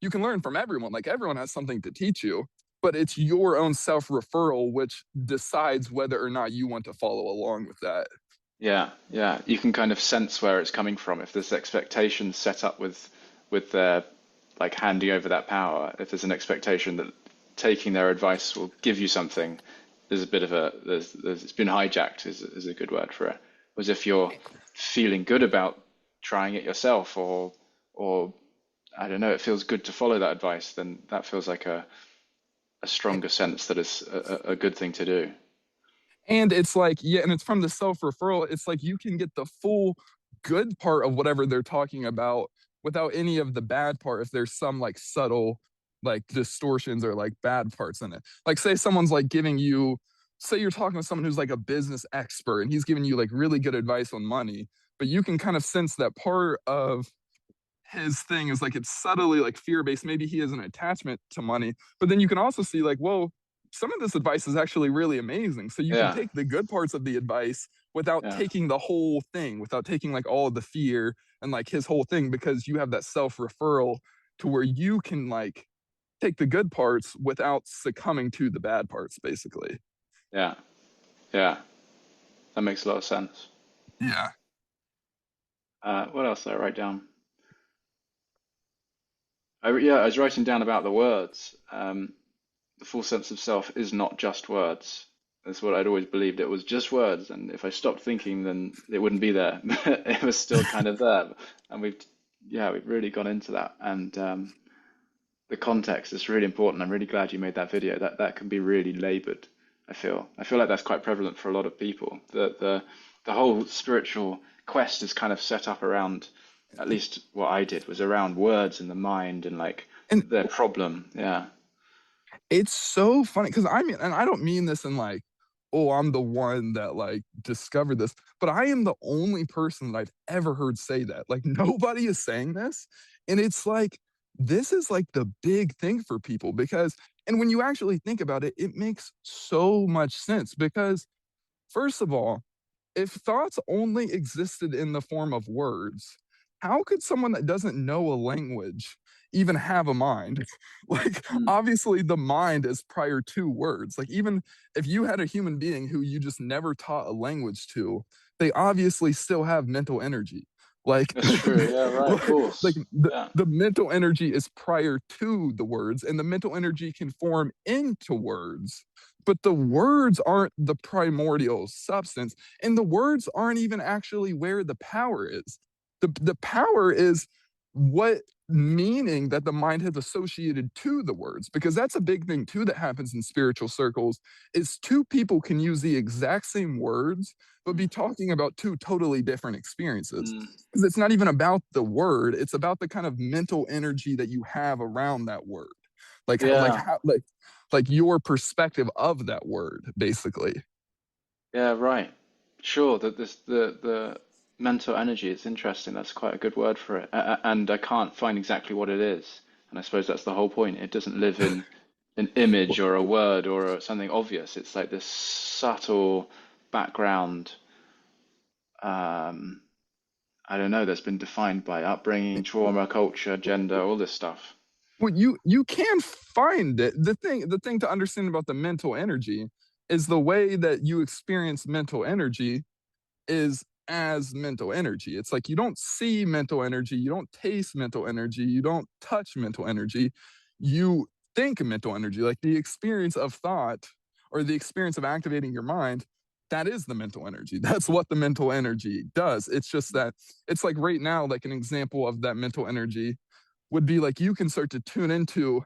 can learn from everyone. Like everyone has something to teach you, but it's your own self referral which decides whether or not you want to follow along with that. yeah, yeah. You can kind of sense where it's coming from if there's expectations set up with their like handing over that power. If there's an expectation that taking their advice will give you something, there's a bit of a there's it's been hijacked is a good word for it. Whereas if you're feeling good about trying it yourself or I don't know, it feels good to follow that advice, then that feels like a stronger sense that it's a good thing to do. And it's like, yeah, and it's from the self referral. It's like you can get the full good part of whatever they're talking about without any of the bad part if there's some like subtle like distortions or like bad parts in it. Like, say someone's like giving you, say you're talking to someone who's like a business expert and he's giving you like really good advice on money, but you can kind of sense that part of his thing is like it's subtly like fear based. Maybe he has an attachment to money, but then you can also see like, well, some of this advice is actually really amazing. So you can Yeah, take the good parts of the advice without yeah, taking the whole thing, without taking like all of the fear and like his whole thing, because you have that self referral to where you can like take the good parts without succumbing to the bad parts, basically. Yeah. Yeah. That makes a lot of sense. Yeah. What else did I write down? I was writing down about the words. The full sense of self is not just words. That's what I'd always believed. It was just words, and if I stopped thinking, then it wouldn't be there. It was still kind of there, and we've really gone into that. And the context is really important. I'm really glad you made that video. That can be really labored. I feel like that's quite prevalent for a lot of people. The whole spiritual quest is kind of set up around, at least what I did was around words and the mind and like And their problem. Yeah. it's so funny because I mean, and I don't mean this in like, oh, I'm the one that like discovered this, but I am the only person that I've ever heard say that. Like nobody is saying this. And it's like, this is like the big thing for people because, and when you actually think about it, it makes so much sense because, first of all, if thoughts only existed in the form of words, how could someone that doesn't know a language even have a mind? Like, Mm. obviously, the mind is prior to words. Like, even if you had a human being who you just never taught a language to, they obviously still have mental energy. Like, That's true. Yeah, right. Of like course. the, Yeah. the mental energy is prior to the words, and the mental energy can form into words. But the words aren't the primordial substance and the words aren't even actually where the power is. The power is what meaning that the mind has associated to the words, because that's a big thing too that happens in spiritual circles is two people can use the exact same words but Mm. be talking about two totally different experiences, Mm. because it's not even about the word, it's about the kind of mental energy that you have around that word, Yeah. like your perspective of that word basically. Yeah, right. Sure. That this the mental energy. It's interesting. That's quite a good word for it. And I can't find exactly what it is. And I suppose that's the whole point. It doesn't live in an image or a word or something obvious. It's like this subtle background. Um, I don't know. That's been defined by upbringing, trauma, culture, gender, all this stuff. Well, you can find it. The thing to understand about the mental energy is the way that you experience mental energy is as mental energy. It's like you don't see mental energy, you don't taste mental energy, you don't touch mental energy. You think mental energy, like the experience of thought or the experience of activating your mind. That is the mental energy. That's what the mental energy does. It's just that it's like right now, like an example of that mental energy would be like you can start to tune into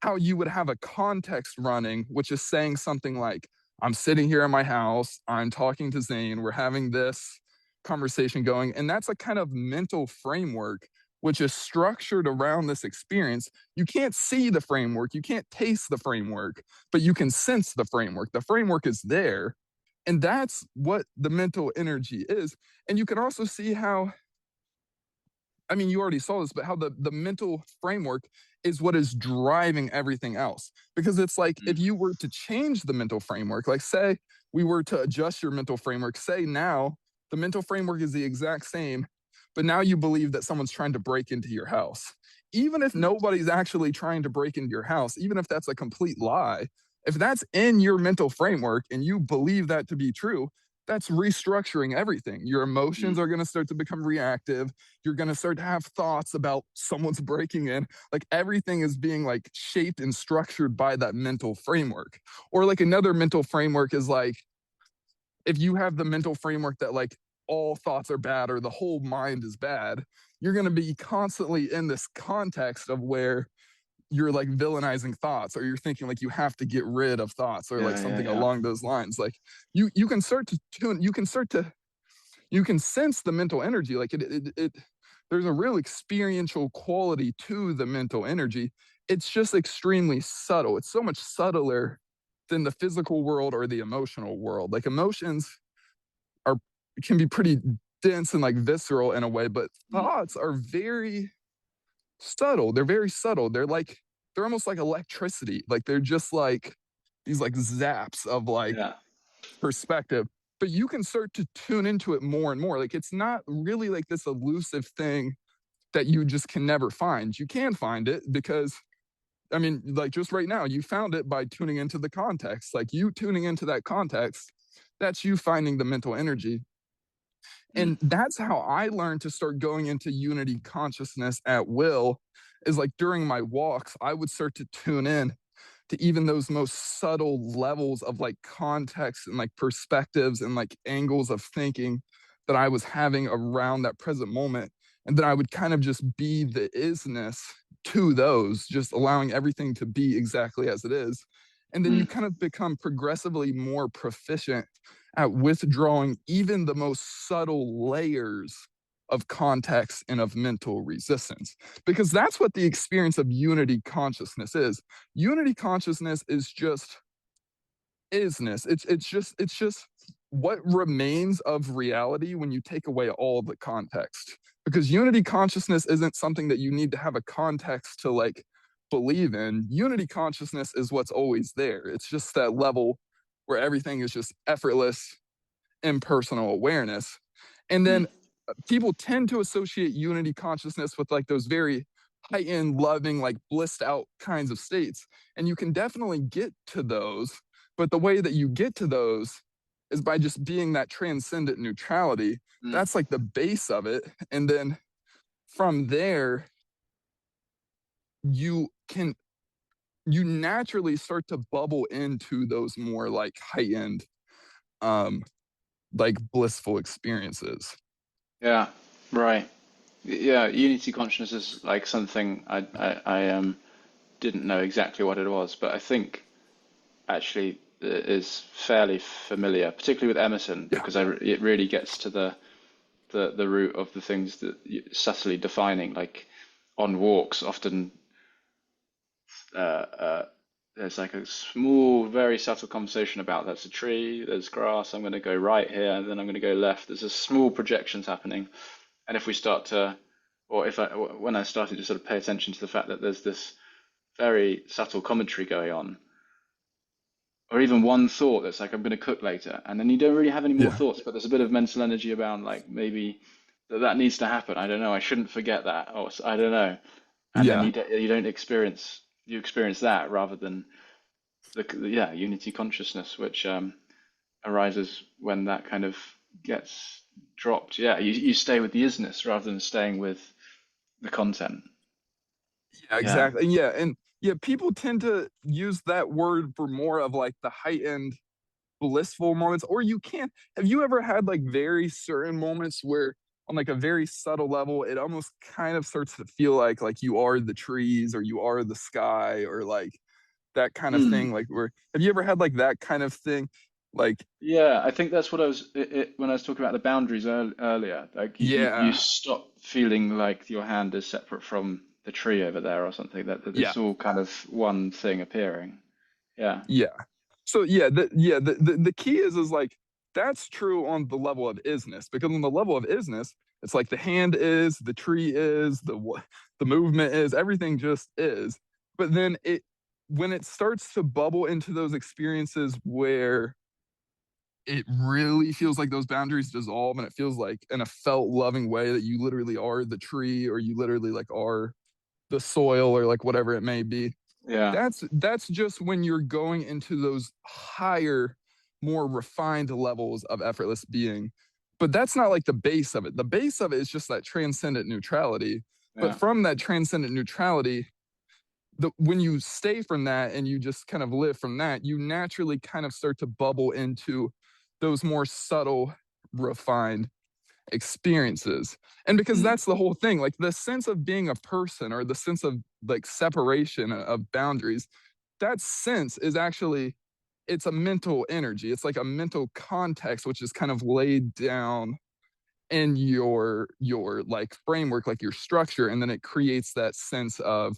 how you would have a context running, which is saying something like, I'm sitting here in my house, I'm talking to Zane, we're having this conversation going. And that's a kind of mental framework which is structured around this experience. You can't see the framework, you can't taste the framework, but you can sense the framework. The framework is there. And that's what the mental energy is. And you can also see how, I mean, you already saw this, but how the mental framework is what is driving everything else. Because it's like Mm. if you were to change the mental framework, like say we were to adjust your mental framework, say now the mental framework is the exact same, but now you believe that someone's trying to break into your house. Even if Mm. nobody's actually trying to break into your house, even if that's a complete lie, if that's in your mental framework and you believe that to be true, that's restructuring everything. Your emotions Mm. are going to start to become reactive. You're going to start to have thoughts about someone's breaking in. Like everything is being like shaped and structured by that mental framework. Or like another mental framework is like if you have the mental framework that like all thoughts are bad or the whole mind is bad, you're going to be constantly in this context of where you're like villainizing thoughts or you're thinking like you have to get rid of thoughts or like Yeah, yeah, something yeah. along those lines. Like you can start to tune, you can sense the mental energy. Like it there's a real experiential quality to the mental energy. It's just extremely subtle. It's so much subtler than the physical world or the emotional world. Like emotions are can be pretty dense and like visceral in a way, but Mm. thoughts are very subtle. They're very subtle. They're almost like electricity. Like they're just like these like zaps of like Yeah. perspective, but you can start to tune into it more and more. Like it's not really like this elusive thing that you just can never find. You can find it because I mean, like just right now, you found it by tuning into the context. Like you tuning into that context, that's you finding the mental energy. Mm, And that's how I learned to start going into unity consciousness at will, is like during my walks, I would start to tune in to even those most subtle levels of like context and like perspectives and like angles of thinking that I was having around that present moment. And then I would kind of just be the isness to those, just allowing everything to be exactly as it is. And then you mm, kind of become progressively more proficient at withdrawing even the most subtle layers of context and of mental resistance, because that's what the experience of unity consciousness is. Unity consciousness is just isness. It's just what remains of reality when you take away all the context. Because unity consciousness isn't something that you need to have a context to like believe in. Unity consciousness is what's always there. It's just that level where everything is just effortless, impersonal awareness. And mm, then people tend to associate unity consciousness with like those very heightened, loving, like blissed out kinds of states. And you can definitely get to those. But the way that you get to those is by just being that transcendent neutrality. mm. That's like the base of it. And then from there, you can, you naturally start to bubble into those more like heightened, um, like blissful experiences. Yeah, right. Yeah, unity consciousness is like something I didn't know exactly what it was, but I think actually it is fairly familiar, particularly with Emerson, Yeah. because it really gets to the root of the things that subtly defining. Like on walks, often there's like a small, very subtle conversation about that's a tree, there's grass, I'm going to go right here, and then I'm going to go left. There's a small projections happening, and if we start to, or if I, when I started to sort of pay attention to the fact that there's this very subtle commentary going on, or even one thought that's like I'm going to cook later, and then you don't really have any more Yeah. thoughts, but there's a bit of mental energy about like maybe that needs to happen. I don't know. I shouldn't forget that, or I don't know. And then Yeah. you don't experience you experience that rather than yeah, unity consciousness, which arises when that kind of gets dropped. Yeah, you stay with the isness rather than staying with the content. Yeah, Yeah. exactly. Yeah, and yeah, people tend to use that word for more of like the heightened blissful moments. Or you can't, have you ever had like very certain moments where on like a very subtle level it almost kind of starts to feel like you are the trees or you are the sky or like that kind of Mm. thing, like where have you ever had like that kind of thing, like Yeah, I think that's what I was when I was talking about the boundaries earlier. Like you yeah, stop feeling like your hand is separate from the tree over there or something. That yeah, it's all kind of one thing appearing. Yeah. yeah. So yeah, the key is like that's true on the level of isness, because on the level of isness, it's like the hand is, the tree is, the movement is, everything just is. But then it when it starts to bubble into those experiences where it really feels like those boundaries dissolve and it feels like in a felt loving way that you literally are the tree or you literally like are the soil or like whatever it may be, Yeah. that's just when you're going into those higher, more refined levels of effortless being. But that's not like the base of it. The base of it is just that transcendent neutrality. But Yeah. from that transcendent neutrality, when you stay from that and you just kind of live from that, you naturally kind of start to bubble into those more subtle, refined experiences. And because Mm. that's the whole thing, like the sense of being a person or the sense of like separation of boundaries, that sense is actually, it's a mental energy. It's like a mental context which is kind of laid down in your like framework, like your structure, and then it creates that sense of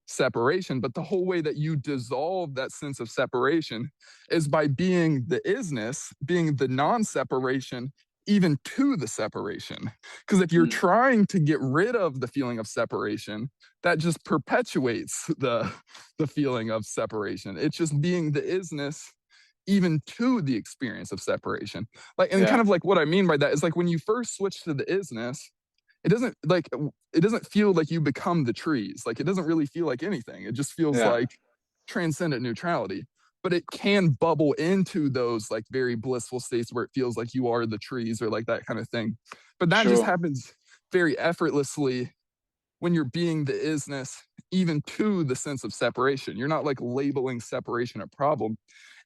separation. But the whole way that you dissolve that sense of separation is by being the isness, being the non separation, even to the separation. Because if you're Mm. trying to get rid of the feeling of separation, that just perpetuates the feeling of separation. It's just being the isness even to the experience of separation. Like, and kind Yeah. of like what I mean by that is like when you first switch to the isness, it doesn't feel like you become the trees. Like it doesn't really feel like anything. It just feels Yeah, like transcendent neutrality. But it can bubble into those like very blissful states where it feels like you are the trees or like that kind of thing. But that just sure. happens very effortlessly when you're being the isness, even to the sense of separation. You're not like labeling separation a problem.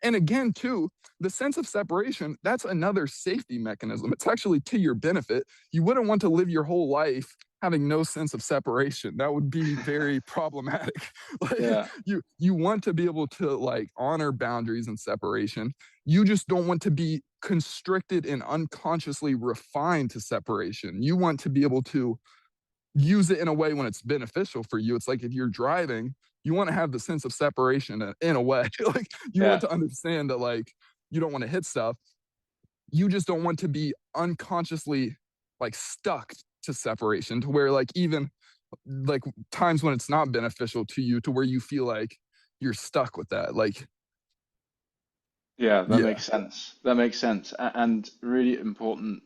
And again, too, the sense of separation, that's another safety mechanism. It's actually to your benefit. You wouldn't want to live your whole life having no sense of separation. That would be very problematic. Like Yeah, you want to be able to like honor boundaries and separation. You just don't want to be constricted and unconsciously refined to separation. You want to be able to use it in a way when it's beneficial for you. It's like if you're driving, you want to have the sense of separation in a way. Like you want yeah, to understand that like you don't want to hit stuff. You just don't want to be unconsciously like stuck to separation to where like even like times when it's not beneficial to you to where you feel like you're stuck with that. Like yeah. That yeah, makes sense. That makes sense, and really important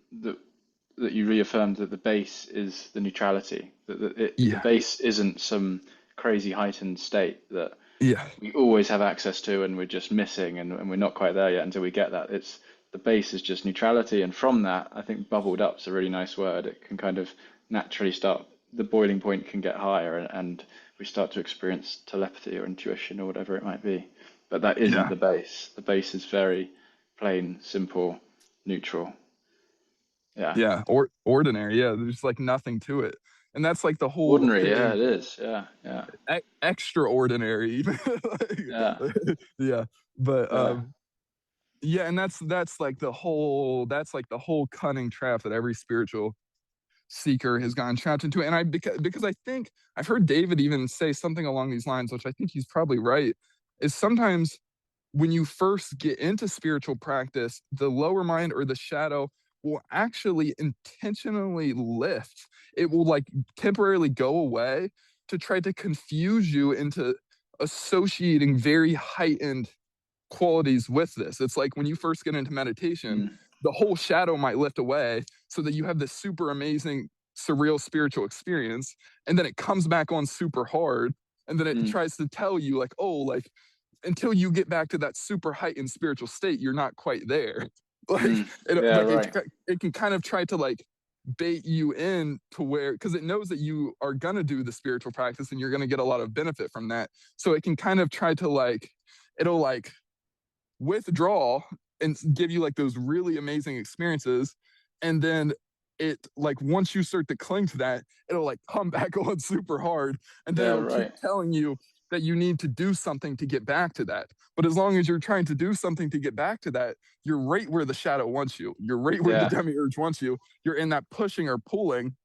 that you reaffirmed that the base is the neutrality. The yeah, base isn't some crazy heightened state that yeah, we always have access to and we're just missing and we're not quite there yet until we get that. It's the base is just neutrality, and from that, I think bubbled up's a really nice word. It can kind of naturally start, the boiling point can get higher and we start to experience telepathy or intuition or whatever it might be. But that isn't yeah, the base. The base is very plain, simple, neutral. Yeah. yeah, or ordinary. Yeah, there's like nothing to it. And that's like the whole Ordinary, yeah, thing. it is. Yeah, yeah, Extraordinary even. yeah, Yeah, but yeah. yeah, and that's like the whole cunning trap that every spiritual seeker has gotten trapped into. And I because I think I've heard David even say something along these lines, which I think he's probably right, is sometimes when you first get into spiritual practice, the lower mind or the shadow will actually intentionally lift. It will like temporarily go away to try to confuse you into associating very heightened qualities with this. It's like when you first get into meditation, Mm, the whole shadow might lift away so that you have this super amazing, surreal spiritual experience. And then it comes back on super hard. And then it mm, tries to tell you, like, oh, like, until you get back to that super heightened spiritual state, you're not quite there. Like, mm. Yeah, right. it can kind of try to like bait you in to where, because it knows that you are going to do the spiritual practice and you're going to get a lot of benefit from that. So it can kind of try to like, it'll like withdraw and give you like those really amazing experiences, and then it like once you start to cling to that, it'll like come back on super hard, and then Yeah, it'll keep right. telling you that you need to do something to get back to that. But as long as you're trying to do something to get back to that, you're right where the shadow wants you, you're right where the Yeah, demiurge wants you, you're in that pushing or pulling.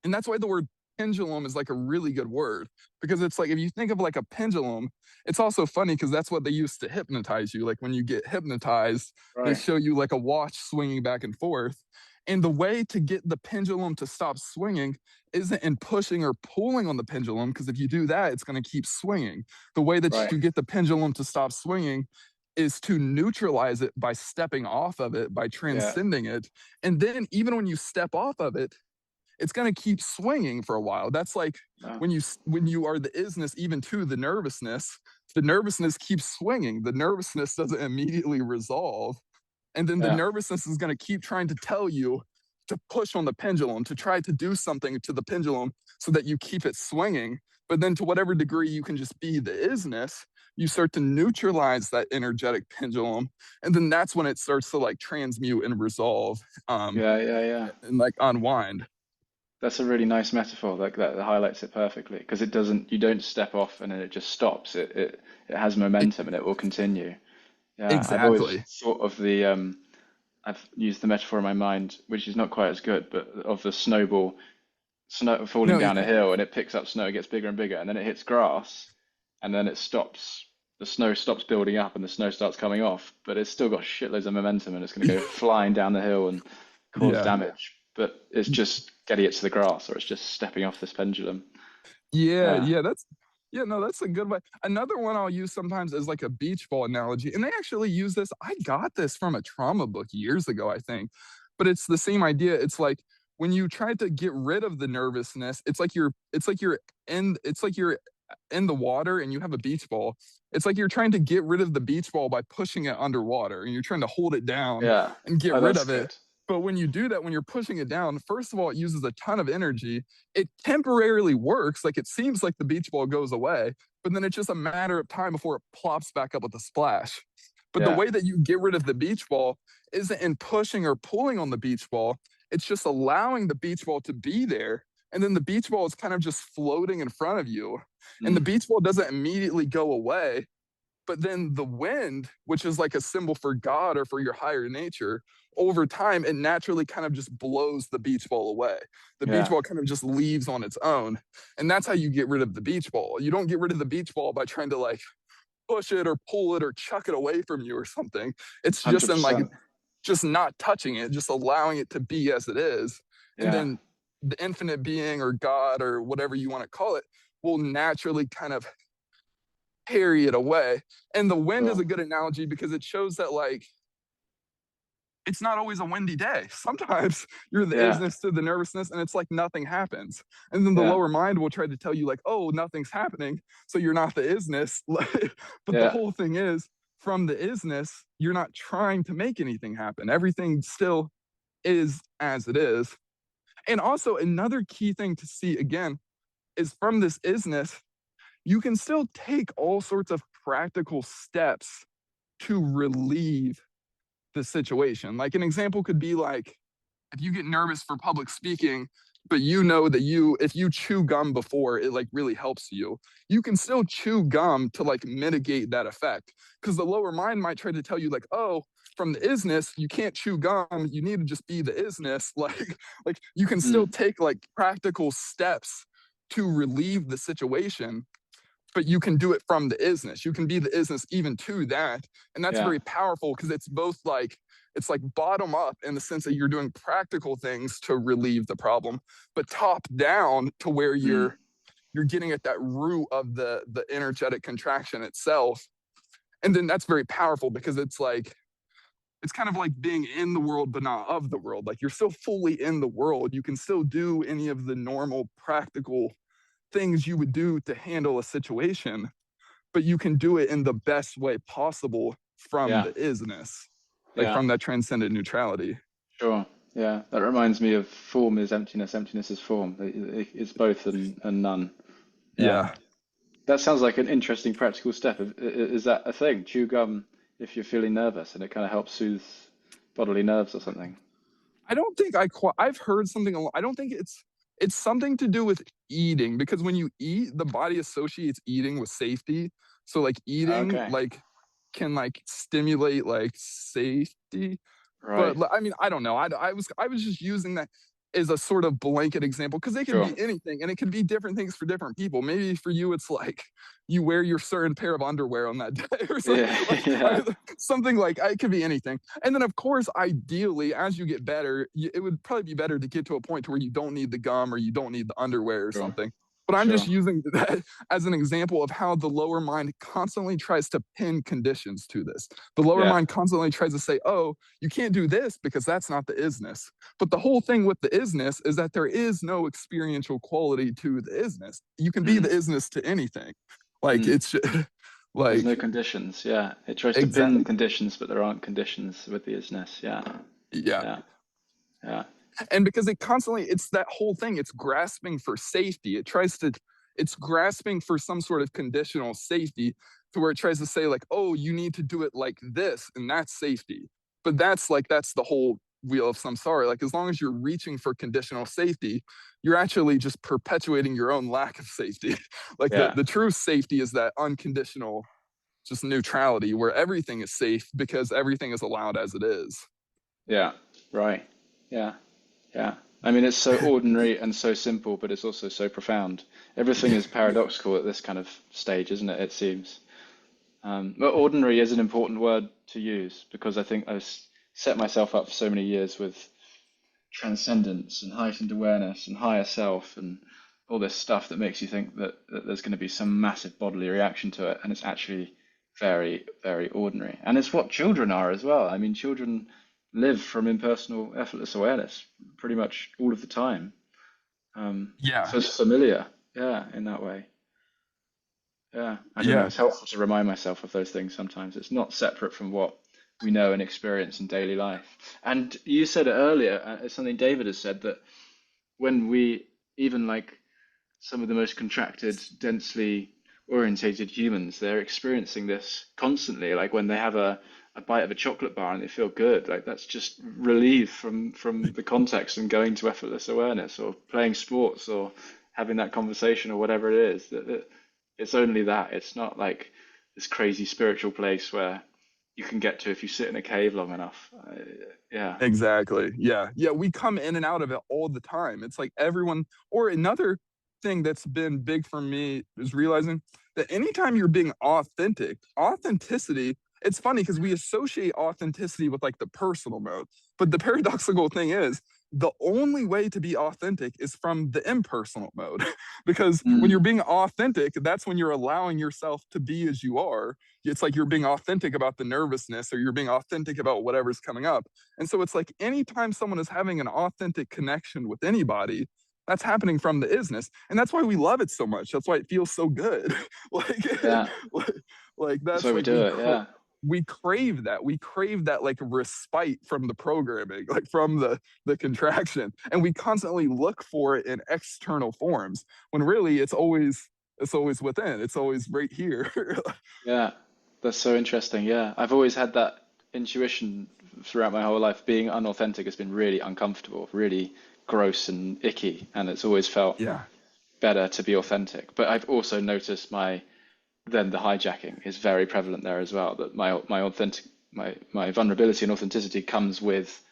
And that's why the word pendulum is like a really good word, because it's like if you think of like a pendulum, it's also funny because that's what they used to hypnotize you. Like when you get hypnotized, they right. show you like a watch swinging back and forth. And the way to get the pendulum to stop swinging isn't in pushing or pulling on the pendulum, because if you do that, it's going to keep swinging. The way that Right. you get the pendulum to stop swinging is to neutralize it by stepping off of it, by Yeah. transcending it. And then even when you step off of it, it's going to keep swinging for a while. That's like Yeah. when you are the isness, even to the nervousness keeps swinging. The nervousness doesn't immediately resolve, and then the Yeah. nervousness is going to keep trying to tell you to push on the pendulum, to try to do something to the pendulum so that you keep it swinging. But then to whatever degree you can just be the isness, you start to neutralize that energetic pendulum, and then that's when it starts to like transmute and resolve, Yeah. Yeah. Yeah. and like unwind. That's a really nice metaphor. Like that highlights it perfectly because it doesn't. You don't step off and then it just stops. It has momentum and it will continue. Yeah. I've always Exactly. thought of the I've used the metaphor in my mind, which is not quite as good, but of the snowball, snow falling No, down a hill and it picks up snow, it gets bigger and bigger, and then it hits grass, and then it stops. The snow stops building up and the snow starts coming off, but it's still got shitloads of momentum and it's going to go flying down the hill and cause yeah. damage. But it's just getting it to the grass, or it's just stepping off this pendulum. Yeah, Yeah. yeah, no, that's a good way. Another one I'll use sometimes is like a beach ball analogy. And they actually use this. I got this from a trauma book years ago, I think. But it's the same idea. It's like when you try to get rid of the nervousness, it's like you're in the water and you have a beach ball. It's like you're trying to get rid of the beach ball by pushing it underwater, and you're trying to hold it down Yeah. and get Oh, rid that's of it. good. But when you do that, when you're pushing it down, first of all, it uses a ton of energy. It temporarily works, like it seems like the beach ball goes away, but then it's just a matter of time before it plops back up with a splash. But the Yeah. way that you get rid of the beach ball isn't in pushing or pulling on the beach ball. It's just allowing the beach ball to be there. And then the beach ball is kind of just floating in front of you. And the Mm. beach ball doesn't immediately go away. But then the wind, which is like a symbol for God or for your higher nature, over time, it naturally kind of just blows the beach ball away. The beach Yeah. ball kind of just leaves on its own. And that's how you get rid of the beach ball. You don't get rid of the beach ball by trying to like push it or pull it or chuck it away from you or something. It's just in like 100%. just not touching it, just allowing it to be as it is. And Yeah. then the infinite being or God or whatever you want to call it will naturally kind of carry it away. And the wind is Sure. a good analogy because it shows that like it's not always a windy day. Sometimes you're the Yeah. isness to the nervousness and it's like nothing happens. And then the Yeah. lower mind will try to tell you like, oh, nothing's happening. So you're not the isness. But the Yeah. whole thing is from the isness, you're not trying to make anything happen. Everything still is as it is. And also another key thing to see again is from this isness, you can still take all sorts of practical steps to relieve the situation. Like an example could be like if you get nervous for public speaking, but you know that if you chew gum before it like really helps you, you can still chew gum to like mitigate that effect. Because the lower mind might try to tell you like, oh, from the isness, you can't chew gum. You need to just be the isness. Like you can still Mm. take like practical steps to relieve the situation, but you can do it from the isness. You can be the isness even to that. And that's Yeah. very powerful because it's both like, it's like bottom up in the sense that you're doing practical things to relieve the problem, but top down to where Mm. you're getting at that root of the energetic contraction itself. And then that's very powerful because it's like it's kind of like being in the world but not of the world. Like you're still fully in the world. You can still do any of the normal practical things you would do to handle a situation, but you can do it in the best way possible from Yeah. the isness, like Yeah. from that transcendent neutrality. Sure. Yeah. That reminds me of form is emptiness, emptiness is form. It's both and none. Yeah. Yeah. That sounds like an interesting practical step. Is that a thing? Chew gum if you're feeling nervous and it kind of helps soothe bodily nerves or something. I don't think I've heard something. I don't think it's something to do with eating because when you eat, the body associates eating with safety. So like eating Okay. like can like stimulate like safety. But Right. I mean, I don't know. I was just using that as a sort of blanket example because they could Sure. be anything and it could be different things for different people. Maybe for you, it's like you wear your certain pair of underwear on that day or something Yeah. like Yeah. something like it could be anything. And then, of course, ideally, as you get better, it would probably be better to get to a point to where you don't need the gum or you don't need the underwear or Sure. something. But I'm just Sure. using that as an example of how the lower mind constantly tries to pin conditions to this. The lower Yeah. mind constantly tries to say, oh, you can't do this because that's not the isness. But the whole thing with the isness is that there is no experiential quality to the isness. You can be Mm. the isness to anything. Like Mm. it's just, There's like no conditions. Yeah. It tries to pin exactly. conditions, but there aren't conditions with the isness. Yeah. Yeah. Yeah. Yeah. And because it constantly, it's that whole thing, it's grasping for safety. It's grasping for some sort of conditional safety to where it tries to say, like, oh, you need to do it like this, and that's safety. But that's the whole wheel of samsara. Like, as long as you're reaching for conditional safety, you're actually just perpetuating your own lack of safety. Like, Yeah. the true safety is that unconditional, just neutrality where everything is safe because everything is allowed as it is. Yeah. Right. Yeah. Yeah. I mean, it's so ordinary and so simple, but it's also so profound. Everything is paradoxical at this kind of stage, isn't it? It seems. But ordinary is an important word to use because I think set myself up for so many years with transcendence and heightened awareness and higher self and all this stuff that makes you think that there's going to be some massive bodily reaction to it, and it's actually very, very ordinary. And it's what children are as well. I mean, children live from impersonal, effortless awareness pretty much all of the time. It Yeah. feels familiar, yeah, in that way. Yeah, I don't know. Yeah. It's helpful to remind myself of those things sometimes. It's not separate from what we know and experience in daily life. And you said it earlier, it's something David has said, that when we, even like some of the most contracted, densely orientated humans, they're experiencing this constantly. Like when they have a bite of a chocolate bar and they feel good, like that's just relief from the context and going to effortless awareness or playing sports or having that conversation or whatever it is. That it's only that. It's not like this crazy spiritual place where you can get to if you sit in a cave long enough. Yeah. Exactly. Yeah. Yeah. We come in and out of it all the time. It's like everyone, or another thing that's been big for me is realizing that anytime you're being authentic, authenticity, it's funny because we associate authenticity with like the personal mode. But the paradoxical thing is, the only way to be authentic is from the impersonal mode. Because when you're Mm, being authentic, that's when you're allowing yourself to be as you are. It's like you're being authentic about the nervousness or you're being authentic about whatever's coming up. And so it's like anytime someone is having an authentic connection with anybody, that's happening from the isness. And that's why we love it so much. That's why it feels so good. like, yeah. like, like That's that's why we like do it. Yeah. we crave that. We crave that like respite from the programming, like from the contraction. And we constantly look for it in external forms when really it's always within. It's always right here. Yeah, that's so interesting. Yeah, I've always had that intuition throughout my whole life. Being unauthentic has been really uncomfortable, really gross and icky, and it's always felt yeah. better to be authentic. But I've also noticed then the hijacking is very prevalent there as well. That my vulnerability and authenticity comes with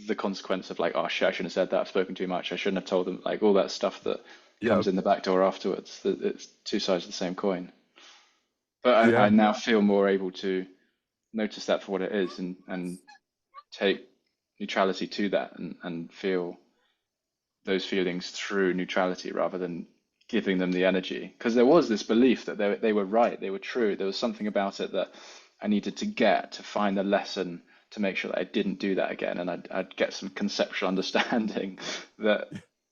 the consequence of like, oh shit, I shouldn't have said that. I've spoken too much. I shouldn't have told them. Like all that stuff that Yeah. comes in the back door afterwards. That it's two sides of the same coin. But I Yeah. now feel more able to notice that for what it is and take neutrality to that and feel those feelings through neutrality rather than giving them the energy. Because there was this belief that they were right, they were true. There was something about it that I needed to get to find a lesson to make sure that I didn't do that again. And I'd get some conceptual understanding that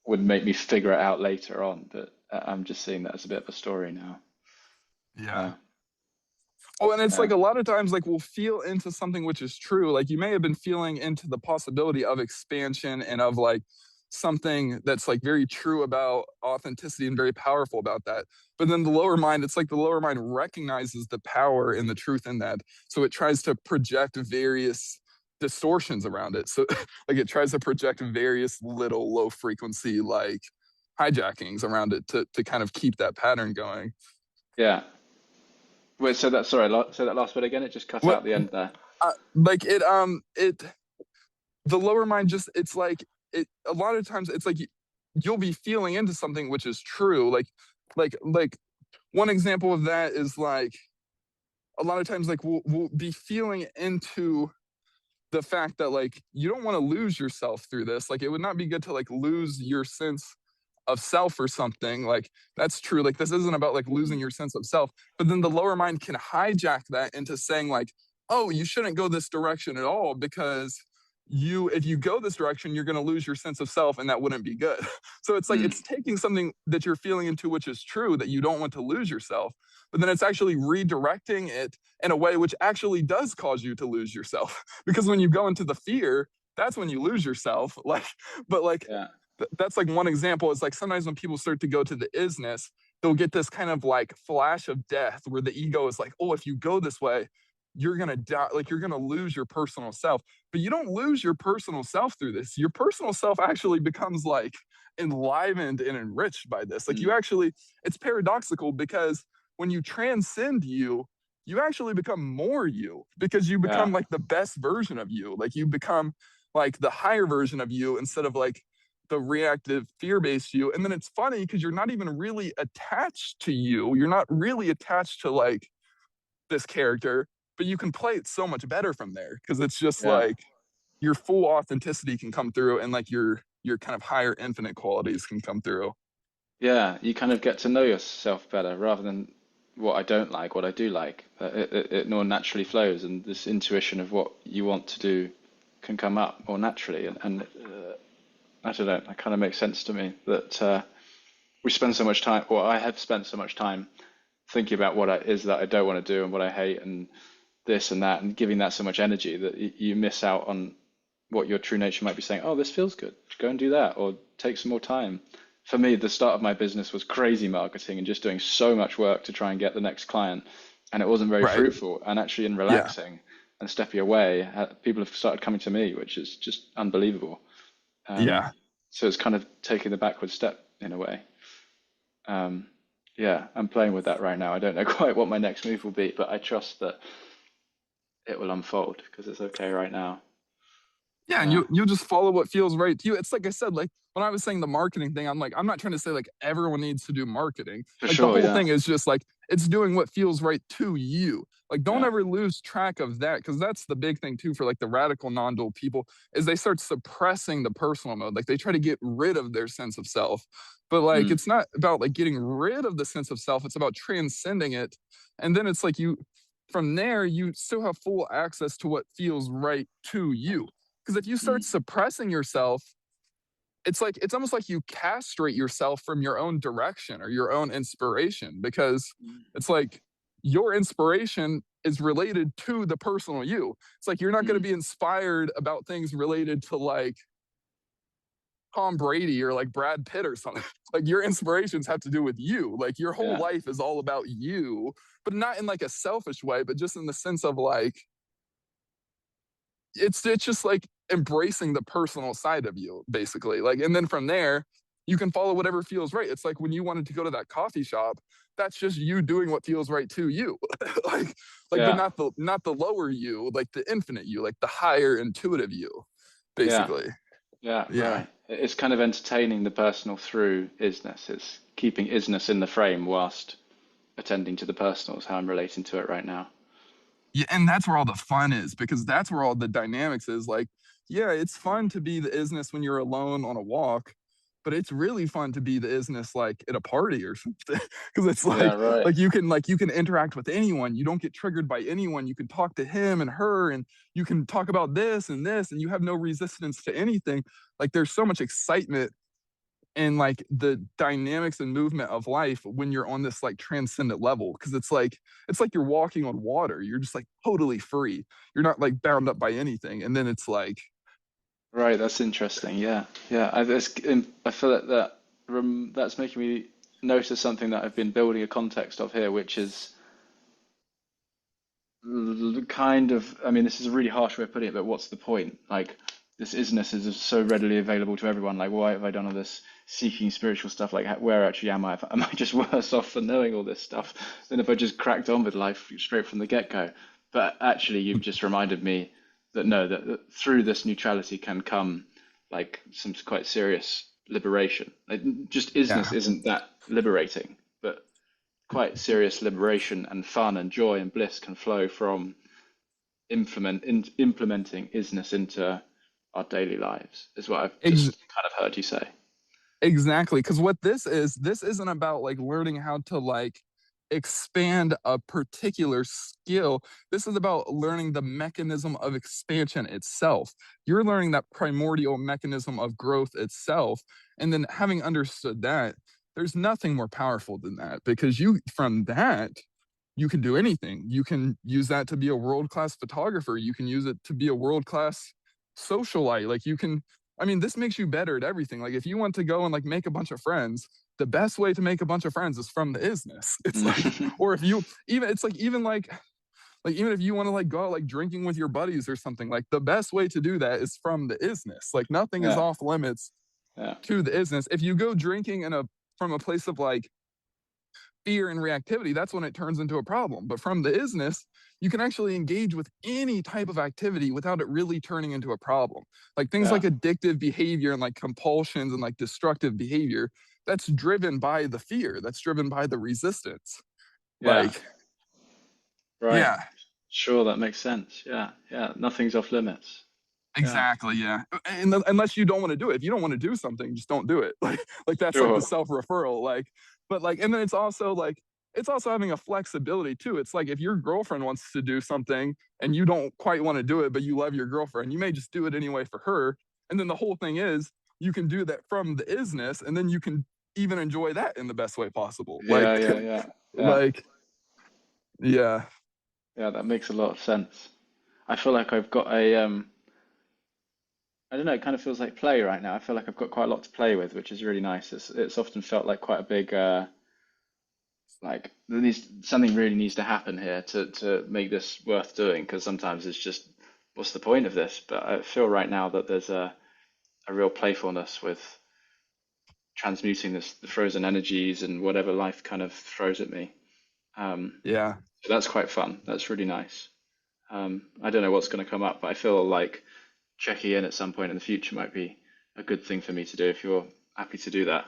would make me figure it out later on. But I'm just seeing that as a bit of a story now. Yeah. Yeah, Oh, and it's yeah, like a lot of times, like we'll feel into something which is true. Like you may have been feeling into the possibility of expansion and of like something that's like very true about authenticity and very powerful about that. But then the lower mind, it's like the lower mind recognizes the power and the truth in that. So it tries to project various distortions around it. So like it tries to project various little low frequency like hijackings around it to kind of keep that pattern going. yeah. Wait, so that sorry, say that last bit again. It just cut out What at the end there. like it the lower mind just it's like it a lot of times it's like you'll be feeling into something which is true like one example of that is like a lot of times like we'll be feeling into the fact that like you don't want to lose yourself through this. Like it would not be good to like lose your sense of self or something. Like that's true. Like this isn't about like losing Mm, your sense of self. But then the lower mind can hijack that into saying like, oh, you shouldn't go this direction at all because you if you go this direction you're going to lose your sense of self and that wouldn't be good. So it's like mm, it's taking something that you're feeling into which is true that you don't want to lose yourself, but then it's actually redirecting it in a way which actually does cause you to lose yourself. Because when you go into the fear, that's when you lose yourself. Like, but like yeah, that's like one example. It's like sometimes when people start to go to the isness, they'll get this kind of like flash of death where the ego is like, oh, if you go this way, you're gonna die, like you're gonna lose your personal self. But you don't lose your personal self through this. Your personal self actually becomes like enlivened and enriched by this. Like you mm, actually, it's paradoxical because when you transcend you, you actually become more you because you yeah, become like the best version of you. Like you become like the higher version of you instead of like the reactive fear-based you. And then it's funny because you're not even really attached to you. You're not really attached to like this character, but you can play it so much better from there because it's just yeah, like your full authenticity can come through and like your kind of higher infinite qualities can come through. yeah. You kind of get to know yourself better rather than what I don't like, what I do like. It more naturally flows, and this intuition of what you want to do can come up more naturally. And I don't know. That kind of makes sense to me that we spend so much time, or I have spent so much time thinking about what it is that I don't want to do and what I hate and this and that, and giving that so much energy that you miss out on what your true nature might be saying. Oh, this feels good. Go and do that, or take some more time. For me, the start of my business was crazy marketing and just doing so much work to try and get the next client, and it wasn't very Right. fruitful. And actually, in Yeah. relaxing and stepping away, people have started coming to me, which is just unbelievable. Um, Yeah. so it's kind of taking the backward step in a way. Um, yeah, I'm playing with that right now. I don't know quite what my next move will be, but I trust that it will unfold because it's okay right now. Yeah, and Yeah, you just follow what feels right to you. It's like I said, like when I was saying the marketing thing, I'm like, I'm not trying to say like everyone needs to do marketing. for Like the sure. whole Yeah, thing is just like it's doing what feels right to you. Like don't yeah, ever lose track of that because that's the big thing too for like the radical non-dual people is they start suppressing the personal mode. Like they try to get rid of their sense of self. But like mm, it's not about like getting rid of the sense of self, it's about transcending it. And then it's like you from there you still have full access to what feels right to you because if you start mm, suppressing yourself, it's like it's almost like you castrate yourself from your own direction or your own inspiration because mm, it's like your inspiration is related to the personal you. It's like you're not going to mm. be inspired about things related to like Tom Brady or like Brad Pitt or something. Like your inspirations have to do with you. Like your whole Yeah, life is all about you, but not in like a selfish way, but just in the sense of like it's just like embracing the personal side of you basically like and then from there you can follow whatever feels right. It's like when you wanted to go to that coffee shop, that's just you doing what feels right to you. like but yeah, not the lower you, like the infinite you, like the higher intuitive you yeah, basically. yeah. Yeah. Right. It's kind of entertaining the personal through isness. It's keeping isness in the frame whilst attending to the personal is how I'm relating to it right now. Yeah, and that's where all the fun is because that's where all the dynamics is. Like, yeah, it's fun to be the isness when you're alone on a walk, but it's really fun to be the isness like at a party or something because it's Yeah, right. like you can interact with anyone. You don't get triggered by anyone. You can talk to him and her, and you can talk about this, and you have no resistance to anything. Like, there's so much excitement and like the dynamics and movement of life when you're on this like transcendent level because it's like you're walking on water. You're just like totally free. You're not like bound up by anything, and then it's like Right, that's interesting. Yeah, yeah. I feel that's making me notice something that I've been building a context of here, which is kind of, I mean, this is a really harsh way of putting it, but what's the point? Like, this isness is so readily available to everyone. Like, why have I done all this seeking spiritual stuff? Like, where actually am I? Am I just worse off for knowing all this stuff than if I just cracked on with life straight from the get-go? But actually, you've just reminded me that no, that through this neutrality can come like some quite serious liberation. Like, just isness yeah. isn't that liberating, but quite serious liberation and fun and joy and bliss can flow from implementing isness into our daily lives, is what I've Ex- just kind of heard you say. Exactly. Because what this isn't about like learning how to like expand a particular skill. This is about learning the mechanism of expansion itself. You're learning that primordial mechanism of growth itself. And then having understood that, there's nothing more powerful than that because from that, you can do anything. You can use that to be a world class photographer. You can use it to be a world class socialite. Like you can, I mean, this makes you better at everything. Like if you want to go and like make a bunch of friends, the best way to make a bunch of friends is from the isness. It's like, or if you even, it's like even like even if you want to like go out like drinking with your buddies or something, like the best way to do that is from the isness. Like nothing is Yeah, off limits yeah, to the isness. If you go drinking in a from a place of like fear and reactivity, that's when it turns into a problem. But from the isness, you can actually engage with any type of activity without it really turning into a problem. Like things yeah, like addictive behavior and like compulsions and like destructive behavior, that's driven by the fear, that's driven by the resistance. yeah. Like, Right. yeah, Sure, that makes sense. Yeah, yeah. Nothing's off limits. Yeah, exactly. Yeah. And unless you don't want to do it. If you don't want to do something, just don't do it. Like that's like the sure. self-referral. Like, but like, and then it's also having a flexibility too. It's like if your girlfriend wants to do something and you don't quite want to do it, but you love your girlfriend, you may just do it anyway for her. And then the whole thing is you can do that from the isness, and then you can even enjoy that in the best way possible. Yeah, yeah, yeah, yeah, Like, yeah, yeah. That makes a lot of sense. I feel like I've got a I don't know, it kind of feels like play right now. I feel like I've got quite a lot to play with, which is really nice. It's often felt like quite a big like something really needs to happen here to make this worth doing, because sometimes it's just what's the point of this? But I feel right now that there's a real playfulness with transmuting the frozen energies and whatever life kind of throws at me. yeah, So that's quite fun. That's really nice. I don't know what's going to come up, but I feel like checking in at some point in the future might be a good thing for me to do. If you're happy to do that,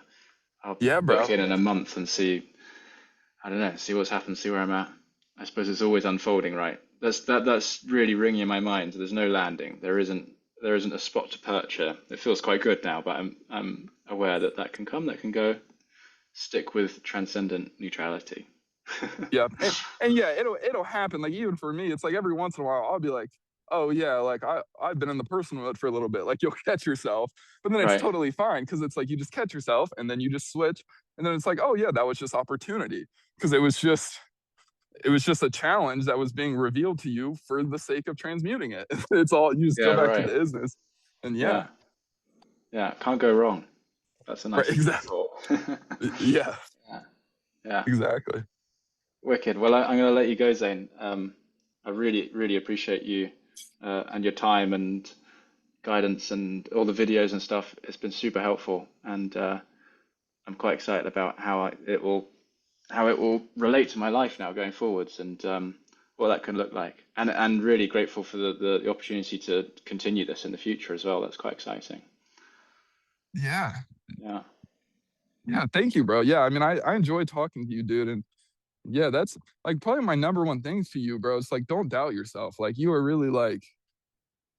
I'll yeah, book bro. in a month and see. I don't know, see what's happened, see where I'm at. I suppose it's always unfolding, right? That's really ringing in my mind. There's no landing. There isn't a spot to perch here. It feels quite good now, but I'm aware that that can come, that can go. Stick with transcendent neutrality. Yep. And yeah, it'll happen. Like even for me, it's like every once in a while I'll be like, oh yeah, like I've been in the person mode for a little bit. Like you'll catch yourself, but then it's Right. totally fine because it's like you just catch yourself and then you just switch, and then it's like, oh yeah, that was just opportunity because it was just a challenge that was being revealed to you for the sake of transmuting it. It's all you just go Yeah, back to right. the isness, and yeah, Yeah. Yeah. Can't go wrong. That's a right, nice exactly, thought. yeah, Yeah. Yeah. exactly. Wicked. Well, I'm going to let you go, Zane. I really, really appreciate you and your time and guidance and all the videos and stuff. It's been super helpful, and I'm quite excited about how it will relate to my life now going forwards, and what that can look like. And really grateful for the opportunity to continue this in the future as well. That's quite exciting. Yeah, Yeah. yeah. Thank you, bro. Yeah, I mean, I enjoy talking to you, dude, and yeah, that's like probably my number one thing to you, bro. It's like don't doubt yourself. Like you are really like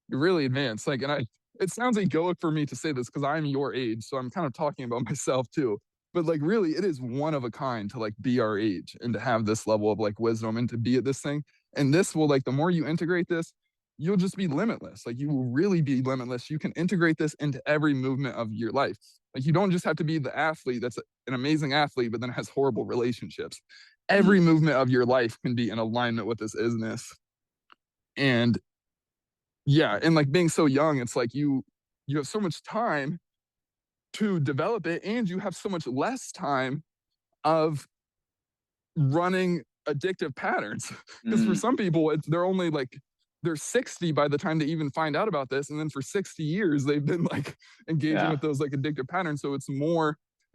you're really advanced. Like, and it sounds egoic for me to say this because I'm your age, so I'm kind of talking about myself too. But like, really, it is one of a kind to like be our age and to have this level of like wisdom and to be at this thing. And this will like the more you integrate this, you'll just be limitless. Like you will really be limitless. You can integrate this into every movement of your life. Like you don't just have to be the athlete that's an amazing athlete, but then has horrible relationships. Mm, Every movement of your life can be in alignment with this isness. And yeah, and like being so young, it's like you have so much time to develop it, and you have so much less time of running addictive patterns. Because for mm, some people, they're only like they're 60 by the time they even find out about this, and then for 60 years they've been like engaging yeah. with those like addictive patterns. So it's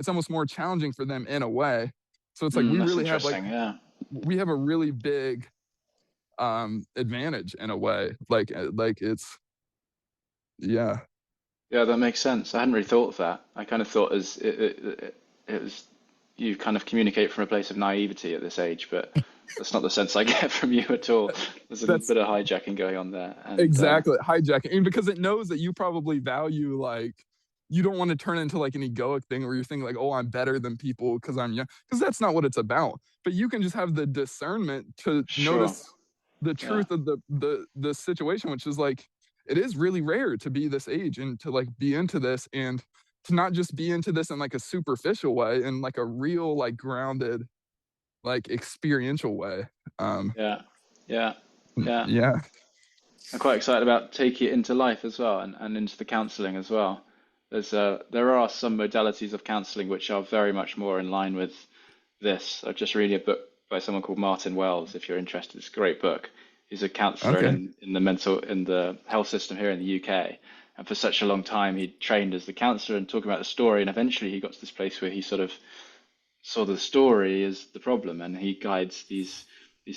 almost more challenging for them in a way. So it's like we That's really have like interesting. Yeah. we have a really big advantage in a way. Like it's yeah. Yeah, that makes sense. I hadn't really thought of that. I kind of thought as it was you kind of communicate from a place of naivety at this age, but that's not the sense I get from you at all. There's a That's bit of hijacking going on there, and exactly hijacking, and because it knows that you probably value like you don't want to turn into like an egoic thing where you're thinking like, oh, I'm better than people because I'm young, because that's not what it's about. But you can just have the discernment to sure, notice the yeah, truth of the situation, which is like it is really rare to be this age and to like be into this, and to not just be into this in like a superficial way, in like a real like grounded like experiential way. um yeah, yeah, yeah. yeah, I'm quite excited about taking it into life as well, and into the counselling as well. There are some modalities of counselling which are very much more in line with this. I've just reading a book by someone called Martin Wells, if you're interested. It's a great book. He's a counsellor okay, in the health system here in the UK. And for such a long time, he trained as the counsellor and talking about the story. And eventually, he got to this place where he sort of saw the story as the problem, and he guides these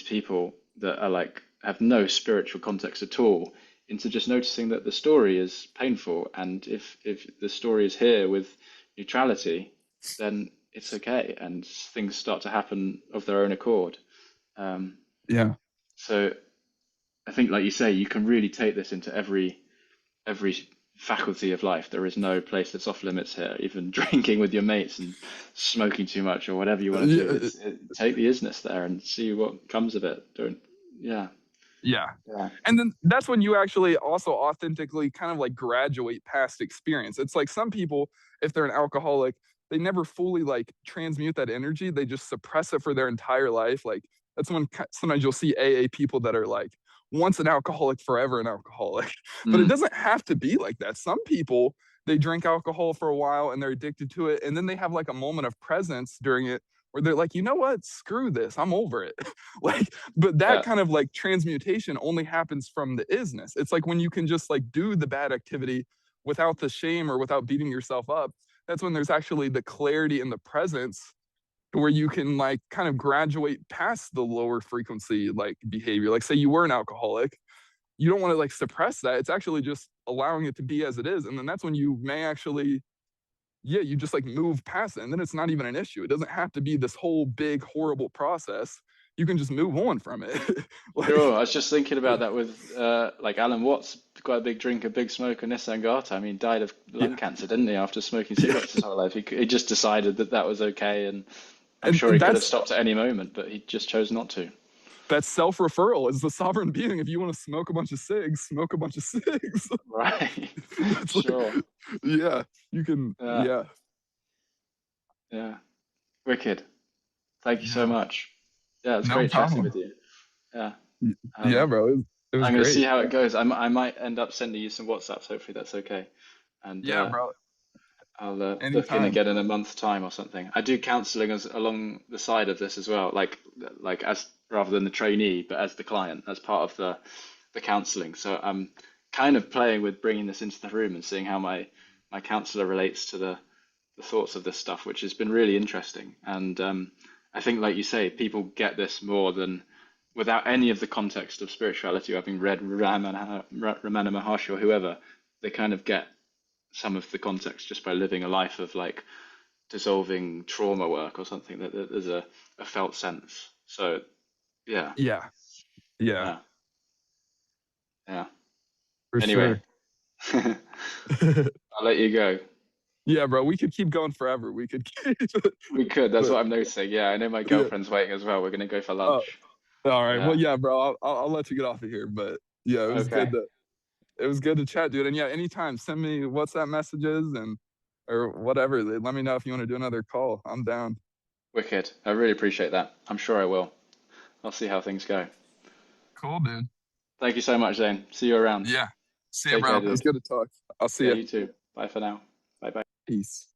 people that are like have no spiritual context at all into just noticing that the story is painful, and if the story is here with neutrality, then it's okay, and things start to happen of their own accord. Um, yeah. so I think, like you say, you can really take this into every faculty of life. There is no place that's off limits here. Even drinking with your mates and smoking too much or whatever you want to do, Yeah, take the isness there and see what comes of it. Don't, yeah, Yeah. Yeah. And then that's when you actually also authentically kind of like graduate past experience. It's like some people, if they're an alcoholic, they never fully like transmute that energy. They just suppress it for their entire life. Like that's when sometimes you'll see AA people that are like once an alcoholic, forever an alcoholic. But it Mm. doesn't have to be like that. Some people, they drink alcohol for a while and they're addicted to it. And then they have like a moment of presence during it where they're like, you know what? Screw this. I'm over it. Like, but that Yeah. kind of like transmutation only happens from the isness. It's like when you can just like do the bad activity without the shame or without beating yourself up. That's when there's actually the clarity and the presence where you can like kind of graduate past the lower frequency like behavior. Like say you were an alcoholic, you don't want to like suppress that. It's actually just allowing it to be as it is. And then that's when you may actually, yeah, you just like move past it. And then it's not even an issue. It doesn't have to be this whole big, horrible process. You can just move on from it. Sure. Like, I was just thinking about that with like Alan Watts, quite a big drinker, big smoker, Nissan Gata. I mean, died of lung yeah, cancer, didn't he, after smoking yeah. cigarettes his whole life? He just decided that that was okay, and I'm sure And he could have that's stopped at any moment, but he just chose not to. self-referral is the sovereign being. If you want to smoke a bunch of cigs, smoke a bunch of cigs. Right. It's like, Sure. yeah, you can, Yeah. yeah, Yeah. Wicked. Thank you so yeah, much. Yeah, it's no great chatting problem. with you. Yeah. Yeah, Um, bro, it was I'm going to great. see how it goes. I might end up sending you some WhatsApps. Hopefully that's okay. And Yeah, bro, I'll book in anytime. again in a month's time or something. I do counselling as along the side of this as well, like as rather than the trainee, but as the client, as part of the counselling. So I'm kind of playing with bringing this into the room and seeing how my counsellor relates to the thoughts of this stuff, which has been really interesting. And I think, like you say, people get this more than without any of the context of spirituality, or having read Ramana Maharshi or whoever, they kind of get some of the context just by living a life of like dissolving trauma work or something. That there's a felt sense. So yeah, Yeah, yeah, yeah, yeah. for Anyway, sure. I'll let you go. Yeah, bro, we could keep going forever. We could keep, We could. That's but what I'm noticing. Yeah, I know my yeah. girlfriend's waiting as well. We're gonna go for Oh, lunch. all right. Well, Yeah. yeah, bro. I'll let you get off of here. But yeah, Okay. it was good to chat, dude. And yeah, anytime, send me WhatsApp messages and or whatever. Let me know if you want to do another call. I'm down. Wicked. I really appreciate that. I'm sure I will. I'll see how things go. Cool, dude. Thank you so much, Zane. See you around. Yeah. See you, Take care, bro. It was dude. good to talk. I'll see Yeah, you. you too. Bye for now. Bye bye. Peace.